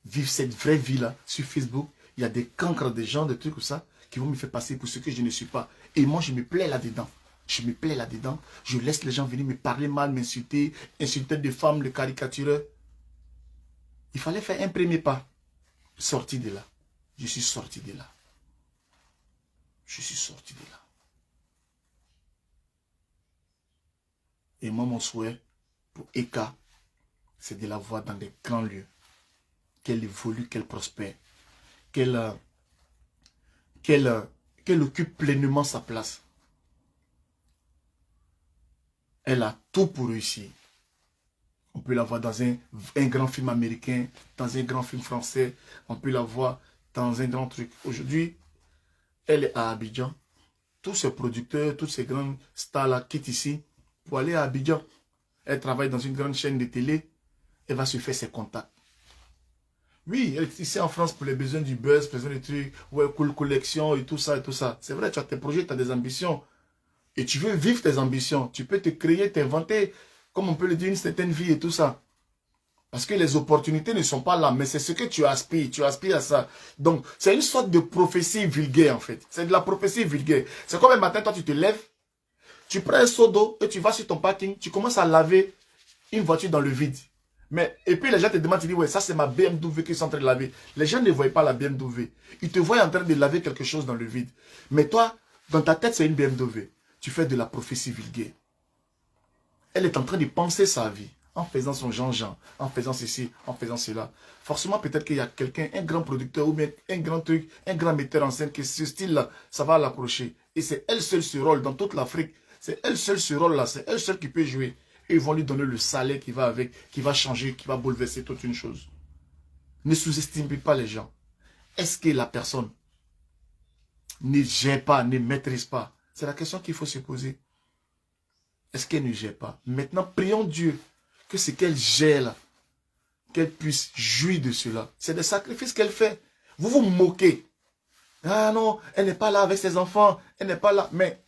vivre cette vraie vie-là sur Facebook, il y a des cancres, des gens, des trucs comme ça, qui vont me faire passer pour ce que je ne suis pas. Et moi, je me plais là-dedans. Je me plais là-dedans. Je laisse les gens venir me parler mal, m'insulter, insulter des femmes, les caricatureurs. Il fallait faire un premier pas. Sorti de là. Je suis sorti de là. Je suis sorti de là. Et moi, mon souhait pour Eka, c'est de la voir dans des grands lieux. Qu'elle évolue, qu'elle prospère. Qu'elle occupe pleinement sa place. Elle a tout pour réussir. On peut la voir dans un grand film américain, dans un grand film français. On peut la voir dans un grand truc. Aujourd'hui, elle est à Abidjan. Tous ces producteurs, toutes ces grandes stars-là quittent ici pour aller à Abidjan. Elle travaille dans une grande chaîne de télé. Elle va se faire ses contacts. Oui, elle est ici en France pour les besoins du buzz, besoin des trucs, ouais, cool collection et tout ça et tout ça. C'est vrai, tu as tes projets, tu as des ambitions. Et tu veux vivre tes ambitions. Tu peux te créer, t'inventer, comme on peut le dire, une certaine vie et tout ça. Parce que les opportunités ne sont pas là, mais c'est ce que tu aspires à ça. Donc, c'est une sorte de prophétie vulgaire en fait. C'est de la prophétie vulgaire. C'est comme un matin, toi tu te lèves, tu prends un seau d'eau et tu vas sur ton parking, tu commences à laver une voiture dans le vide. Mais, et puis les gens te demandent, tu dis, ouais, ça c'est ma BMW qu'ils sont en train de laver. Les gens ne voient pas la BMW. Ils te voient en train de laver quelque chose dans le vide. Mais toi, dans ta tête, c'est une BMW. Tu fais de la prophétie vulgaire. Elle est en train de penser sa vie, en faisant son Jean-Jean, en faisant ceci, en faisant cela. Forcément, peut-être qu'il y a quelqu'un, un grand producteur ou bien un grand truc, un grand metteur en scène, que ce style-là, ça va l'accrocher. Et c'est elle seule ce rôle dans toute l'Afrique. C'est elle seule ce rôle-là, c'est elle seule qui peut jouer. Et ils vont lui donner le salaire qui va avec, qui va changer, qui va bouleverser toute une chose. Ne sous-estimez pas les gens. Est-ce que la personne ne gère pas, ne maîtrise pas? C'est la question qu'il faut se poser. Est-ce qu'elle ne gère pas? Maintenant, prions Dieu que ce qu'elle gère là, qu'elle puisse jouir de cela. C'est des sacrifices qu'elle fait. Vous vous moquez. Ah non, elle n'est pas là avec ses enfants, elle n'est pas là. Mais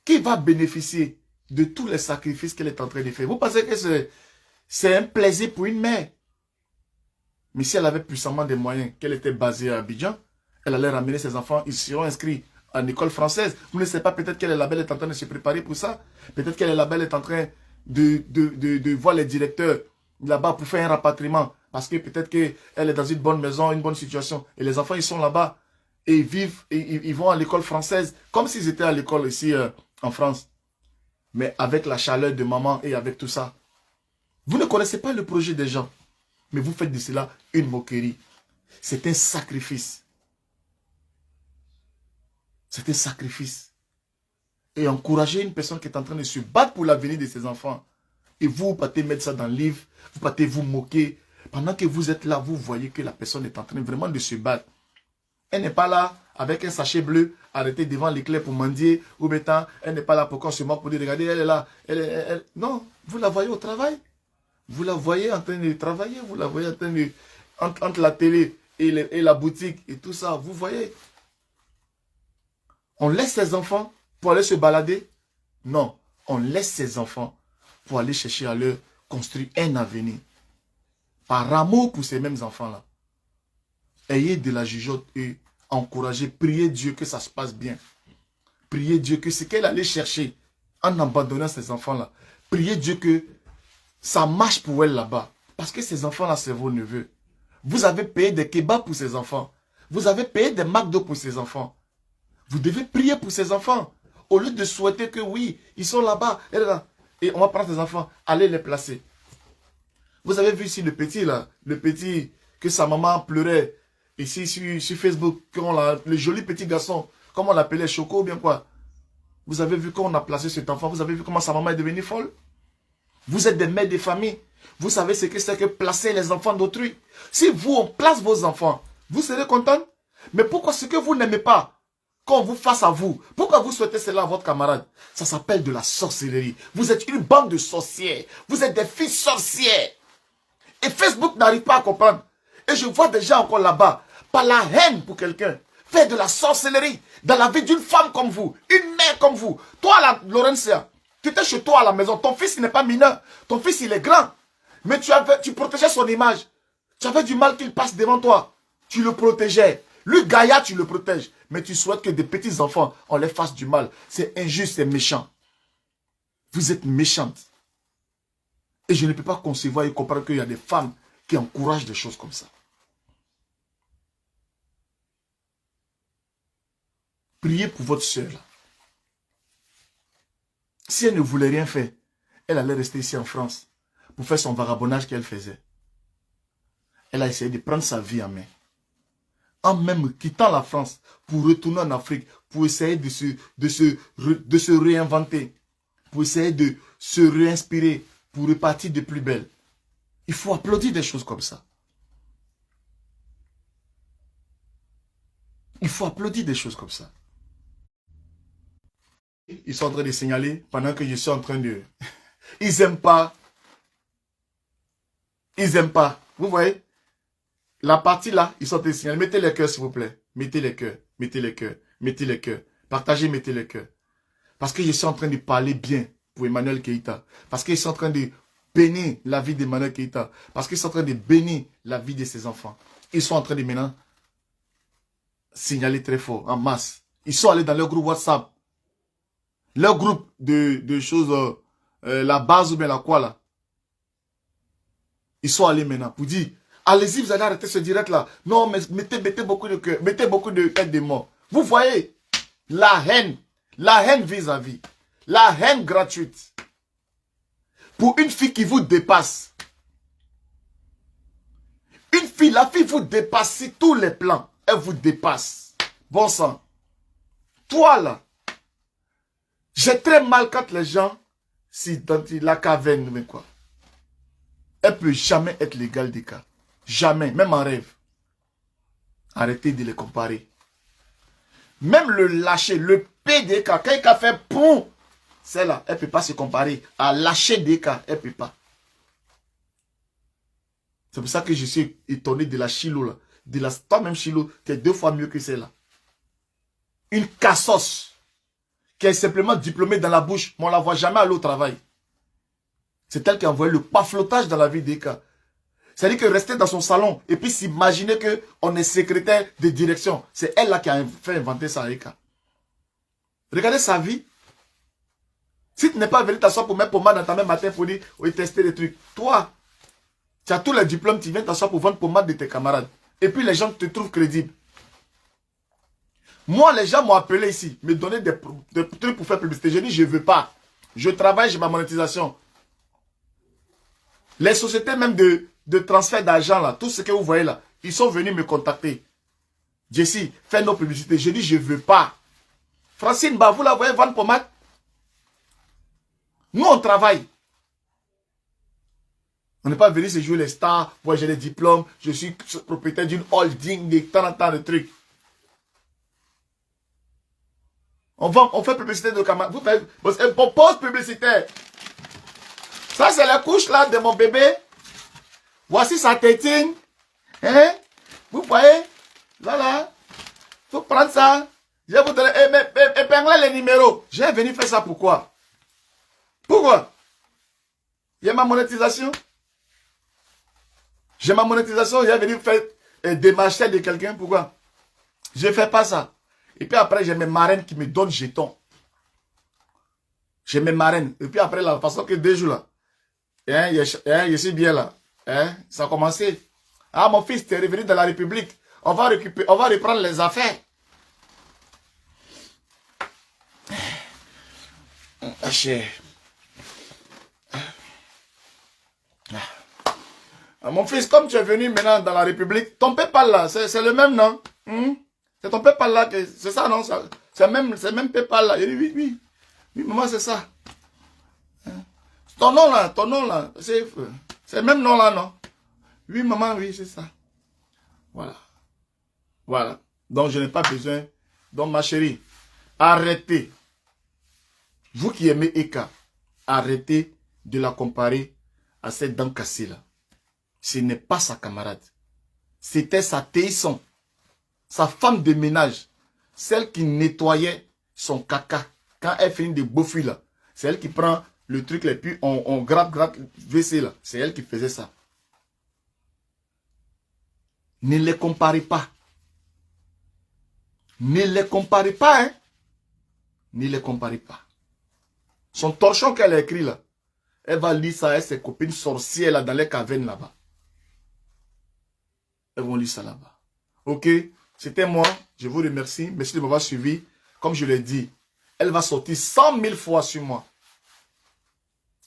qui va bénéficier de tous les sacrifices qu'elle est en train de faire? Vous pensez que c'est un plaisir pour une mère? Mais si elle avait puissamment des moyens, qu'elle était basée à Abidjan, elle allait ramener ses enfants, ils seront inscrits en école française. Vous ne savez pas, peut-être qu'elle est là-bas, elle est en train de se préparer pour ça. Peut-être qu'elle est là-bas, elle est en train de voir les directeurs là-bas pour faire un rapatriement. Parce que peut-être qu'elle est dans une bonne maison, une bonne situation. Et les enfants, ils sont là-bas. Et ils vivent, et ils vont à l'école française, comme s'ils étaient à l'école ici en France. Mais avec la chaleur de maman et avec tout ça. Vous ne connaissez pas le projet des gens. Mais vous faites de cela une moquerie. C'est un sacrifice. C'est un sacrifice. Et encourager une personne qui est en train de se battre pour l'avenir de ses enfants. Et vous partez mettre ça dans le livre. Vous partez vous moquer. Pendant que vous êtes là, vous voyez que la personne est en train vraiment de se battre. Elle n'est pas là avec un sachet bleu arrêté devant l'éclair pour mendier. Ou bétant, elle n'est pas là pour qu'on se moque pour dire, regardez, elle est là. Non, vous la voyez au travail. Vous la voyez en train de travailler. Vous la voyez en train de... Entre la télé et la boutique et tout ça. Vous voyez. On laisse ses enfants pour aller se balader? Non. On laisse ses enfants pour aller chercher à leur construire un avenir. Par amour pour ces mêmes enfants-là. Ayez de la jugeote et encouragez, priez Dieu que ça se passe bien. Priez Dieu que ce qu'elle allait chercher en abandonnant ces enfants-là, priez Dieu que ça marche pour elle là-bas. Parce que ces enfants-là, c'est vos neveux. Vous avez payé des kebabs pour ces enfants. Vous avez payé des McDo pour ces enfants. Vous devez prier pour ces enfants. Au lieu de souhaiter que oui, ils sont là-bas. Et on va prendre ces enfants, aller les placer. Vous avez vu ici le petit là, le petit que sa maman pleurait. Ici sur Facebook, le joli petit garçon, comment on l'appelait, Choco ou bien quoi. Vous avez vu quand on a placé cet enfant, vous avez vu comment sa maman est devenue folle. Vous êtes des mères de famille. Vous savez ce que c'est que placer les enfants d'autrui. Si vous, on place vos enfants, vous serez content. Mais pourquoi ce que vous n'aimez pas qu'on vous fasse à vous? Pourquoi vous souhaitez cela à votre camarade? Ça s'appelle de la sorcellerie. Vous êtes une bande de sorcières. Vous êtes des filles sorcières. Et Facebook n'arrive pas à comprendre. Et je vois des gens encore là-bas, par la haine pour quelqu'un, faire de la sorcellerie dans la vie d'une femme comme vous, une mère comme vous. Toi, là, Laurentia, tu étais chez toi à la maison. Ton fils, il n'est pas mineur. Ton fils, il est grand. Mais tu protégeais son image. Tu avais du mal qu'il passe devant toi. Tu le protégeais. Lui, Gaïa, tu le protèges. Mais tu souhaites que des petits enfants, on les fasse du mal. C'est injuste, c'est méchant. Vous êtes méchante. Et je ne peux pas concevoir et comprendre qu'il y a des femmes qui encouragent des choses comme ça. Priez pour votre soeur là. Si elle ne voulait rien faire, elle allait rester ici en France pour faire son vagabondage qu'elle faisait. Elle a essayé de prendre sa vie en main. En même quittant la France pour retourner en Afrique, pour essayer de se réinventer, pour essayer de se réinspirer, pour repartir de plus belle. Il faut applaudir des choses comme ça. Il faut applaudir des choses comme ça. Ils sont en train de signaler pendant que je suis en train de... Ils n'aiment pas. Ils n'aiment pas. Vous voyez? La partie là, ils sont signalés. Mettez les cœurs, s'il vous plaît. Mettez les cœurs. Mettez les cœurs. Mettez les cœurs. Partagez, mettez les cœurs. Parce que je suis en train de parler bien pour Emmanuel Keïta. Parce que je suis en train de bénir la vie d'Emmanuel Keïta. Parce qu'ils sont en train de bénir la vie de ses enfants. Ils sont en train de maintenant signaler très fort, en masse. Ils sont allés dans leur groupe WhatsApp. Leur groupe de choses, la base ou bien la quoi là. Ils sont allés maintenant pour dire, allez-y, vous allez arrêter ce direct là. Non, mais mettez beaucoup de cœur, mettez beaucoup de tête de mort. Vous voyez, la haine vis-à-vis, la haine gratuite. Pour une fille qui vous dépasse. Une fille, la fille vous dépasse sur tous les plans. Elle vous dépasse. Bon sang. Toi là, j'ai très mal quand les gens s'identifient la caverne, mais quoi. Elle peut jamais être l'égale des cas. Jamais, même en rêve. Arrêtez de les comparer. Même le lâcher, le PDK, quand il a fait pour, celle-là, elle ne peut pas se comparer à lâcher des cas, elle ne peut pas. C'est pour ça que je suis étonné de la Chilo là. De la toi-même Chilo, qui est 2 fois mieux que celle-là. Une cassos qui est simplement diplômée dans la bouche, mais on ne la voit jamais aller au travail. C'est elle qui a envoyé le paflotage dans la vie des cas. C'est-à-dire que rester dans son salon et puis s'imaginer qu'on est secrétaire de direction. C'est elle là qui a fait inventer ça, Eka. Regardez sa vie. Si tu n'es pas venu t'asseoir pour mettre pommade dans ta main matin pour dire, oui, tester des trucs. Toi, tu as tous les diplômes, tu viens t'asseoir pour vendre pommade de tes camarades. Et puis les gens te trouvent crédible. Moi, les gens m'ont appelé ici, me donner des trucs pour faire publicité. J'ai dit, je ne veux pas. Je travaille, j'ai ma monétisation. Les sociétés même de transfert d'argent, là, tout ce que vous voyez là, ils sont venus me contacter. Jessie, fais nos publicités. J'ai dit, je ne veux pas. Francine, bah, vous la voyez vendre pommade? Nous, on travaille. On n'est pas venu se jouer les stars. Moi, j'ai des diplômes. Je suis propriétaire d'une holding de temps en temps de trucs. On fait publicité de camarades. Vous faites une pause publicitaire. Ça, c'est la couche là de mon bébé. Voici sa tétine. Hein? Vous voyez? Voilà. Faut prendre ça. Je vais vous donner. Épingler les numéros. J'ai venu faire ça pourquoi? Pourquoi? Il y a ma monétisation. J'ai ma monétisation. J'ai venu faire démarcher de quelqu'un. Pourquoi? Je ne fais pas ça. Et puis après, j'ai mes marraines qui me donnent jetons. J'ai mes marraines. Et puis après, la façon que 2 jours là. Hein, je suis bien là. Hein, ça a commencé. Ah, mon fils, tu es revenu de la République. On va reprendre les affaires. Mon fils, comme tu es venu maintenant dans la République, ton PayPal là, c'est le même, non? C'est ton PayPal là, c'est ça, non? C'est même PayPal là. Il dit oui, maman, c'est ça. Ton nom là, c'est le même nom là, non? Oui, maman, oui, c'est ça. Voilà. Voilà. Donc, je n'ai pas besoin. Donc, ma chérie, arrêtez. Vous qui aimez Eka, arrêtez de la comparer à cette dame cassée là. Ce n'est pas sa camarade. C'était sa théisson, sa femme de ménage, celle qui nettoyait son caca. Quand elle finit de bouffer là, c'est elle qui prend le truc là, puis on gratte WC là. C'est elle qui faisait ça. Ne les comparez pas. Ne les comparez pas, hein. Ne les comparez pas. Son torchon qu'elle a écrit là, elle va lire ça avec ses copines sorcières là dans les cavernes là-bas. Elles vont lire ça là-bas. Ok, c'était moi. Je vous remercie. Merci de m'avoir suivi. Comme je l'ai dit, elle va sortir 100 000 fois sur moi.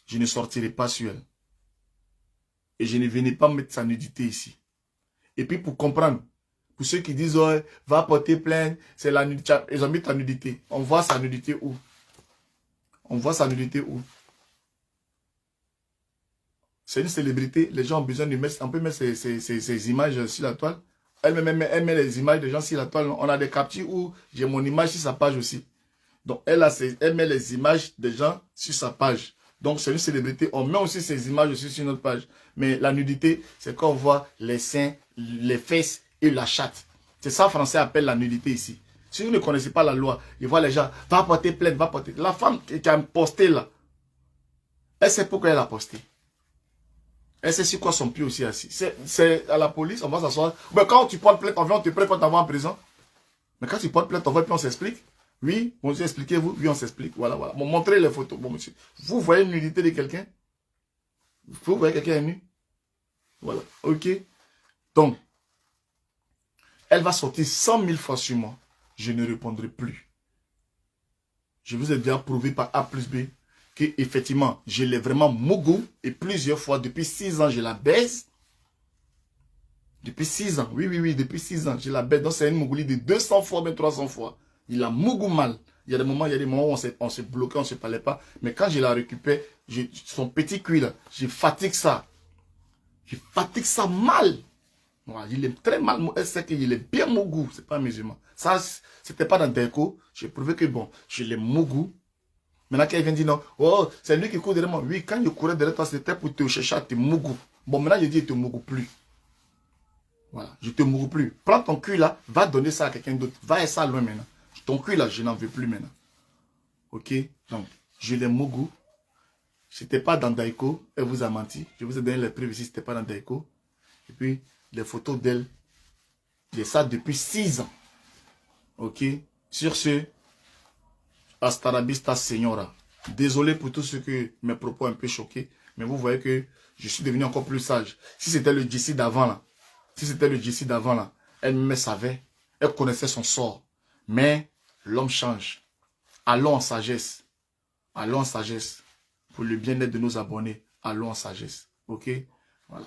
Je ne sortirai pas sur elle. Et je ne venais pas mettre sa nudité ici. Et puis pour comprendre, pour ceux qui disent, oh, va porter plainte, c'est la nudité. Ils ont mis ta nudité. On voit sa nudité où? On voit sa nudité où? C'est une célébrité. Les gens ont besoin de mettre, on peut mettre ces images sur la toile. Elle met les images des gens sur la toile. On a des captures où j'ai mon image sur sa page aussi. Donc elle met les images des gens sur sa page. Donc c'est une célébrité. On met aussi ces images aussi sur notre page. Mais la nudité, c'est quand on voit les seins, les fesses et la chatte. C'est ça, français appelle la nudité ici. Si vous ne connaissez pas la loi, il voit les gens, va porter plainte, va porter. La femme qui a posté là, elle sait pourquoi elle a posté. Elle sait sur quoi son pied aussi assis. C'est à la police, on va s'asseoir. Mais quand tu portes plainte, on vient, on te prête, on t'envoie en prison. Mais quand tu portes plainte, on va, puis on s'explique. Oui, monsieur, expliquez-vous. Oui, on s'explique. Voilà, voilà. Bon, montrez les photos. Bon, monsieur, vous voyez une nudité de quelqu'un? Vous voyez quelqu'un nu? Voilà, ok. Donc, elle va sortir 100 000 fois sur moi. Je ne répondrai plus. Je vous ai déjà prouvé par A plus B que effectivement, je l'ai vraiment mogou et plusieurs fois, depuis 6 ans, je la baise. Depuis 6 ans, oui, depuis 6 ans, je la baise. Donc, c'est une mogoulie de 200 fois, même 300 fois. Il a mogou mal. Il y a des moments où on s'est bloqué, on ne se parlait pas. Mais quand je la récupère, son petit cuir là, je fatigue ça. Je fatigue ça mal. Voilà, il est très mal. Elle sait qu'il est bien mogou. C'est pas musulman. Ça, c'était pas dans Deco. J'ai prouvé que bon, je l'ai mogou. Maintenant, quelqu'un dit non. Oh, c'est lui qui court derrière moi. Oui, quand je courais derrière toi, c'était pour te chercher à te mogou. Bon, maintenant, je dis, je te mogou plus. Voilà, je te mogou plus. Prends ton cul là, va donner ça à quelqu'un d'autre. Va et ça loin maintenant. Ton cul là, je n'en veux plus maintenant. Ok? Donc, je l'ai mogou. C'était pas dans Daiko. Elle vous a menti. Je vous ai donné les preuves ici, c'était pas dans Daiko. Et puis, les photos d'elle. J'ai ça depuis 6 ans. Ok? Sur ce, hasta la vista, señora. Désolé pour tout ce que mes propos ont un peu choqués. Mais vous voyez que je suis devenu encore plus sage. Si c'était le JC d'avant là. Si c'était le JC d'avant là. Elle me savait. Elle connaissait son sort. Mais l'homme change. Allons en sagesse. Allons en sagesse. Pour le bien-être de nos abonnés. Allons en sagesse. Ok? Voilà.